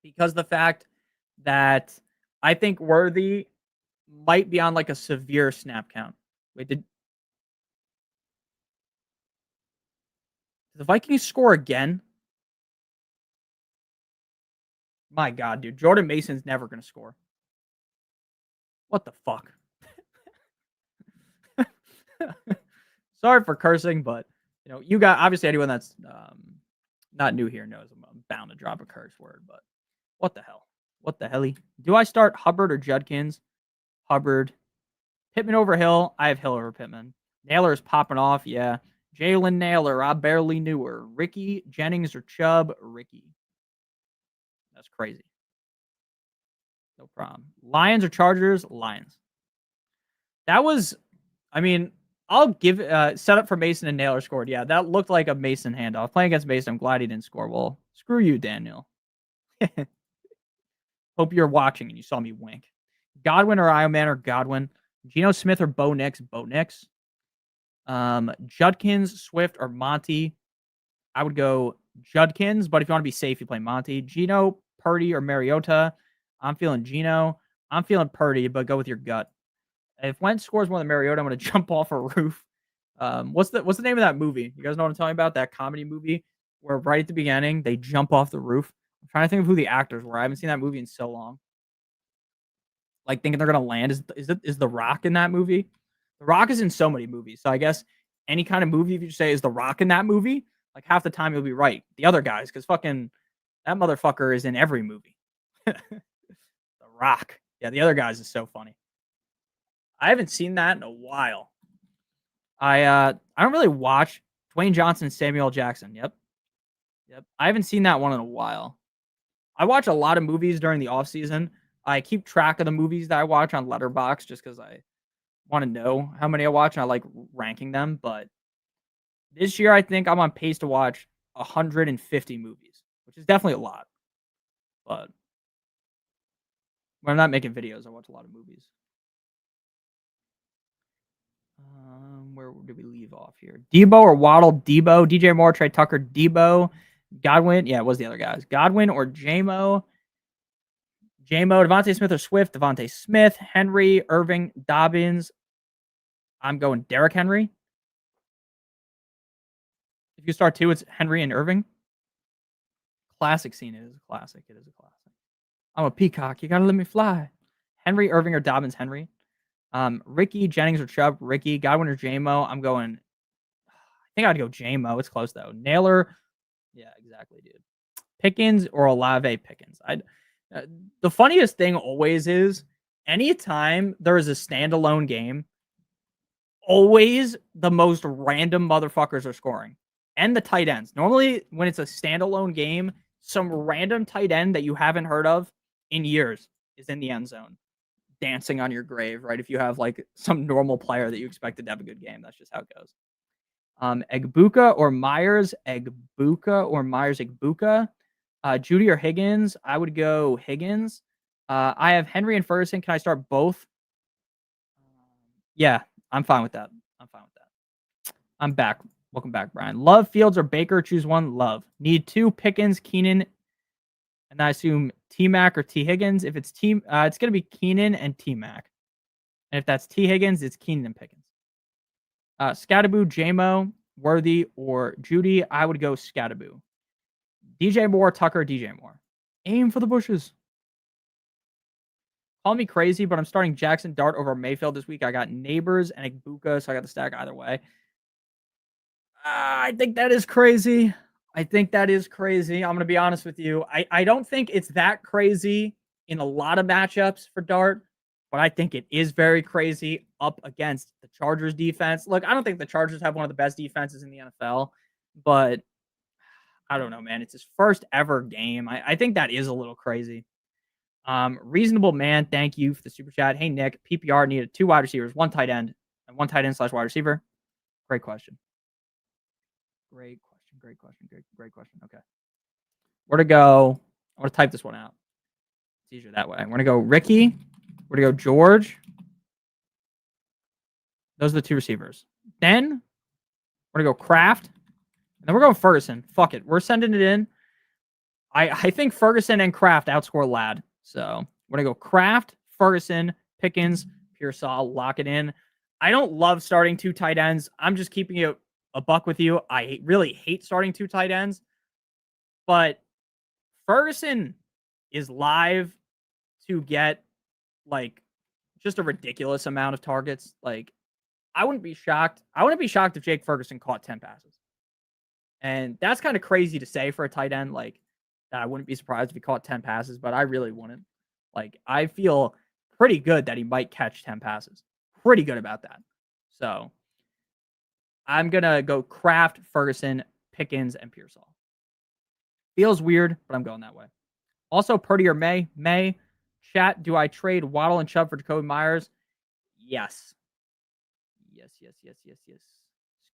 because the fact that I think Worthy might be on like a severe snap count. Wait, did the Vikings score again? My God, dude. Jordan Mason's never going to score. What the fuck? Sorry for cursing, but you got obviously anyone that's not new here knows I'm bound to drop a curse word, but what the hell? What the helly? Do I start Hubbard or Judkins? Hubbard. Pittman over Hill. I have Hill over Pittman. Naylor is popping off. Yeah. Jalen Naylor. I barely knew her. Ricky, Jennings, or Chubb? Ricky. That's crazy. No problem. Lions or Chargers? Lions. That was, I mean, I'll give set up for Mason and Naylor scored. Yeah, that looked like a Mason handoff. Playing against Mason, I'm glad he didn't score. Well, screw you, Daniel. Hope you're watching and you saw me wink. Godwin or Ioman or Godwin. Geno Smith or Bo Nix? Bo Nix. Judkins, Swift, or Monty. I would go Judkins, but if you want to be safe, you play Monty. Geno, Purdy, or Mariota. I'm feeling Geno. I'm feeling Purdy, but go with your gut. If Wentz scores more than Mariota, I'm going to jump off a roof. What's the name of that movie? You guys know what I'm talking about? That comedy movie where right at the beginning they jump off the roof. I'm trying to think of who the actors were. I haven't seen that movie in so long. Like thinking they're going to land. Is The Rock in that movie? The Rock is in so many movies. So I guess any kind of movie, if you say is The Rock in that movie, like half the time you'll be right. The other guys, because fucking that motherfucker is in every movie. The Rock. Yeah, the other guys is so funny. I haven't seen that in a while. I don't really watch Dwayne Johnson, Samuel Jackson. Yep. I haven't seen that one in a while. I watch a lot of movies during the off season. I keep track of the movies that I watch on Letterboxd just because I want to know how many I watch and I like ranking them. But this year, I think I'm on pace to watch 150 movies, which is definitely a lot. But when I'm not making videos, I watch a lot of movies. Where did we leave off here? Debo or Waddle? Debo. DJ Moore, Trey Tucker, Debo. Godwin. Yeah, it was the other guys. Godwin or JMO. Devontae Smith or Swift. Devontae Smith. Henry, Irving, Dobbins. I'm going Derrick Henry. If you start 2, it's Henry and Irving. Classic scene. It is a classic. I'm a peacock. You got to let me fly. Henry, Irving, or Dobbins, Henry. Ricky, Jennings, or Chubb. Ricky. Godwin or JMO. I'm going. I think I'd go JMO. It's close though. Naylor. Yeah, exactly, dude. Pickens or Olave. Pickens. The funniest thing always is anytime there is a standalone game, always the most random motherfuckers are scoring. And the tight ends. Normally, when it's a standalone game, some random tight end that you haven't heard of in years is in the end zone, dancing on your grave, right? If you have like some normal player that you expected to have a good game, that's just how it goes. Egbuka or Myers, Egbuka. Judy or Higgins, I would go Higgins. I have Henry and Ferguson. Can I start both? Yeah, I'm fine with that. I'm back. Welcome back, Brian. Love, Fields, or Baker? Choose one. Love. Need two. Pickens, Keenan, and I assume T-Mac or T. Higgins. If it's it's going to be Keenan and T-Mac. And if that's T. Higgins, it's Keenan and Pickens. Scattaboo, JMO, Worthy, or Judy. I would go Scattaboo. DJ Moore, Tucker, DJ Moore. Aim for the bushes. Call me crazy, but I'm starting Jackson Dart over Mayfield this week. I got Neighbors and Egbuka, so I got the stack either way. I think that is crazy. I'm going to be honest with you. I don't think it's that crazy in a lot of matchups for Dart, but I think it is very crazy up against the Chargers defense. Look, I don't think the Chargers have one of the best defenses in the NFL, but I don't know, man. It's his first ever game. I think that is a little crazy. Reasonable man, thank you for the super chat. Hey, Nick, PPR needed 2 wide receivers, 1 tight end, and 1 tight end / wide receiver. Great question. Okay. Where to go? I want to type this one out. It's easier that way. I'm going to go Ricky. We're going to go George. Those are the 2 receivers. Then we're going to go Kraft. And then we're going Ferguson. Fuck it. We're sending it in. I think Ferguson and Kraft outscore Ladd. So we're going to go Kraft, Ferguson, Pickens, Pearsall, lock it in. I don't love starting 2 tight ends. I'm just keeping it a buck with you. I really hate starting 2 tight ends. But Ferguson is live to get like just a ridiculous amount of targets. Like, I wouldn't be shocked. If Jake Ferguson caught 10 passes. And that's kind of crazy to say for a tight end. Like, I wouldn't be surprised if he caught 10 passes, but I really wouldn't. Like, I feel pretty good that he might catch 10 passes. Pretty good about that. So I'm going to go Kraft, Ferguson, Pickens, and Pearsall. Feels weird, but I'm going that way. Also, Purdy or May. Chat, do I trade Waddle and Chubb for Jacoby Myers? Yes.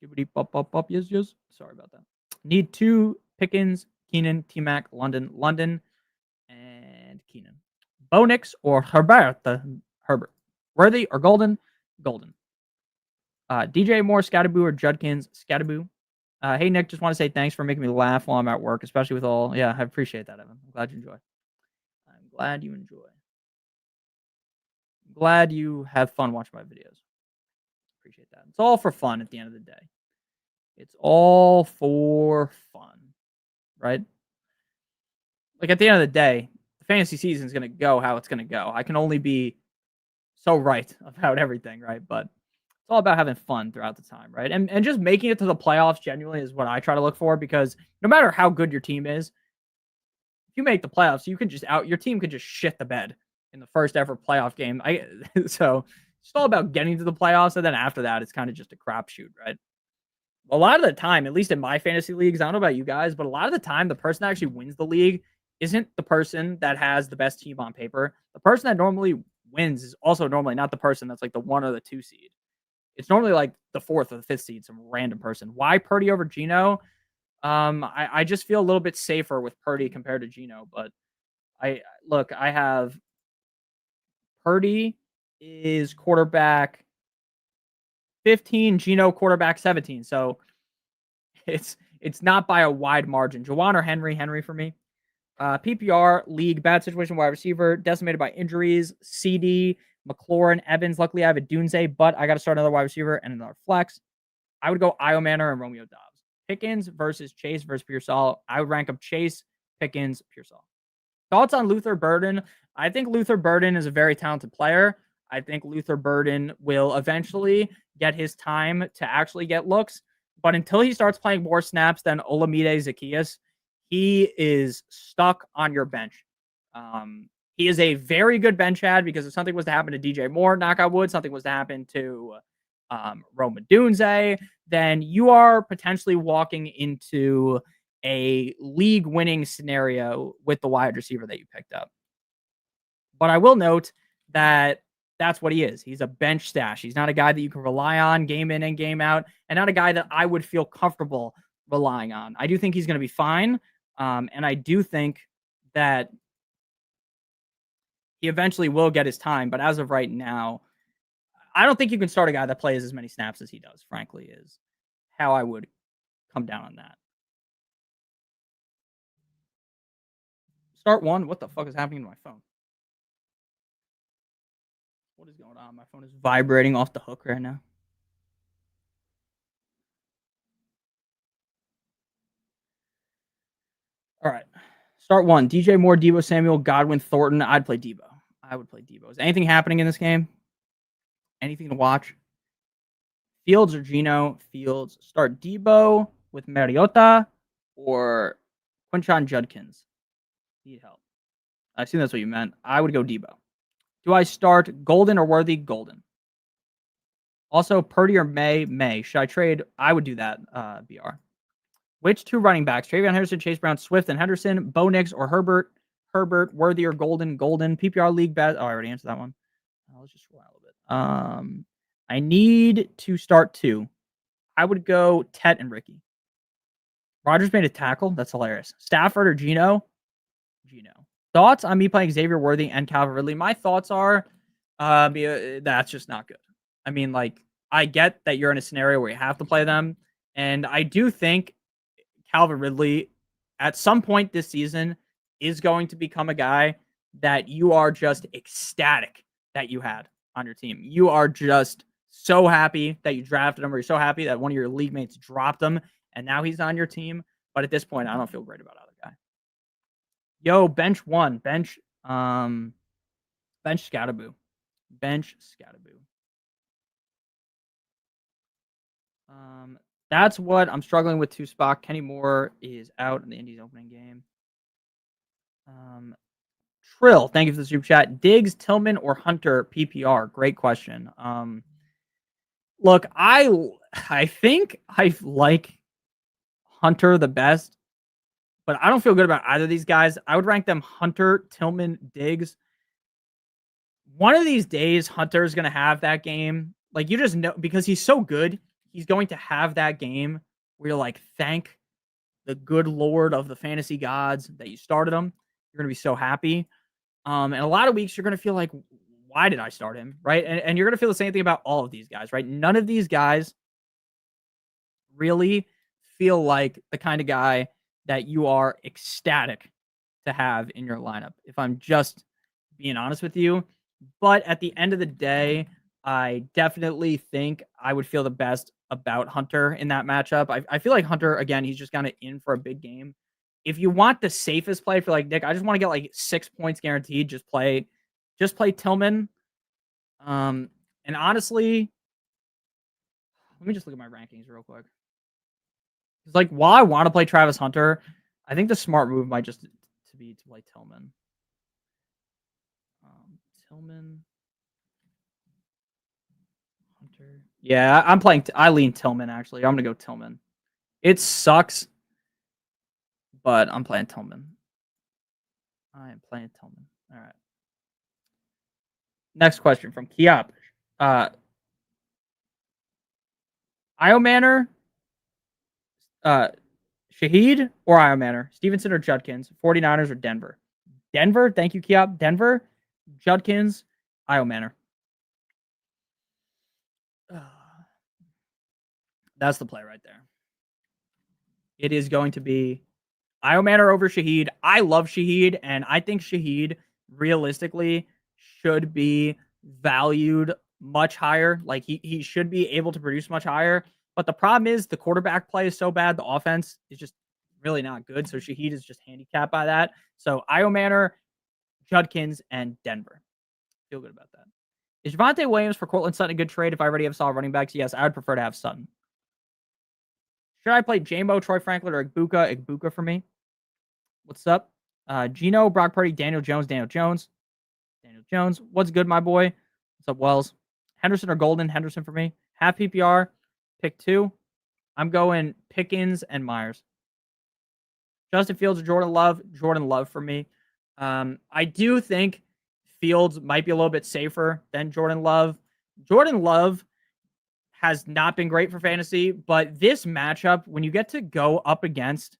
Skibbity pop. Yes. Sorry about that. Need 2 Pickens, Keenan, T-Mac, London, and Keenan. Bo Nix or Herbert. Worthy or Golden. DJ Moore, Scattaboo, or Judkins, Scattaboo. Hey, Nick, just want to say thanks for making me laugh while I'm at work, especially with all. Yeah, I appreciate that, Evan. I'm glad you enjoy. Glad you have fun watching my videos. Appreciate that. It's all for fun at the end of the day. It's all for fun, right? Like, at the end of the day, the fantasy season is going to go how it's going to go. I can only be so right about everything, right? But it's all about having fun throughout the time, right? And just making it to the playoffs genuinely is what I try to look for, because no matter how good your team is, if you make the playoffs, you can just your team could just shit the bed in the first ever playoff game. So it's all about getting to the playoffs, and then after that, it's kind of just a crapshoot, right? A lot of the time, at least in my fantasy leagues, I don't know about you guys, but a lot of the time, the person that actually wins the league isn't the person that has the best team on paper. The person that normally wins is also normally not the person that's like the 1 or the 2 seed. It's normally like the 4th or the 5th seed, some random person. Why Purdy over Geno? I just feel a little bit safer with Purdy compared to Geno, but I have Purdy is quarterback 15, Geno quarterback 17. So it's not by a wide margin. Juwan or Henry for me. PPR league, bad situation, wide receiver, decimated by injuries. CD, McLaurin, Evans. Luckily, I have a Dunze, but I got to start another wide receiver and another flex. I would go Io Manor and Romeo Dobbs. Pickens versus Chase versus Pearsall. I would rank up Chase, Pickens, Pearsall. Thoughts on Luther Burden? I think Luther Burden is a very talented player. I think Luther Burden will eventually get his time to actually get looks. But until he starts playing more snaps than Olamide Zaccheaus, he is stuck on your bench. He is a very good bench ad, because if something was to happen to DJ Moore, knock on wood, something was to happen to Roma Dunze, then you are potentially walking into a league-winning scenario with the wide receiver that you picked up. But I will note that that's what he is. He's a bench stash. He's not a guy that you can rely on game in and game out, and not a guy that I would feel comfortable relying on. I do think he's going to be fine. And I do think that he eventually will get his time. But as of right now, I don't think you can start a guy that plays as many snaps as he does, frankly, is how I would come down on that. Start one. What the fuck is happening to my phone? What is going on? My phone is vibrating off the hook right now. All right. Start one. DJ Moore, Deebo Samuel, Godwin, Thornton. I'd play Deebo. I would play Deebo. Is anything happening in this game? Anything to watch? Fields or Geno? Fields. Start Deebo with Mariota or Quinshon Judkins. Need help. I assume that's what you meant. I would go Deebo. Do I start Golden or Worthy? Golden. Also, Purdy or May? May. Should I trade? I would do that, BR. Which two running backs? Travion Henderson, Chase Brown, Swift, and Henderson. Bo Nix or Herbert? Herbert. Worthy or Golden? Golden. PPR league best. Oh, I already answered that one. Let's just roll out a little bit. I need to start two. I would go Tet and Ricky. Rodgers made a tackle. That's hilarious. Stafford or Geno? Geno. Thoughts on me playing Xavier Worthy and Calvin Ridley? My thoughts are that's just not good. I mean, like, I get that you're in a scenario where you have to play them. And I do think Calvin Ridley, at some point this season, is going to become a guy that you are just ecstatic that you had on your team. You are just so happy that you drafted him, or you're so happy that one of your league mates dropped him, and now he's on your team. But at this point, I don't feel great about either guy. Yo, bench one. Bench Scatterboo. Bench Scatterboo. That's what I'm struggling with. Two spot. Kenny Moore is out in the Indies opening game. Trill, thank you for the super chat. Diggs, Tillman, or Hunter PPR? Great question. Look, I think I like Hunter the best, but I don't feel good about either of these guys. I would rank them Hunter, Tillman, Diggs. One of these days, Hunter is going to have that game. Like, you just know, because he's so good, he's going to have that game where you're like, thank the good Lord of the fantasy gods that you started him. You're going to be so happy. And a lot of weeks, you're going to feel like, why did I start him? Right. And you're going to feel the same thing about all of these guys, right? None of these guys really feel like the kind of guy that you are ecstatic to have in your lineup, if I'm just being honest with you. But at the end of the day, I definitely think I would feel the best about Hunter in that matchup. I feel like Hunter, again, he's just kind of in for a big game. If you want the safest play for like Nick, I just want to get like 6 points guaranteed. Just play Tillman. And honestly, let me just look at my rankings real quick. It's like, while I want to play Travis Hunter, I think the smart move might just be to play Tillman. Tillman. Hunter. Yeah, I lean Tillman, actually. I'm going to go Tillman. It sucks, but I'm playing Tillman. I am playing Tillman. All right. Next question from Kiop. Io Manor, Shaheed or Io Manor? Stevenson or Judkins? 49ers or Denver? Denver. Thank you, Kiop. Denver, Judkins, Io Manor. That's the play right there. It is going to be Io Manor over Shaheed. I love Shaheed, and I think Shaheed realistically should be valued much higher. Like, he should be able to produce much higher. But the problem is the quarterback play is so bad. The offense is just really not good. So Shaheed is just handicapped by that. So Io Manor, Judkins, and Denver. Feel good about that. Is Javonte Williams for Cortland Sutton a good trade if I already have solid running backs? Yes, I would prefer to have Sutton. Should I play J-Mo, Troy Franklin, or Igbuka? Igbuka for me. What's up? Geno, Brock Purdy, Daniel Jones. Daniel Jones. What's good, my boy? What's up, Wells? Henderson or Golden? Henderson for me. Half PPR. Pick 2. I'm going Pickens and Myers. Justin Fields or Jordan Love? Jordan Love for me. I do think Fields might be a little bit safer than Jordan Love. Jordan Love has not been great for fantasy, but this matchup, when you get to go up against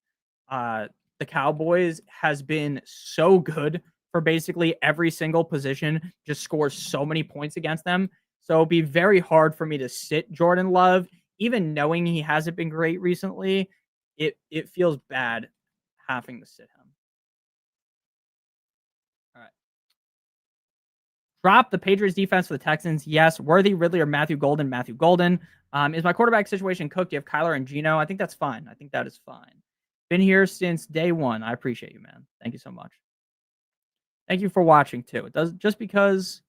the Cowboys, has been so good for basically every single position, just scores so many points against them. So it'll be very hard for me to sit Jordan Love, even knowing he hasn't been great recently. It feels bad having to sit him. All right. Drop the Patriots defense for the Texans. Yes. Worthy, Ridley, or Matthew Golden. Matthew Golden. Is my quarterback situation cooked? You have Kyler and Geno. I think that's fine. I think that is fine. Been here since day one. I appreciate you, man. Thank you so much. Thank you for watching too. It does just because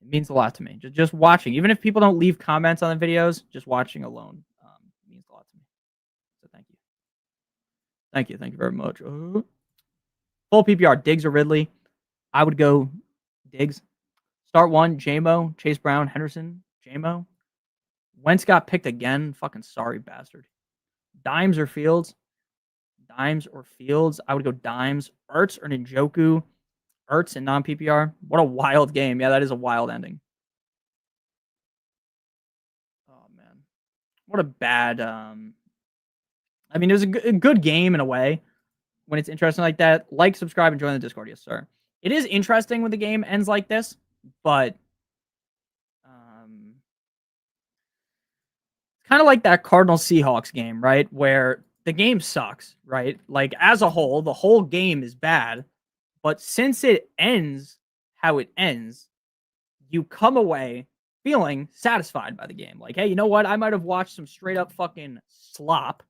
it means a lot to me. Just watching, even if people don't leave comments on the videos, just watching alone means a lot to me. So thank you. Thank you very much. Full PPR, Diggs or Ridley. I would go Diggs. Start one, JMO, Chase Brown, Henderson, JMO. Wentz got picked again. Fucking sorry, bastard. Dimes or Fields? Dimes or Fields? I would go Dimes. Ertz or Njoku? Ertz and non-PPR. What a wild game. Yeah, that is a wild ending. Oh, man. What a bad... I mean, it was a good game in a way when it's interesting like that. Like, subscribe, and join the Discord. Yes, sir. It is interesting when the game ends like this, but kind of like that Cardinals-Seahawks game, right? Where the game sucks, right? Like, as a whole, the whole game is bad. But since it ends how it ends, you come away feeling satisfied by the game. Like, hey, you know what? I might have watched some straight up fucking slop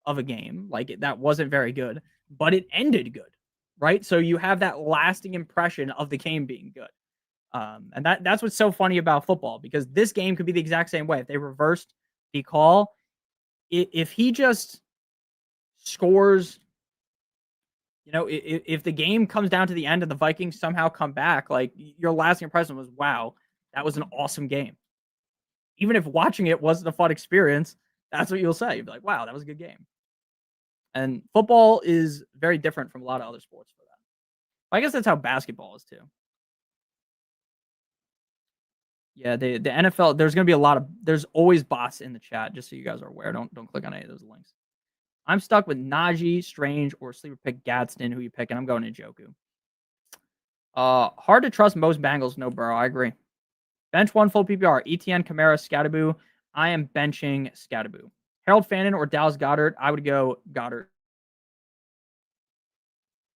of a game. Like, that wasn't very good, but it ended good, right? So you have that lasting impression of the game being good. And that's what's so funny about football, because this game could be the exact same way. If they reversed the call, if he just scores, you know, if the game comes down to the end and the Vikings somehow come back, like, your lasting impression was, wow, that was an awesome game. Even if watching it wasn't a fun experience, that's what you'll say. You'll be like, wow, that was a good game. And football is very different from a lot of other sports for that. I guess that's how basketball is too. Yeah, the NFL, there's going to be there's always bots in the chat, just so you guys are aware. Don't click on any of those links. I'm stuck with Najee, Strange, or sleeper pick Gadsden. Who you picking? I'm going Njoku. Hard to trust most Bengals. No, Burrow. I agree. Bench one full PPR. ETN, Kamara, Scatterboo. I am benching Scatterboo. Harold Fannin or Dallas Goedert. I would go Goddard.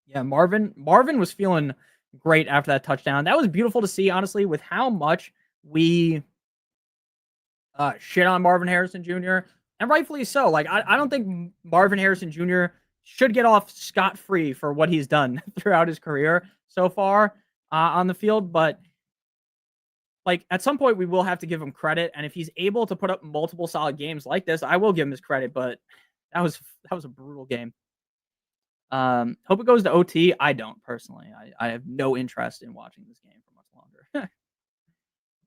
Yeah, Marvin was feeling great after that touchdown. That was beautiful to see, honestly, with how much we shit on Marvin Harrison Jr. And rightfully so. Like, I don't think Marvin Harrison Jr. should get off scot-free for what he's done throughout his career so far on the field. But, like, at some point, we will have to give him credit. And if he's able to put up multiple solid games like this, I will give him his credit. But that was a brutal game. Hope it goes to OT. I don't, personally. I have no interest in watching this game for much longer.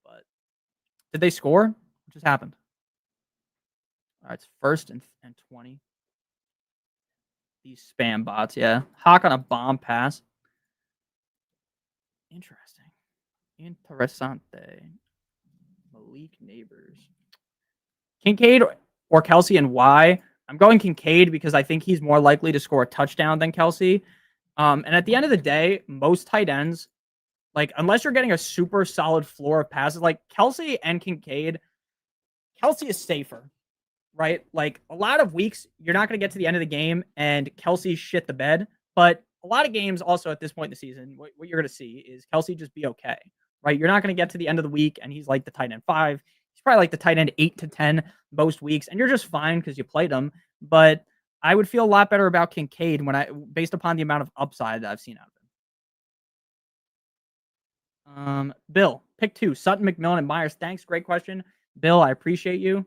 But did they score? What just happened? All right, it's 1st and 20. These spam bots, yeah. Hawk on a bomb pass. Interesting. Interessante. Malik Neighbors. Kincaid or Kelsey, and why? I'm going Kincaid because I think he's more likely to score a touchdown than Kelsey. And at the end of the day, most tight ends, like, unless you're getting a super solid floor of passes, like Kelsey and Kincaid, Kelsey is safer, right? Like, a lot of weeks, you're not going to get to the end of the game and Kelsey shit the bed. But a lot of games also at this point in the season, what you're going to see is Kelsey just be okay, right? You're not going to get to the end of the week and he's like the tight end 5. He's probably like the tight end 8 to 10 most weeks, and you're just fine because you played him. But I would feel a lot better about Kincaid based upon the amount of upside that I've seen out of him. Bill, pick 2, Sutton, McMillan, and Myers. Thanks. Great question. Bill, I appreciate you.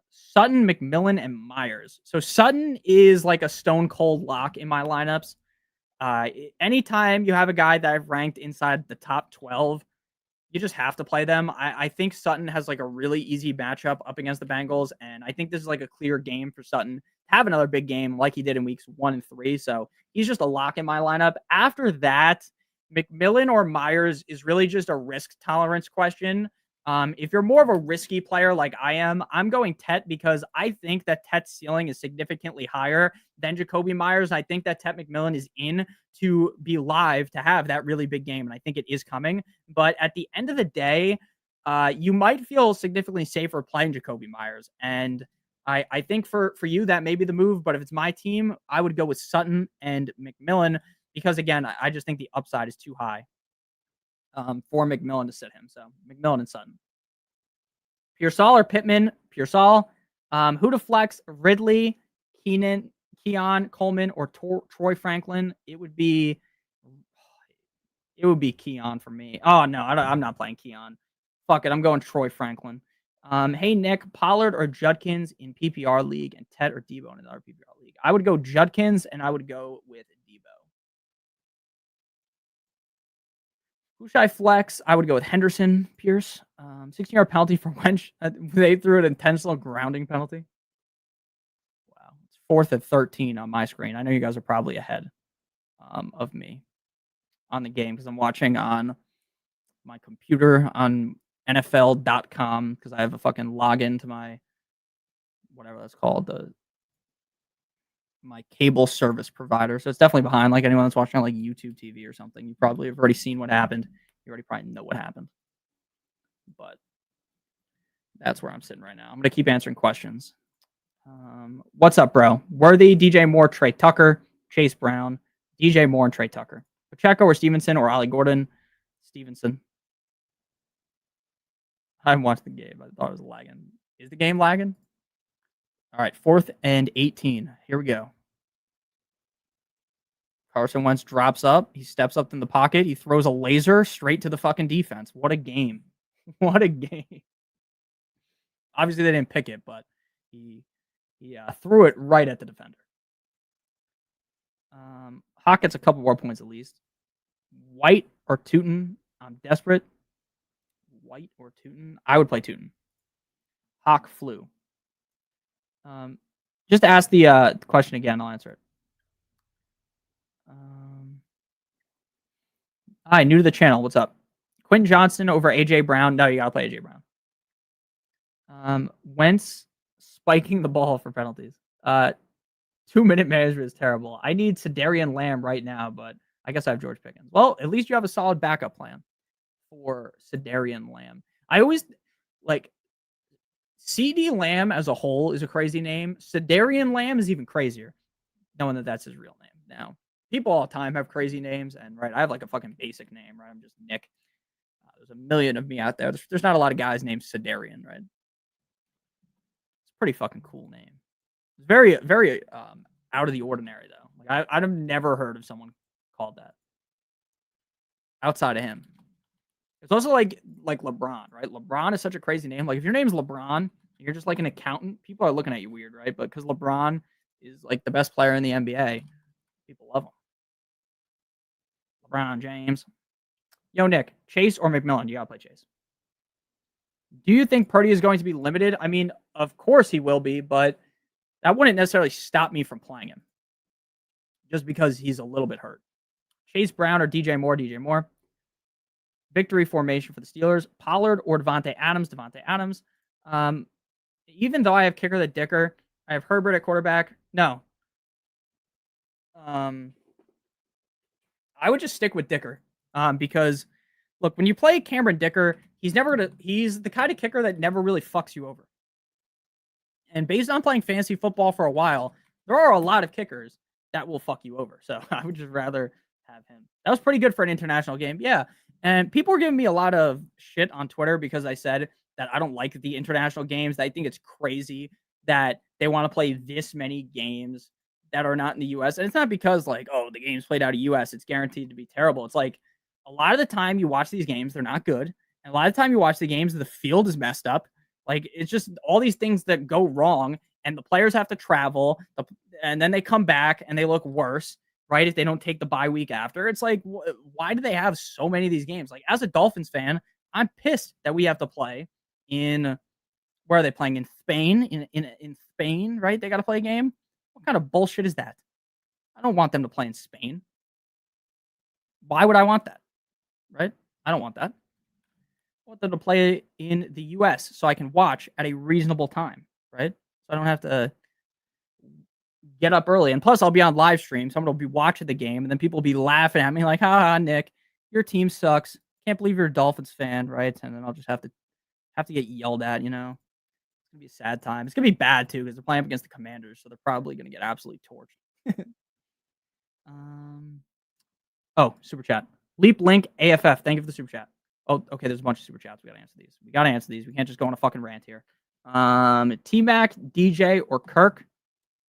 Sutton, McMillan, and Myers. So Sutton is like a stone cold lock in my lineups. Anytime you have a guy that I've ranked inside the top 12, you just have to play them. I think Sutton has like a really easy matchup up against the Bengals, and I think this is like a clear game for Sutton have another big game like he did in weeks 1 and 3. So he's just a lock in my lineup. After that, McMillan or Myers is really just a risk tolerance question. If you're more of a risky player like I am, I'm going Tet because I think that Tet's ceiling is significantly higher than Jacoby Myers. I think that Tet McMillan is in to be live to have that really big game, and I think it is coming. But at the end of the day, you might feel significantly safer playing Jacoby Myers. And I think for you, that may be the move. But if it's my team, I would go with Sutton and McMillan because, again, I just think the upside is too high for McMillan to sit him. So McMillan and Sutton. Pearsall or Pittman? Pearsall. Who to flex? Ridley, Keon, Coleman, or Troy Franklin? It would be Keon for me. Oh, no, I'm not playing Keon. Fuck it, I'm going Troy Franklin. Hey, Nick, Pollard or Judkins in PPR league and Ted or Debo in another PPR league? I would go Judkins and I would go with Debo. Who should I flex? I would go with Henderson, Pierce. 16-yard penalty for Wench. They threw an intentional grounding penalty. Wow. It's 4th and 13 on my screen. I know you guys are probably ahead of me on the game because I'm watching on my computer on NFL.com because I have a fucking login to my whatever that's called, my cable service provider. So it's definitely behind. Like anyone that's watching on like YouTube TV or something, you probably have already seen what happened. You already probably know what happened. But that's where I'm sitting right now. I'm gonna keep answering questions. What's up, bro? Worthy, DJ Moore, Trey Tucker, Chase Brown, DJ Moore, and Trey Tucker. Pacheco or Stevenson or Ollie Gordon? Stevenson. I haven't watched the game. I thought it was lagging. Is the game lagging? All right, 4th and 18. Here we go. Carson Wentz drops up. He steps up in the pocket. He throws a laser straight to the fucking defense. What a game. What a game. Obviously, they didn't pick it, but he threw it right at the defender. Hawk gets a couple more points at least. White or Tootin? I'm desperate. White or Tootin? I would play Tootin. Hawk flew. Just ask the question again. I'll answer it. Hi, new to the channel. What's up? Quentin Johnston over AJ Brown. No, you gotta play AJ Brown. Wentz spiking the ball for penalties. 2-minute management is terrible. I need Sedarian Lamb right now, but I guess I have George Pickens. Well, at least you have a solid backup plan for Sedarian Lamb. I always like CD Lamb as a whole is a crazy name. Sedarian Lamb is even crazier, knowing that that's his real name. Now, people all the time have crazy names, and right, I have like a fucking basic name, right? I'm just Nick. There's a million of me out there. There's not a lot of guys named Sedarian, right? It's a pretty fucking cool name. It's very, very out of the ordinary, though. Like I've never heard of someone called that outside of him. It's also like LeBron, right? LeBron is such a crazy name. Like if your name's LeBron, you're just like an accountant. People are looking at you weird, right? But because LeBron is like the best player in the NBA, people love him. LeBron James. Yo, Nick, Chase or McMillan? You gotta play Chase. Do you think Purdy is going to be limited? I mean, of course he will be, but that wouldn't necessarily stop me from playing him just because he's a little bit hurt. Chase Brown or DJ Moore? DJ Moore. Victory formation for the Steelers. Pollard or Devontae Adams? Devontae Adams. Even though I have kicker the Dicker, I have Herbert at quarterback. No. I would just stick with Dicker because, look, when you play Cameron Dicker, he's the kind of kicker that never really fucks you over. And based on playing fantasy football for a while, there are a lot of kickers that will fuck you over. So I would just rather have him. That was pretty good for an international game. Yeah. And people were giving me a lot of shit on Twitter because I said that I don't like the international games. I think it's crazy that they want to play this many games that are not in the U.S. And it's not because like, oh, the game's played out of U.S. It's guaranteed to be terrible. It's like a lot of the time you watch these games, they're not good. And a lot of the time you watch the games, the field is messed up. Like it's just all these things that go wrong and the players have to travel and then they come back and they look worse, right? If they don't take the bye week after. It's like, why do they have so many of these games? Like as a Dolphins fan, I'm pissed that we have to play in, where are they playing? In Spain? In Spain, right? They got to play a game. What kind of bullshit is that? I don't want them to play in Spain. Why would I want that? Right? I don't want that. I want them to play in the US so I can watch at a reasonable time, right? So I don't have to get up early. And plus, I'll be on live stream. Someone will be watching the game, and then people will be laughing at me like, "Ha, Nick, your team sucks. Can't believe you're a Dolphins fan," right? And then I'll just have to get yelled at. It's gonna be a sad time. It's gonna be bad too because they're playing up against the Commanders, so they're probably gonna get absolutely torched. Oh, super chat. Leap Link AFF. Thank you for the super chat. Oh, okay. There's a bunch of super chats. We gotta answer these. We can't just go on a fucking rant here. T-Mac, DJ, or Kirk.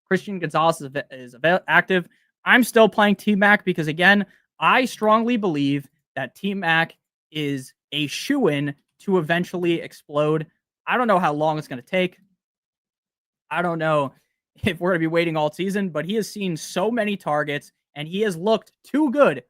Christian Gonzalez is active. I'm still playing T-Mac because, again, I strongly believe that T-Mac is a shoo-in to eventually explode. I don't know how long it's going to take. I don't know if we're going to be waiting all season, but he has seen so many targets, and he has looked too good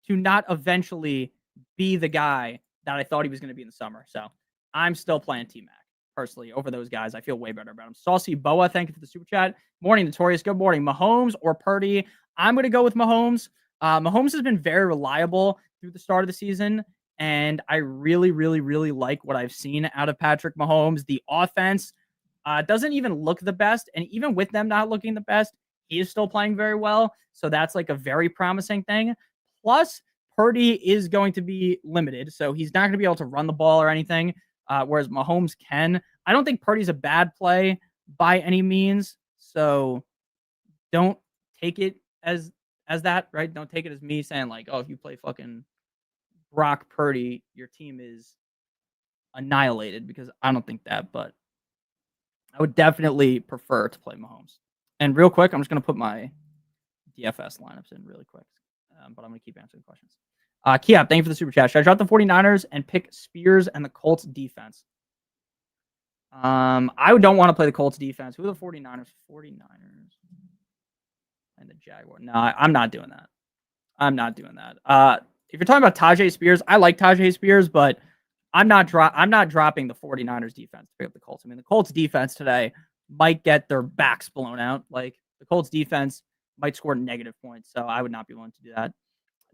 to not eventually be the guy that I thought he was going to be in the summer. So I'm still playing T-Mac. Personally, over those guys, I feel way better about him. Saucy Boa, thank you for the super chat. Morning, Notorious. Good morning. Mahomes or Purdy? I'm going to go with Mahomes. Mahomes has been very reliable through the start of the season, and I really, really, really like what I've seen out of Patrick Mahomes. The offense doesn't even look the best, and even with them not looking the best, he is still playing very well, so that's like a very promising thing. Plus, Purdy is going to be limited, so he's not going to be able to run the ball or anything. Whereas Mahomes can. I don't think Purdy's a bad play by any means. So don't take it as that, right? Don't take it as me saying like, oh, if you play fucking Brock Purdy, your team is annihilated, because I don't think that, but I would definitely prefer to play Mahomes. And real quick, I'm just going to put my DFS lineups in really quick, but I'm going to keep answering questions. Kiap, thank you for the super chat. Should I drop the 49ers and pick Spears and the Colts defense? I don't want to play the Colts defense. Who are the 49ers? 49ers and the Jaguars. No, I'm not doing that. If you're talking about Tajay Spears, I like Tajay Spears, but I'm not dropping the 49ers defense to pick up the Colts. I mean, the Colts defense today might get their backs blown out. Like, the Colts defense might score negative points, so I would not be willing to do that.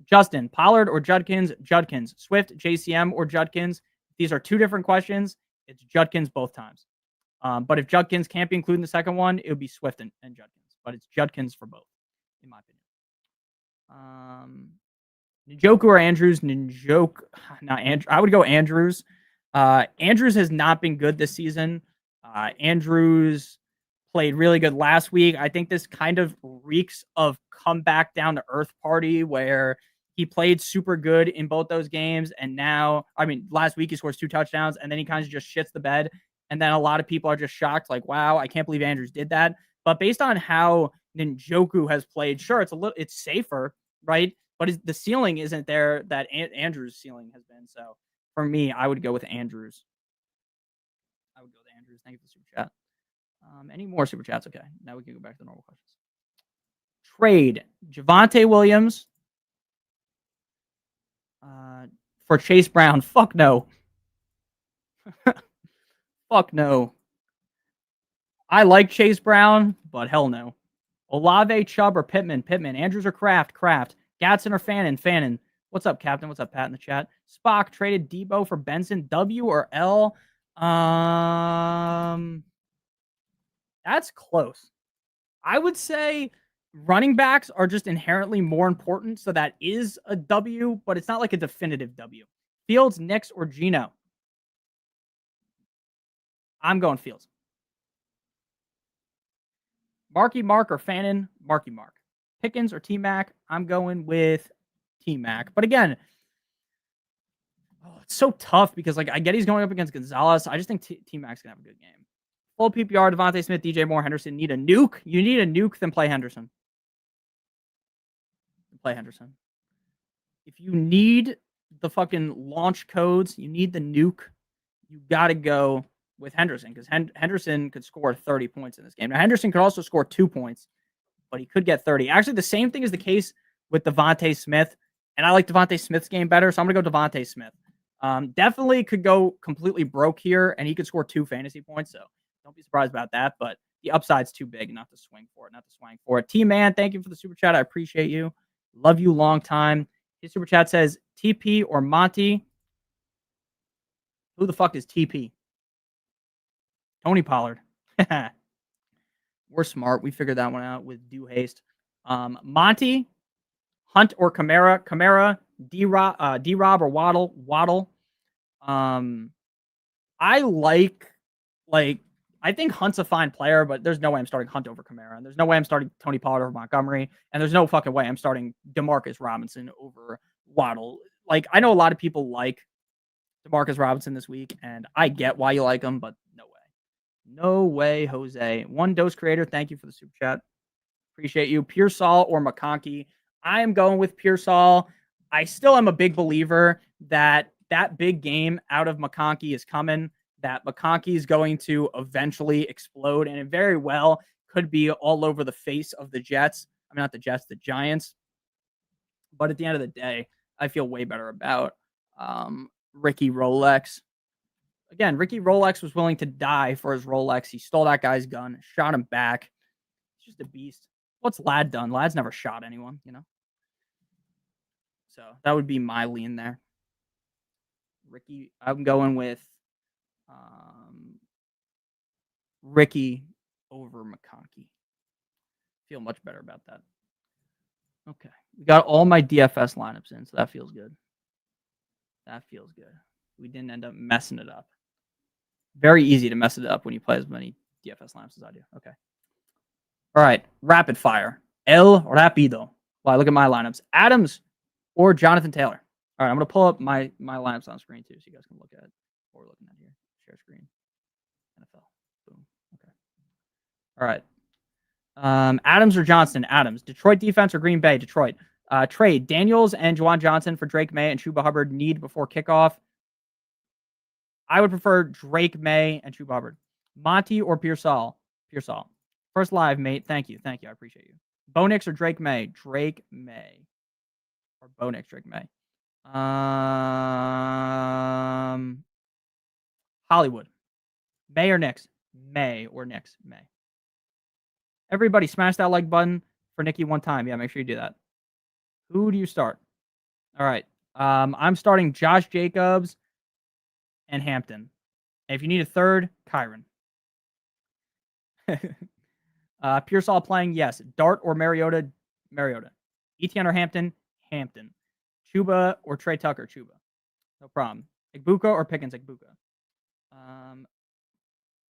Justin, Pollard or Judkins? Judkins. Swift, JCM, or Judkins? These are two different questions. It's Judkins both times. But if Judkins can't be included in the second one, it would be Swift and Judkins. But it's Judkins for both, in my opinion. Njoku or Andrews? I would go Andrews. Andrews has not been good this season. Andrews played really good last week. I think this kind of reeks of come back down to earth party, where he played super good in both those games. And now, last week he scores 2 touchdowns, and then he kind of just shits the bed. And then a lot of people are just shocked, like, wow, I can't believe Andrews did that. But based on how Njoku has played, sure, it's safer, right? But the ceiling isn't there that Andrews' ceiling has been. So for me, I would go with Andrews. Thank you for the super chat. Any more super chats? Okay, now we can go back to the normal questions. Trade Javonte Williams for Chase Brown. Fuck no. Fuck no. I like Chase Brown, but hell no. Olave, Chubb, or Pittman? Pittman. Andrews or Kraft? Kraft. Gatson or Fannin? Fannin. What's up, Captain? What's up, Pat, in the chat? Spock traded Debo for Benson. W or L? That's close. I would say running backs are just inherently more important, so that is a W, but it's not like a definitive W. Fields, Nix, or Geno? I'm going Fields. Marky Mark or Fannin? Marky Mark. Pickens or T-Mac? I'm going with T-Mac. But again, it's so tough because, like, I get he's going up against Gonzalez. I just think T-Mac's going to have a good game. Full PPR, Devontae Smith, DJ Moore, Henderson. Need a nuke? You need a nuke, then play Henderson. If you need the fucking launch codes, you need the nuke, you got to go with Henderson, because Henderson could score 30 points in this game. Now, Henderson could also score 2 points, but he could get 30. Actually, the same thing is the case with Devontae Smith, and I like Devontae Smith's game better, so I'm going to go Devontae Smith. Definitely could go completely broke here, and he could score 2 fantasy points, so don't be surprised about that. But the upside's too big not to swing for it. T-Man, thank you for the super chat. I appreciate you. Love you long time. His super chat says TP or Monty. Who the fuck is TP? Tony Pollard. We're smart. We figured that one out with due haste. Monty, Hunt or Kamara. Kamara, D-Rob or Waddle. Waddle. I I think Hunt's a fine player, but there's no way I'm starting Hunt over Kamara. And there's no way I'm starting Tony Pollard over Montgomery. And there's no fucking way I'm starting Demarcus Robinson over Waddle. Like, I know a lot of people like Demarcus Robinson this week, and I get why you like him, but no way. No way, Jose. One Dose Creator, thank you for the super chat. Appreciate you. Pearsall or McConkey. I am going with Pearsall. I still am a big believer that big game out of McConkey is coming, that McConkey is going to eventually explode, and it very well could be all over the face of the Jets. I mean, not the Jets, the Giants. But at the end of the day, I feel way better about Ricky Rolex. Again, Ricky Rolex was willing to die for his Rolex. He stole that guy's gun, shot him back. He's just a beast. What's Lad done? Lad's never shot anyone, you know? So that would be my lean there. Ricky, I'm going with Ricky over McConkey. Feel much better about that. Okay. We got all my DFS lineups in, so that feels good. That feels good. We didn't end up messing it up. Very easy to mess it up when you play as many DFS lineups as I do. Okay. All right. Rapid fire. El Rapido. Well, look at my lineups. Adams or Jonathan Taylor. All right. I'm going to pull up my lineups on screen too, so you guys can look at what we're looking at here. Share screen. NFL. Boom. Okay. All right. Adams or Johnston? Adams. Detroit defense or Green Bay? Detroit. Trade Daniels and Juwan Johnson for Drake May and Chuba Hubbard need before kickoff. I would prefer Drake May and Chuba Hubbard. Monty or Pearsall? Pearsall. First live, mate. Thank you. Thank you. I appreciate you. Bo Nix or Drake May? Drake May. Or Bo Nix, Drake May. Hollywood. May or Nix? May or Nix? May. Everybody smash that like button for Nikki one time. Yeah, make sure you do that. Who do you start? All right. I'm starting Josh Jacobs and Hampton. And if you need a third, Kyron. Pearsall playing, yes. Dart or Mariota? Mariota. Etienne or Hampton? Hampton. Chuba or Trey Tucker? Chuba. No problem. Igbuka or Pickens? Igbuka.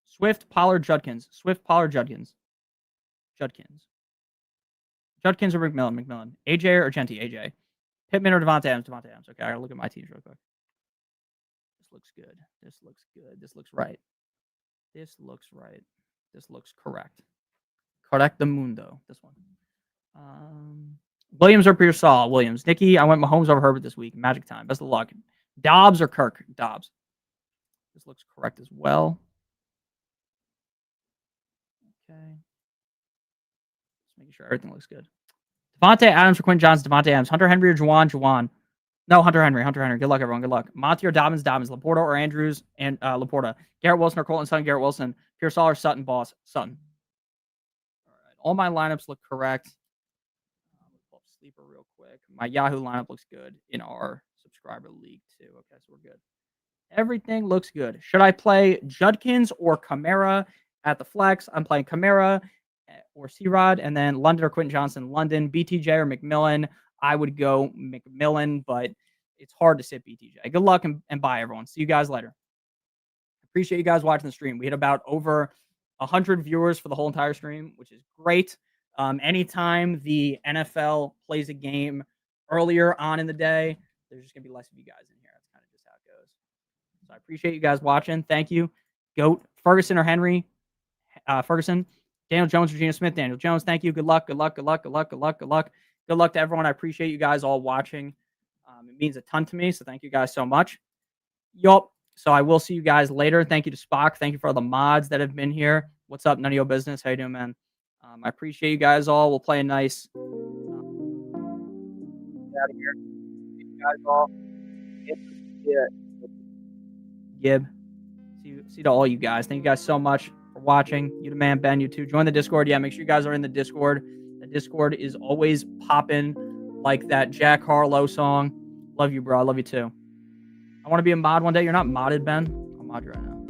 Swift, Pollard, Judkins. Swift, Pollard, Judkins. Judkins. Judkins or McMillan? McMillan. AJ or Genti? AJ. Pittman or Devontae Adams? Devontae Adams. Okay, I gotta look at my teams real quick. This looks good. This looks good. This looks right. This looks right. This looks correct. Correct the mundo. This one. Williams or Pearsall? Williams. Nikki, I went Mahomes over Herbert this week. Magic time. Best of luck. Dobbs or Kirk? Dobbs. This looks correct as well. Okay. Just making sure everything looks good. Devontae Adams for Quentin Johnson. Devontae Adams. Hunter Henry or Juwan? Juwan. No, Hunter Henry. Hunter Henry. Good luck, everyone. Good luck. Monty or Dobbins? Dobbins. Laporta or Andrews? And Laporta. Garrett Wilson or Colton Sutton? Garrett Wilson. Pearsall or Sutton? Boss. Sutton. All right. All my lineups look correct. Pull up Sleeper real quick. My Yahoo lineup looks good in our subscriber league too. Okay, so we're good. Everything looks good. Should I play Judkins or Kamara at the flex? I'm playing Kamara or C-Rod, and then London or Quentin Johnson. London, BTJ or McMillan. I would go McMillan, but it's hard to sit BTJ. Good luck and bye, everyone. See you guys later. Appreciate you guys watching the stream. We hit about over 100 viewers for the whole entire stream, which is great. Anytime the NFL plays a game earlier on in the day, there's just going to be less of you guys in here. That's kind of just how it goes. So I appreciate you guys watching. Thank you. Goat, Ferguson or Henry? Ferguson. Daniel Jones, Regina Smith. Daniel Jones, thank you. Good luck, good luck, good luck, good luck, good luck, good luck. Good luck to everyone. I appreciate you guys all watching. It means a ton to me, so thank you guys so much. Yup. So I will see you guys later. Thank you to Spock. Thank you for all the mods that have been here. What's up? None of your business. How you doing, man? I appreciate you guys all. We'll play a nice. Get out of here. See you guys all. Gib. See to all you guys. Thank you guys so much for for watching. You the man, Ben. You too. Join the Discord. Yeah, make sure you guys are in the Discord. The Discord is always popping like that Jack Harlow song. Love you, bro. I love you too. I want to be a mod one day. You're not modded, Ben. I'll mod you right now.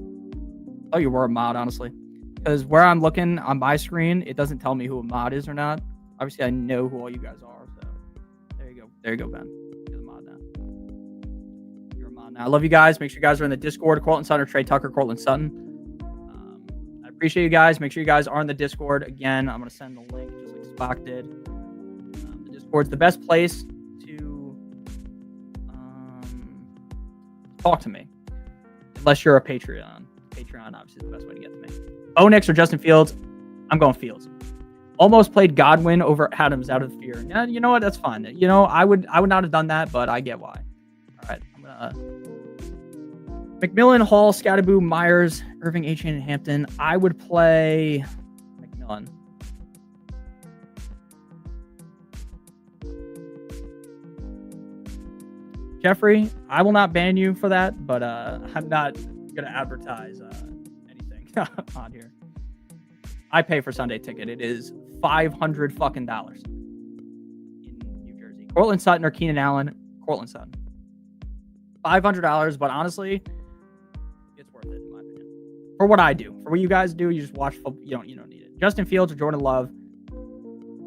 Oh, you were a mod, honestly. Because where I'm looking on my screen, it doesn't tell me who a mod is or not. Obviously, I know who all you guys are. So there you go. There you go, Ben. You're the mod now. You're a mod now. I love you guys. Make sure you guys are in the Discord. Cortland Sutton or Trey Tucker. Cortland Sutton. I appreciate you guys. Make sure you guys are in the Discord. Again, I'm going to send the link just like Spock did. The Discord's the best place to talk to me. Unless you're a Patreon. Patreon, obviously, is the best way to get to me. Bo Nix or Justin Fields? I'm going Fields. Almost played Godwin over Adams out of fear. Yeah, you know what? That's fine. You know, I would not have done that, but I get why. All right, I'm gonna McMillan, Hall, Scatterboo, Myers, Irving, Achane, and Hampton. I would play McMillan. Jeffrey, I will not ban you for that, but I'm not gonna advertise anything on here. I pay for Sunday ticket. It is $500 fucking dollars in New Jersey. Cortland Sutton or Keenan Allen? Cortland Sutton. $500, but honestly, it's worth it in my opinion. For what I do, for what you guys do, you just watch football. You don't need it. Justin Fields or Jordan Love?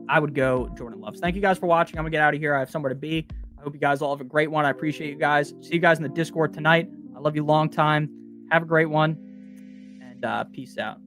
I would go Jordan Love. So thank you guys for watching. I'm gonna get out of here. I have somewhere to be. I hope you guys all have a great one. I appreciate you guys. See you guys in the Discord tonight. I love you long time. Have a great one, and peace out.